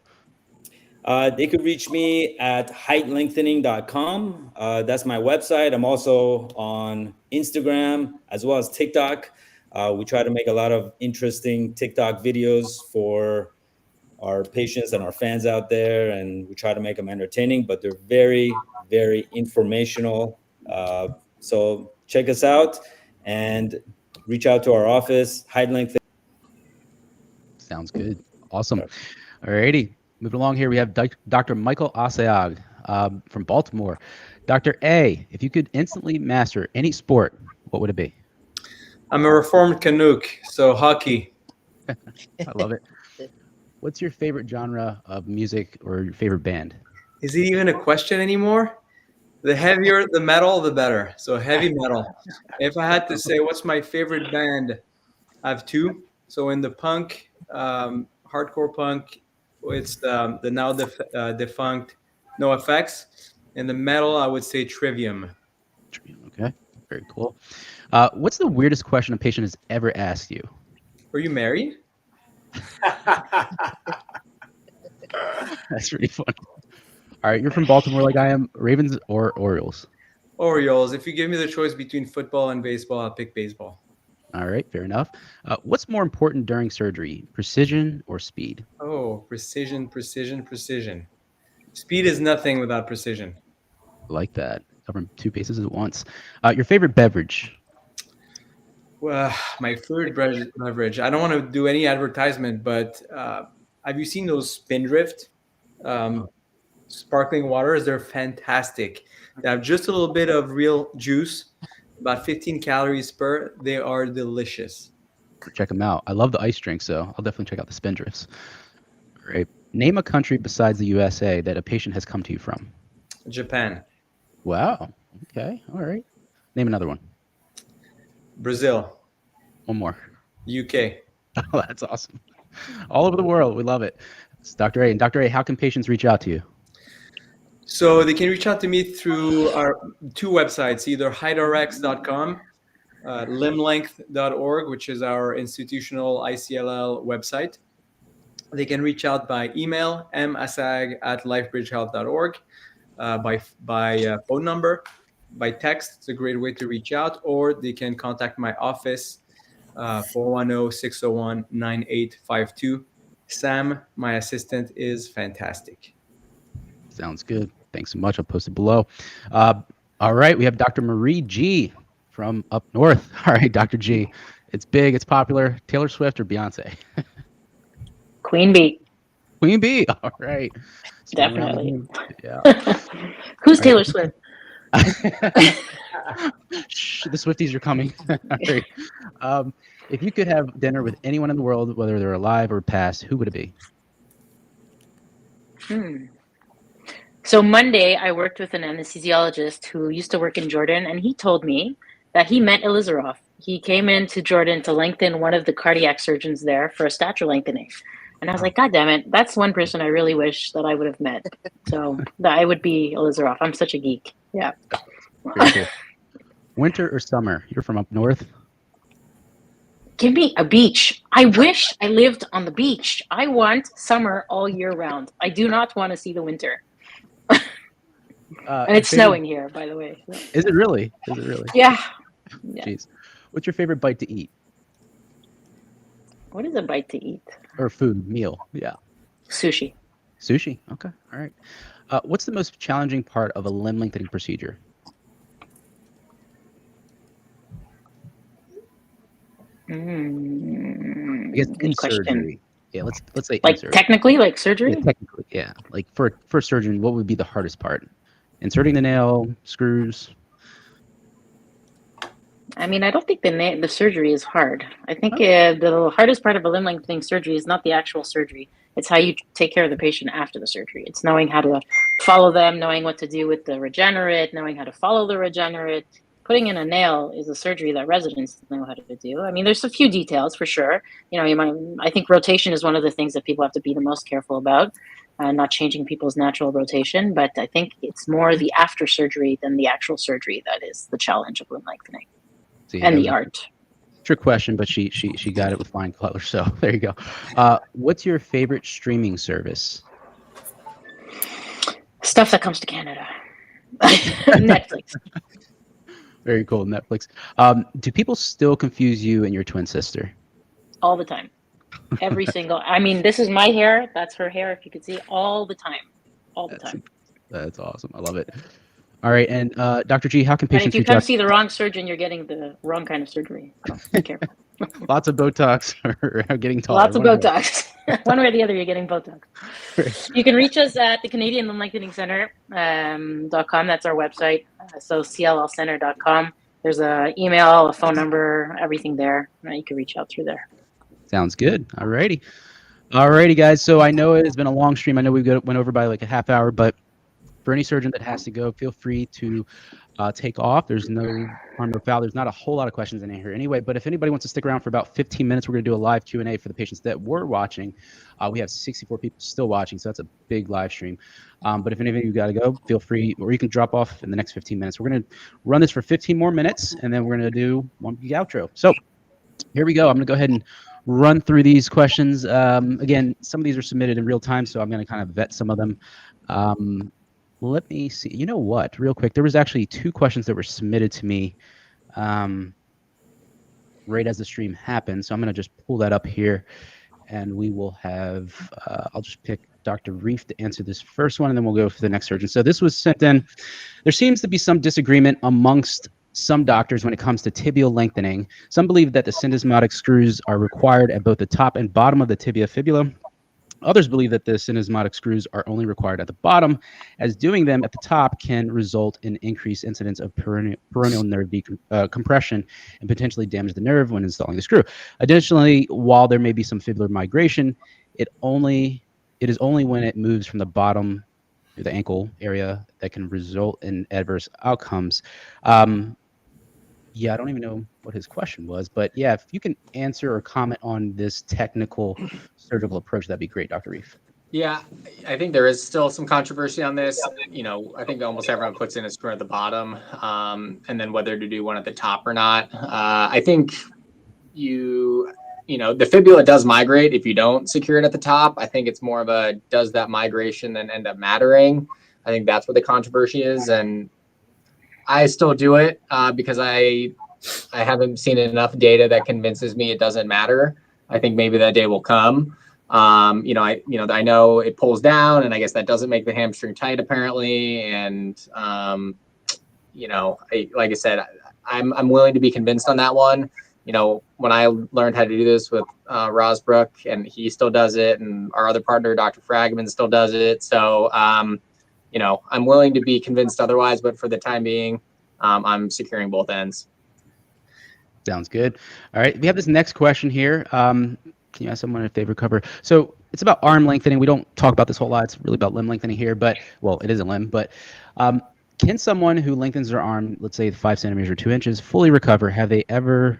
They could reach me at heightlengthening.com. That's my website. I'm also on Instagram as well as TikTok. We try to make a lot of interesting TikTok videos for our patients and our fans out there, and we try to make them entertaining, but they're very, very informational. So check us out and reach out to our office, Height Lengthening. Sounds good. Awesome. All righty. Moving along here, we have Dr. Michael Assayag from Baltimore. Dr. A, if you could instantly master any sport, what would it be? I'm a reformed Canuck, so hockey. I love it. What's your favorite genre of music or your favorite band? Is it even a question anymore? The heavier the metal, the better. So heavy metal. If I had to say what's my favorite band, I have two. So in the punk, hardcore punk, it's the now defunct NoFX. In the metal, I would say Trivium. Okay, very cool. What's the weirdest question a patient has ever asked you? Were you married? That's pretty fun. All right, you're from Baltimore like I am. Ravens or Orioles? Orioles. If you give me the choice between football and baseball, I'll pick baseball. All right, fair enough. What's more important during surgery, precision or speed? Oh, precision, precision, precision. Speed is nothing without precision. I like that. Covering two bases at once. Your favorite beverage? Well, my favorite beverage. I don't want to do any advertisement, but have you seen those Spindrift sparkling waters? They're fantastic. They have just a little bit of real juice, about 15 calories per. They are delicious. Check them out. I love the ice drink, so I'll definitely check out the Spindrifts. Great. Name a country besides the USA that a patient has come to you from. Japan. Wow. Okay. All right. Name another one. Brazil. One more. UK. Oh, that's awesome. All over the world. We love it. It's Dr. A. And Dr. A, how can patients reach out to you? So they can reach out to me through our two websites, either heightrx.com, limblength.org, which is our institutional ICLL website. They can reach out by email, massag@lifebridgehealth.org, by phone number, by text. It's a great way to reach out, or they can contact my office, 410-601-9852. Sam, my assistant, is fantastic. Sounds good. Thanks so much. I'll post it below. All right. We have Dr. Marie G from up north. All right, Dr. G. It's big. It's popular. Taylor Swift or Beyonce? Queen Bee. Queen Bee. All right. Definitely. Yeah. Who's Taylor Swift? Shh, the Swifties are coming. All right. If you could have dinner with anyone in the world, whether they're alive or past, who would it be? So Monday, I worked with an anesthesiologist who used to work in Jordan, and he told me that he met Elizarov. He came into Jordan to lengthen one of the cardiac surgeons there for a stature lengthening. And I was like, God damn it, that's one person I really wish that I would have met. So that I would be Elizarov. I'm such a geek. Yeah. Very cool. Winter or summer? You're from up north. Give me a beach. I wish I lived on the beach. I want summer all year round. I do not want to see the winter. And it's snowing here, by the way. Is it really? Is it really? Yeah. Jeez. What's your favorite bite to eat? What is a bite to eat? Or food, meal? Yeah. Sushi. Sushi. Okay. All right. What's the most challenging part of a limb lengthening procedure? I guess in surgery. Yeah, let's say like surgery. Technically, like surgery. Yeah, technically, yeah. Like for a surgeon, what would be the hardest part? Inserting the nail, screws. I mean, I don't think the surgery is hard. I think the hardest part of a limb lengthening surgery is not the actual surgery. It's how you take care of the patient after the surgery. It's knowing how to follow them, knowing what to do with the regenerate, knowing how to follow the regenerate. Putting in a nail is a surgery that residents know how to do. I mean, there's a few details for sure. You know, I think rotation is one of the things that people have to be the most careful about, not changing people's natural rotation. But I think it's more the after surgery than the actual surgery that is the challenge of limb lengthening and the art. Trick question, but she got it with flying colors. So there you go. What's your favorite streaming service? Stuff that comes to Canada. Netflix. Very cool, Netflix. Do people still confuse you and your twin sister? All the time. Every single. I mean, this is my hair. That's her hair. If you could see, all the time. All the time. That's awesome. I love it. All right, and Dr. G, how can And patients? if you come see the wrong surgeon, you're getting the wrong kind of surgery. So be careful. Lots of Botox or getting taller. Lots of Botox. One way or the other, you're getting Botox. You can reach us at the Canadian Limb Lengthening Center.com. That's our website. So cllcenter.com. There's an email, a phone number, everything there. You can reach out through there. Sounds good. All righty, guys. So I know it has been a long stream. I know we went over by like a half hour, but for any surgeon that has to go, feel free to take off. There's no harm, no foul. There's not a whole lot of questions in here anyway, but if anybody wants to stick around for about 15 minutes, we're going to do a live Q&A for the patients that were watching. We have 64 people still watching, so that's a big live stream. But if any of you got to go, feel free, or you can drop off in the next 15 minutes. We're going to run this for 15 more minutes, and then we're going to do one big outro. So here we go. I'm going to go ahead and run through these questions. Again, some of these are submitted in real time, so I'm going to kind of vet some of them. Let me see. You know what? Real quick, there was actually 2 questions that were submitted to me right as the stream happened. So I'm going to just pull that up here, and we will have. I'll just pick Dr. Reif to answer this first one, and then we'll go for the next surgeon. So this was sent in. There seems to be some disagreement amongst some doctors when it comes to tibial lengthening. Some believe that the syndesmotic screws are required at both the top and bottom of the tibia fibula. Others believe that the syndesmotic screws are only required at the bottom, as doing them at the top can result in increased incidence of peroneal nerve compression and potentially damage the nerve when installing the screw. Additionally, while there may be some fibular migration, it is only when it moves from the bottom to the ankle area that can result in adverse outcomes. Yeah, I don't even know what his question was, but yeah, if you can answer or comment on this technical surgical approach, that'd be great, Dr. Reif. Yeah, I think there is still some controversy on this. You know, I think almost everyone puts in a screw at the bottom, and then whether to do one at the top or not. I think you know, the fibula does migrate if you don't secure it at the top. I think it's more of a does that migration then end up mattering? I think that's what the controversy is, and I still do it because I haven't seen enough data that convinces me it doesn't matter. I think maybe that day will come. I know it pulls down, and I guess that doesn't make the hamstring tight apparently. And like I said, I'm willing to be convinced on that one. You know, when I learned how to do this with Rozbruch, and he still does it, and our other partner, Dr. Fragman, still does it. So I'm willing to be convinced otherwise, but for the time being, I'm securing both ends. Sounds good. All right, we have this next question here. Can you ask someone if they recover? So it's about arm lengthening. We don't talk about this whole lot. It's really about limb lengthening here, but, well, it is a limb, but can Can someone who lengthens their arm, let's say 5 centimeters or 2 inches, fully recover? Have they ever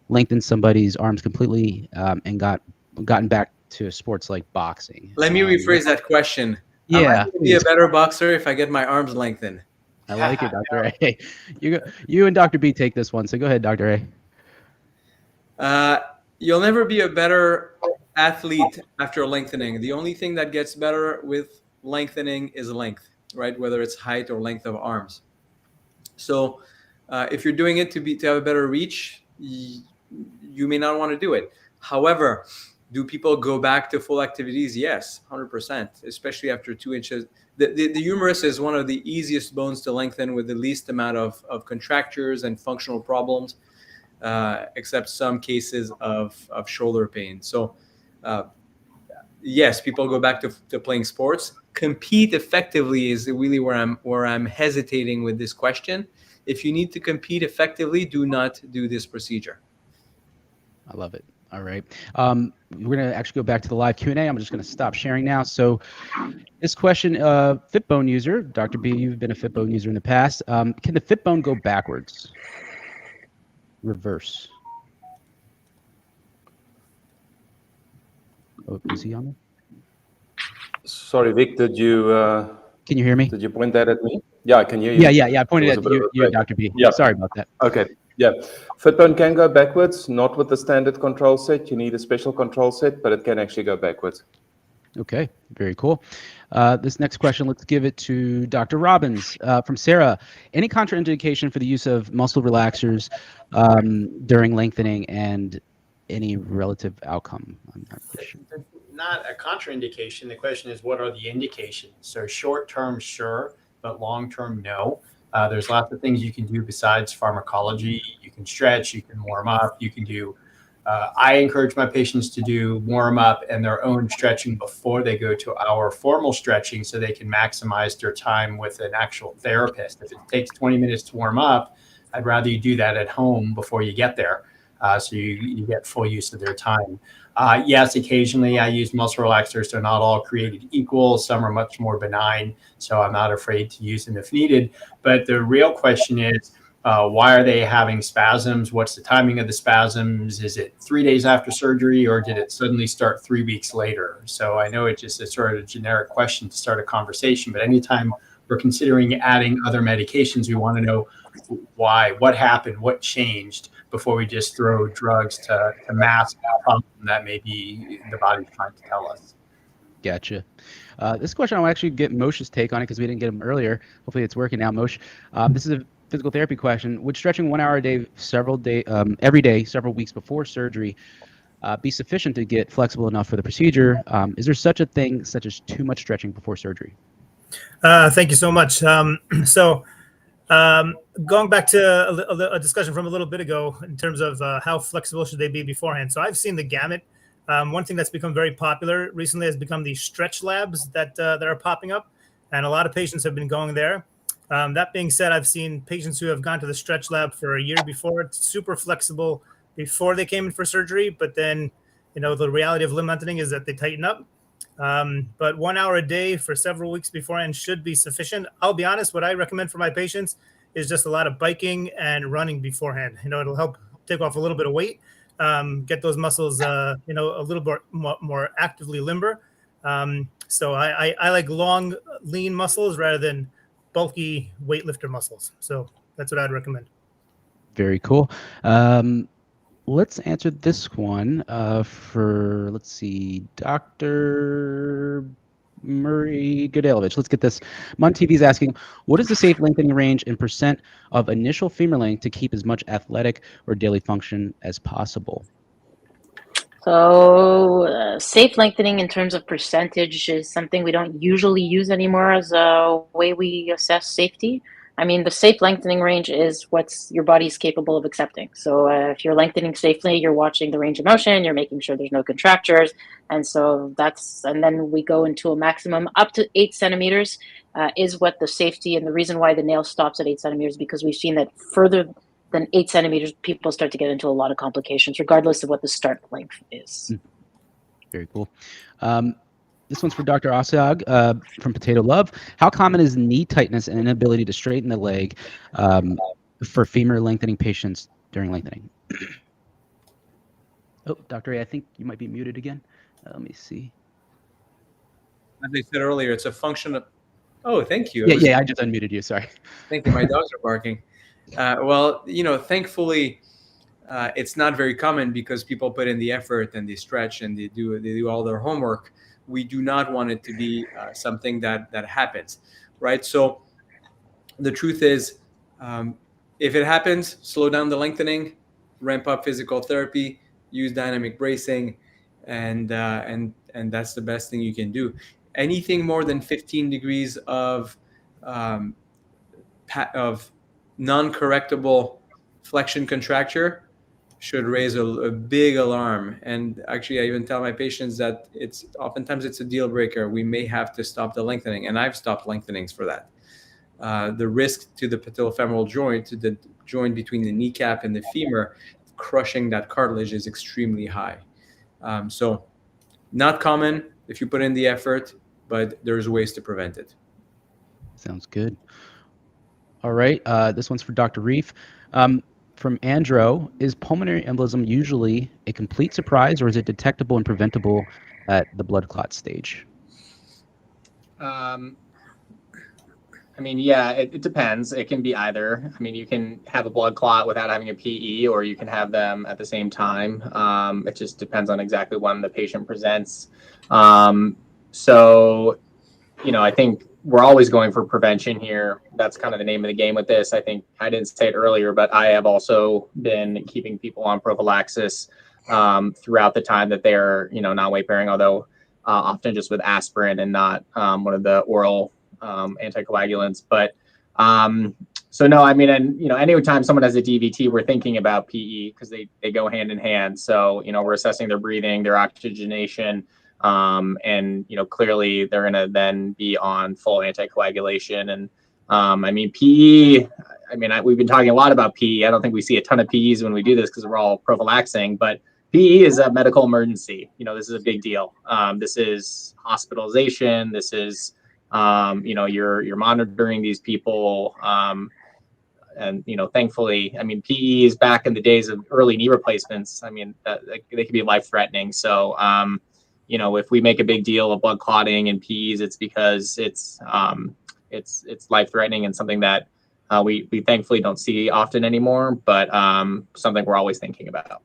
lengthened somebody's arms completely and gotten back to sports like boxing? Let me rephrase that question. Yeah, Am I going to be a better boxer if I get my arms lengthened? I like it, Dr. A. You and Dr. B take this one, so go ahead, Dr. A. You'll never be a better athlete after lengthening. The only thing that gets better with lengthening is length, right? Whether it's height or length of arms. So if you're doing it to have a better reach, you may not want to do it. However, do people go back to full activities? Yes, 100%, especially after 2 inches. The humerus is one of the easiest bones to lengthen with the least amount of contractures and functional problems, except some cases of shoulder pain. So yes, people go back to playing sports. Compete effectively is really where I'm hesitating with this question. If you need to compete effectively, do not do this procedure. I love it. All right. We're going to actually go back to the live Q&A. I'm just going to stop sharing now. So this question, Fitbone user, Dr. B, you've been a Fitbone user in the past. Can the Fitbone go backwards? Reverse. Oh, is he on there? Sorry, Vic, did you... Can you hear me? Did you point that at me? Yeah, I can hear you. Yeah. I pointed at you, Dr. B. Yeah. Sorry about that. Okay. Yeah. Fitbone can go backwards, not with the standard control set. You need a special control set, but it can actually go backwards. Okay, very cool. This next question, let's give it to Dr. Robbins from Sarah. Any contraindication for the use of muscle relaxers during lengthening and any relative outcome? I'm not sure. Not a contraindication. The question is, what are the indications? So short term, sure, but long term, no. There's lots of things you can do besides pharmacology. You can stretch, you can warm up, you can do. I encourage my patients to do warm up and their own stretching before they go to our formal stretching so they can maximize their time with an actual therapist. If it takes 20 minutes to warm up, I'd rather you do that at home before you get there. So you get full use of their time. Yes, occasionally I use muscle relaxers. They're not all created equal. Some are much more benign, so I'm not afraid to use them if needed. But the real question is, why are they having spasms? What's the timing of the spasms? Is it 3 days after surgery, or did it suddenly start 3 weeks later? So I know it's just a sort of generic question to start a conversation, but anytime we're considering adding other medications, we want to know why, what happened, what changed, before we just throw drugs to mask a problem that maybe the body's trying to tell us. Gotcha. This question, I'll actually get Moshe's take on it because we didn't get him earlier. Hopefully it's working now, Moshe. This is a physical therapy question. Would stretching 1 hour a day, every day, several weeks before surgery, be sufficient to get flexible enough for the procedure? Is there such a thing such as too much stretching before surgery? Thank you so much. Going back to a discussion from a little bit ago in terms of how flexible should they be beforehand. So I've seen the gamut. One thing that's become very popular recently has become these stretch labs that are popping up, and a lot of patients have been going there. That being said, I've seen patients who have gone to the stretch lab for a year before. It's super flexible before they came in for surgery, but then, the reality of limb lengthening is that they tighten up. But 1 hour a day for several weeks beforehand should be sufficient. I'll be honest, what I recommend for my patients is just a lot of biking and running beforehand. It'll help take off a little bit of weight, get those muscles, a little bit more actively limber. So I like long, lean muscles rather than bulky weightlifter muscles. So that's what I'd recommend. Very cool. Let's answer this one for, let's see, Dr. Murray Gdalevitch. Let's get this. Mon TV is asking, what is the safe lengthening range in % of initial femur length to keep as much athletic or daily function as possible? So safe lengthening in terms of percentage is something we don't usually use anymore as a way we assess safety. I mean, the safe lengthening range is what's your body's capable of accepting. So if you're lengthening safely, you're watching the range of motion, you're making sure there's no contractures. And so and then we go into a maximum up to 8 centimeters is what the safety, and the reason why the nail stops at 8 centimeters, because we've seen that further than 8 centimeters, people start to get into a lot of complications, regardless of what the start length is. Very cool. This one's for Dr. Assayag from Potato Love. How common is knee tightness and inability to straighten the leg for femur lengthening patients during lengthening? Oh, Dr. A, I think you might be muted again. Let me see. As I said earlier, it's a function of. Oh, thank you. Yeah, I just unmuted you. Sorry. Thank you. My dogs are barking. Well, thankfully, it's not very common because people put in the effort and they stretch and they do all their homework. We do not want it to be something that happens, right? So the truth is, if it happens, slow down the lengthening, ramp up physical therapy, use dynamic bracing, and that's the best thing you can do. Anything more than 15 degrees of non-correctable flexion contracture should raise a big alarm. And actually, I even tell my patients that oftentimes it's a deal breaker. We may have to stop the lengthening, and I've stopped lengthenings for that. The risk to the patellofemoral joint, to the joint between the kneecap and the femur, crushing that cartilage is extremely high. So not common if you put in the effort, but there's ways to prevent it. Sounds good. All right. This one's for Dr. Reif. From Andro, is pulmonary embolism usually a complete surprise, or is it detectable and preventable at the blood clot stage? I mean, yeah, it depends. It can be either. I mean, you can have a blood clot without having a PE, or you can have them at the same time. It just depends on exactly when the patient presents. So, I think we're always going for prevention here. That's kind of the name of the game with this. I think I didn't say it earlier, but I have also been keeping people on prophylaxis throughout the time that they're, not weight bearing, although often just with aspirin and not one of the oral anticoagulants. But so no, I mean, and anytime someone has a DVT, we're thinking about PE because they go hand in hand. So we're assessing their breathing, their oxygenation, and clearly they're going to then be on full anticoagulation. And I mean, PE. I mean, we've been talking a lot about PE. I don't think we see a ton of PEs when we do this because we're all prophylaxing, but PE is a medical emergency. This is a big deal. This is hospitalization. This is you're monitoring these people. And thankfully, I mean, PE is back in the days of early knee replacements. I mean, they can be life-threatening. So, if we make a big deal of blood clotting and PEs, it's because it's life-threatening and something that we thankfully don't see often anymore, but something we're always thinking about.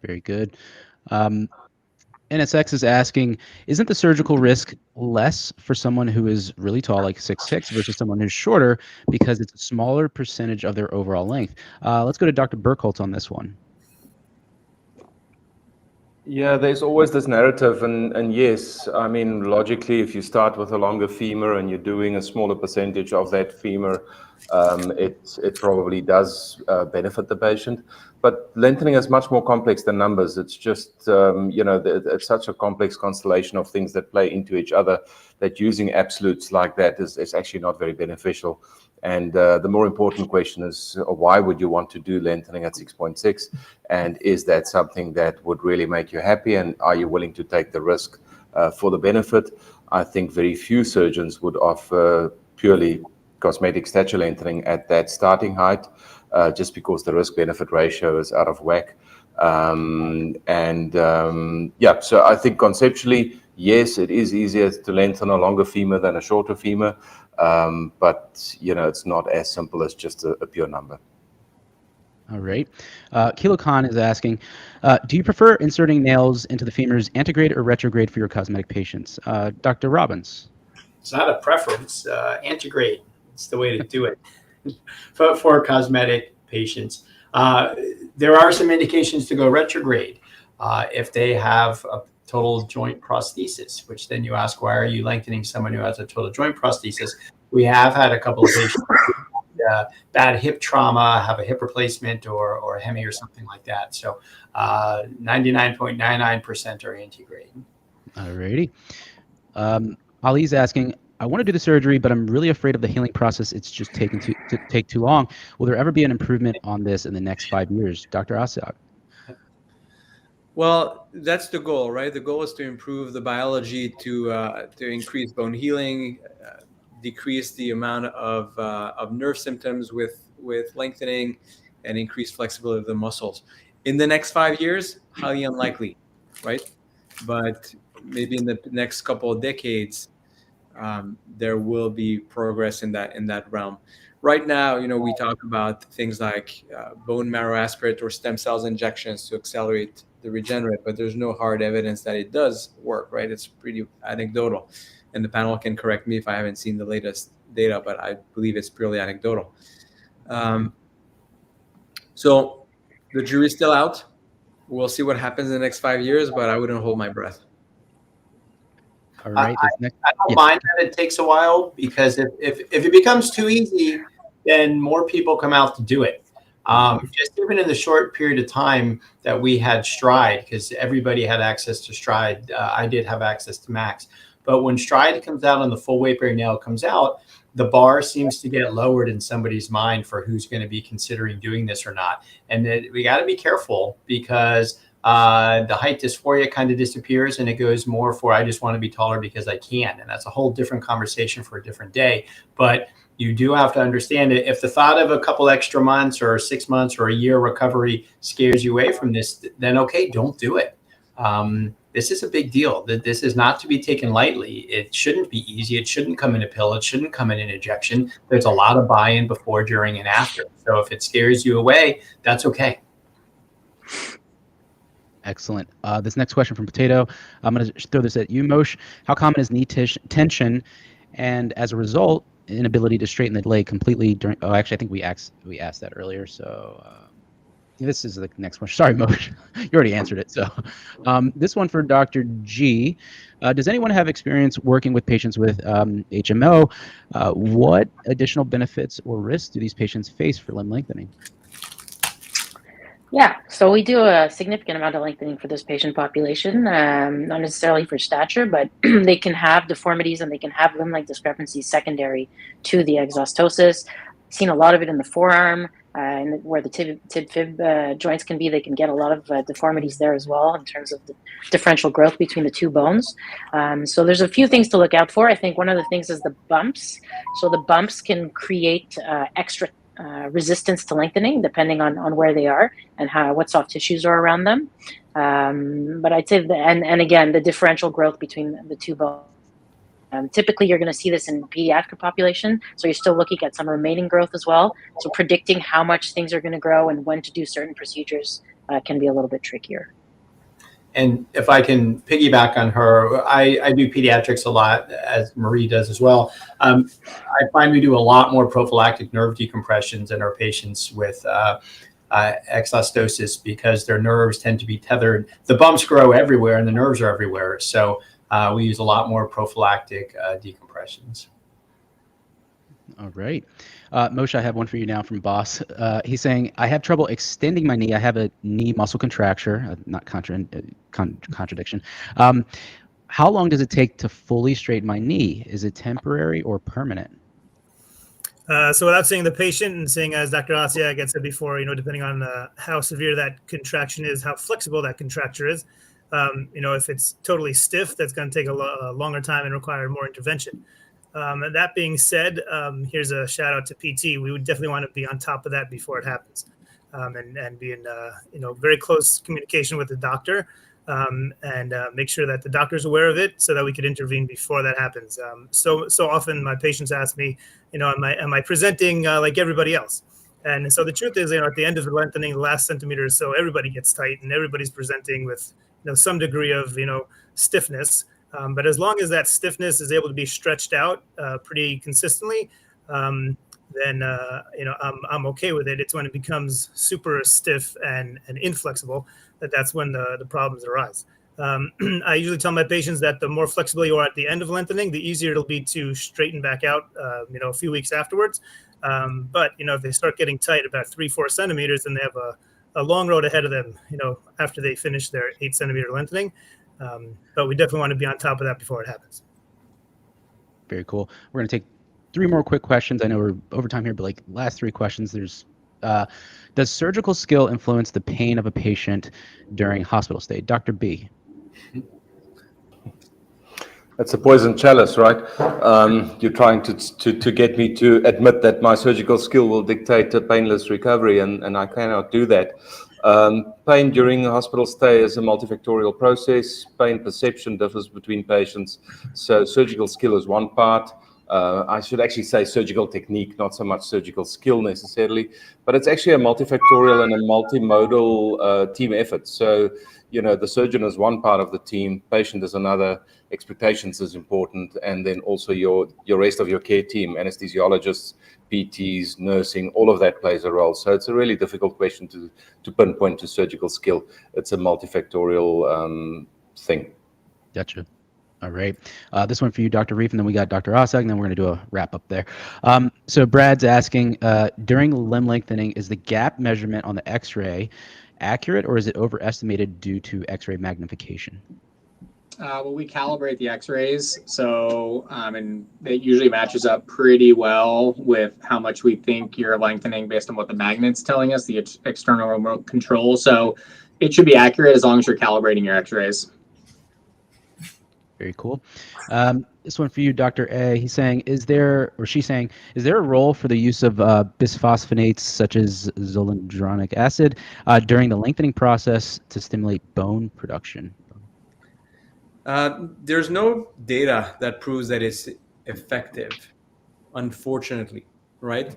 Very good. NSX is asking, isn't the surgical risk less for someone who is really tall, like 6'6", versus someone who's shorter because it's a smaller percentage of their overall length? Let's go to Dr. Birkholtz on this one. Yeah, there's always this narrative, and yes, I mean, logically, if you start with a longer femur and you're doing a smaller percentage of that femur, it probably does benefit the patient. But lengthening is much more complex than numbers. It's just, it's such a complex constellation of things that play into each other that using absolutes like that is actually not very beneficial. And the more important question is, why would you want to do lengthening at 6.6? And is that something that would really make you happy? And are you willing to take the risk for the benefit? I think very few surgeons would offer purely cosmetic stature lengthening at that starting height, just because the risk-benefit ratio is out of whack. So I think conceptually, yes, it is easier to lengthen a longer femur than a shorter femur, but it's not as simple as just a pure number. All right. Kilo Khan is asking, do you prefer inserting nails into the femurs antegrade or retrograde for your cosmetic patients? Dr. Robbins. It's not a preference. Antegrade. It's the way to do it for cosmetic patients. There are some indications to go retrograde if they have a total joint prosthesis, which then you ask, why are you lengthening someone who has a total joint prosthesis? We have had a couple of patients with bad hip trauma, have a hip replacement or a hemi or something like that. So 99.99% are antegrade. All righty. Ali's asking, I want to do the surgery, but I'm really afraid of the healing process. It's just taking to take too long. Will there ever be an improvement on this in the next 5 years? Dr. Assayag. Well, that's the goal, right? The goal is to improve the biology, to increase bone healing, decrease the amount of nerve symptoms with lengthening, and increase flexibility of the muscles. In the next 5 years, highly unlikely, right? But maybe in the next couple of decades, there will be progress in that realm. Right now, we talk about things like bone marrow aspirate or stem cells injections to accelerate the regenerate, but there's no hard evidence that it does work, right? It's pretty anecdotal, and the panel can correct me if I haven't seen the latest data, but I believe it's purely anecdotal. So the jury's still out. We'll see what happens in the next 5 years, but I wouldn't hold my breath. All right. I don't mind that it takes a while, because if it becomes too easy, then more people come out to do it. Just even in the short period of time that we had Stride, because everybody had access to Stride, I did have access to Max. But when Stride comes out and the full weight bearing nail comes out, the bar seems to get lowered in somebody's mind for who's going to be considering doing this or not. And we got to be careful, because the height dysphoria kind of disappears, and it goes more for, I just want to be taller because I can. And that's a whole different conversation for a different day. But you do have to understand it. If the thought of a couple extra months or 6 months or a year recovery scares you away from this, then okay, don't do it. This is a big deal. This is not to be taken lightly. It shouldn't be easy. It shouldn't come in a pill. It shouldn't come in an injection. There's a lot of buy-in before, during, and after. So if it scares you away, that's okay. Excellent. This next question from Potato, I'm going to throw this at you, Moshe. How common is knee tension, and as a result, inability to straighten the leg completely during? Oh, actually, I think we asked that earlier. So this is the next one. Sorry, Moshe, you already answered it. So this one for Dr. G. Does anyone have experience working with patients with HMO? What additional benefits or risks do these patients face for limb lengthening? Yeah, so we do a significant amount of lengthening for this patient population, not necessarily for stature, but they can have deformities and they can have limb length discrepancies secondary to the exostosis. Seen a lot of it in the forearm, and where the tib-fib joints can be. They can get a lot of deformities there as well in terms of the differential growth between the two bones. So there's a few things to look out for. I think one of the things is the bumps. So the bumps can create extra resistance to lengthening depending on where they are and what soft tissues are around them. But I'd say, and again, the differential growth between the two bones. Typically, you're going to see this in pediatric population, so you're still looking at some remaining growth as well. So predicting how much things are going to grow and when to do certain procedures can be a little bit trickier. And if I can piggyback on her, I do pediatrics a lot, as Marie does as well. I find we do a lot more prophylactic nerve decompressions in our patients with exostosis, because their nerves tend to be tethered. The bumps grow everywhere and the nerves are everywhere. So we use a lot more prophylactic decompressions. All right. Moshe, I have one for you now from Boss. He's saying, I have trouble extending my knee. I have a knee muscle contracture, not contradiction. How long does it take to fully straighten my knee? Is it temporary or permanent? So without seeing the patient and seeing, as Dr. Assayag had said before, depending on how severe that contraction is, how flexible that contracture is, if it's totally stiff, that's going to take a longer time and require more intervention. That being said, here's a shout out to PT. We would definitely want to be on top of that before it happens, and be in very close communication with the doctor, and make sure that the doctor's aware of it so that we could intervene before that happens. So often my patients ask me, am I presenting like everybody else? And so the truth is, at the end of the lengthening, the last centimeter or so, everybody gets tight and everybody's presenting with some degree of stiffness. But as long as that stiffness is able to be stretched out pretty consistently, then I'm okay with it. It's when it becomes super stiff and inflexible that's when the problems arise. I usually tell my patients that the more flexible you are at the end of lengthening, the easier it'll be to straighten back out, a few weeks afterwards. But if they start getting tight about 3-4 centimeters, then they have a long road ahead of them, after they finish their 8-centimeter lengthening. But we definitely want to be on top of that before it happens. Very cool. We're going to take 3 more quick questions. I know we're over time here, but last 3 questions. There's Does surgical skill influence the pain of a patient during hospital stay? Dr. B. That's a poison chalice, right? You're trying to get me to admit that my surgical skill will dictate a painless recovery, and I cannot do that. Pain during a hospital stay is a multifactorial process. Pain perception differs between patients. So surgical skill is one part. I should actually say surgical technique, not so much surgical skill necessarily, but it's actually a multifactorial and a multimodal team effort. So, the surgeon is one part of the team, patient is another, expectations is important, and then also your rest of your care team, anesthesiologists, PTs, nursing, all of that plays a role. So it's a really difficult question to pinpoint to surgical skill. It's a multifactorial thing. Gotcha. All right. This one for you, Dr. Reif, and then we got Dr. Assayag, and then we're going to do a wrap up there. So Brad's asking, during limb lengthening, is the gap measurement on the x-ray accurate, or is it overestimated due to x-ray magnification? Well, we calibrate the x-rays, so and it usually matches up pretty well with how much we think you're lengthening based on what the magnet's telling us, the external remote control. So it should be accurate as long as you're calibrating your x-rays. Very cool. This one for you, Dr. A. He's saying, is there a role for the use of bisphosphonates such as zoledronic acid during the lengthening process to stimulate bone production? There's no data that proves that it's effective, unfortunately, right?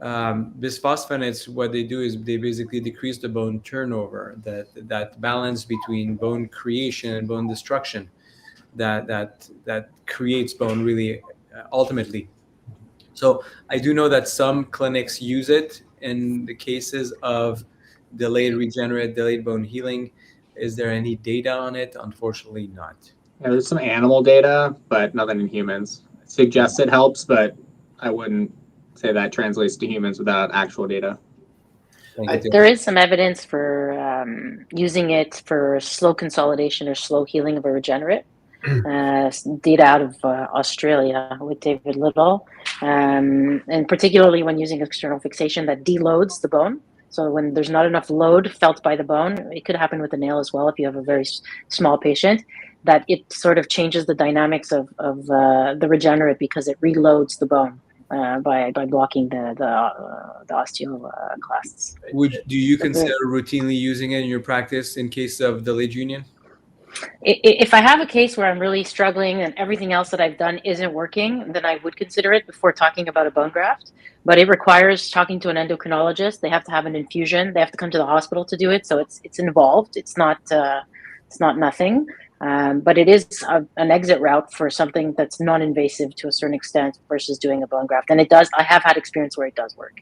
Bisphosphonates, what they do is they basically decrease the bone turnover, that balance between bone creation and bone destruction that creates bone really ultimately. So I do know that some clinics use it in the cases of delayed bone healing. Is there any data on it? Unfortunately not. Yeah, there's some animal data, but nothing in humans. It suggests it helps, but I wouldn't say that translates to humans without actual data. There is some evidence for using it for slow consolidation or slow healing of a regenerate. Data out of Australia with David Little, and particularly when using external fixation that deloads the bone. So when there's not enough load felt by the bone, it could happen with the nail as well if you have a very small patient, that it sort of changes the dynamics of the regenerate because it reloads the bone by blocking the osteoclasts. Do you consider routinely using it in your practice in case of delayed union? If I have a case where I'm really struggling and everything else that I've done isn't working, then I would consider it before talking about a bone graft. But it requires talking to an endocrinologist. They have to have an infusion. They have to come to the hospital to do it. So it's involved. It's not nothing. But it is an exit route for something that's non-invasive to a certain extent versus doing a bone graft. And it does. I have had experience where it does work.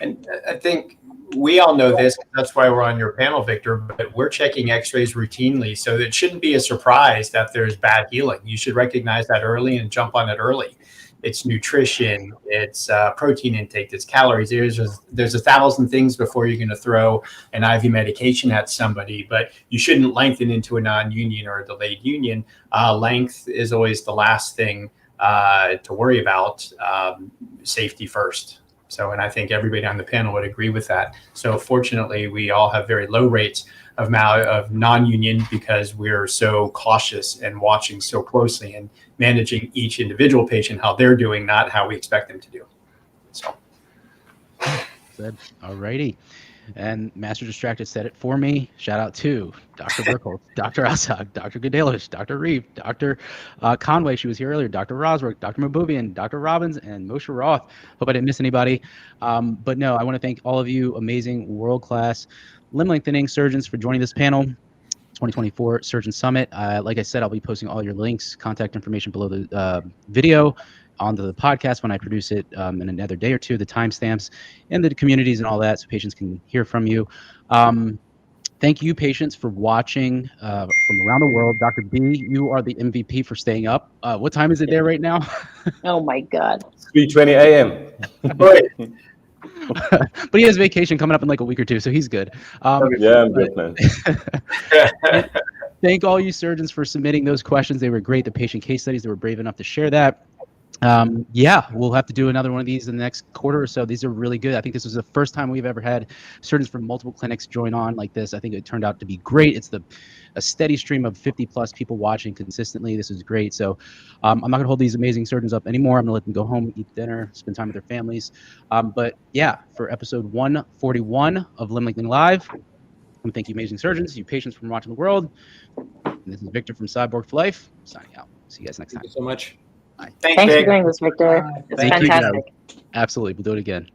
And I think we all know this. That's why we're on your panel, Victor. But we're checking X-rays routinely, so it shouldn't be a surprise that there's bad healing. You should recognize that early and jump on it early. It's nutrition, it's protein intake, it's calories. There's 1,000 things before you're going to throw an IV medication at somebody. But you shouldn't lengthen into a non-union or a delayed union. Length is always the last thing to worry about. Safety first. So, and I think everybody on the panel would agree with that. So fortunately, we all have very low rates of non-union because we're so cautious and watching so closely and managing each individual patient, how they're doing, not how we expect them to do. So. Good. All righty. And Master Distracted said it for me. Shout out to Dr. Birkholtz, Dr. Assayag, Dr. Gdalevitch, Dr. Reif, Dr. Conway, she was here earlier, Dr. Rozbruch, Dr. Mahboubian, Dr. Robbins, and Moshe Roth. Hope I didn't miss anybody. But no, I want to thank all of you amazing world-class limb lengthening surgeons for joining this panel. 2024 Surgeon Summit. Like I said, I'll be posting all your links, contact information below the video onto the podcast when I produce it in another day or two, the timestamps and the communities and all that, so patients can hear from you. Thank you, patients, for watching from around the world. Dr. B, you are the MVP for staying up. What time is it there right now? Oh my God. 3:20 a.m. But he has vacation coming up in like a week or two, so he's good. Yeah, I'm good, man. Thank all you surgeons for submitting those questions. They were great. The patient case studies, they were brave enough to share that. Yeah, we'll have to do another one of these in the next quarter or so. These are really good. I think this was the first time we've ever had surgeons from multiple clinics join on like this. I think it turned out to be great. It's a steady stream of 50 plus people watching consistently. This is great. So I'm not gonna hold these amazing surgeons up anymore. I'm gonna let them go home, eat dinner, spend time with their families. But yeah, for episode 141 of Lengthening Live, I want to thank you amazing surgeons, you patients from watching the world. And this is Victor from Cyborg for Life, signing out. See you guys next time. Thank you so much. Thanks for doing this, Victor. It's Thank you, fantastic. guys. Absolutely. We'll do it again.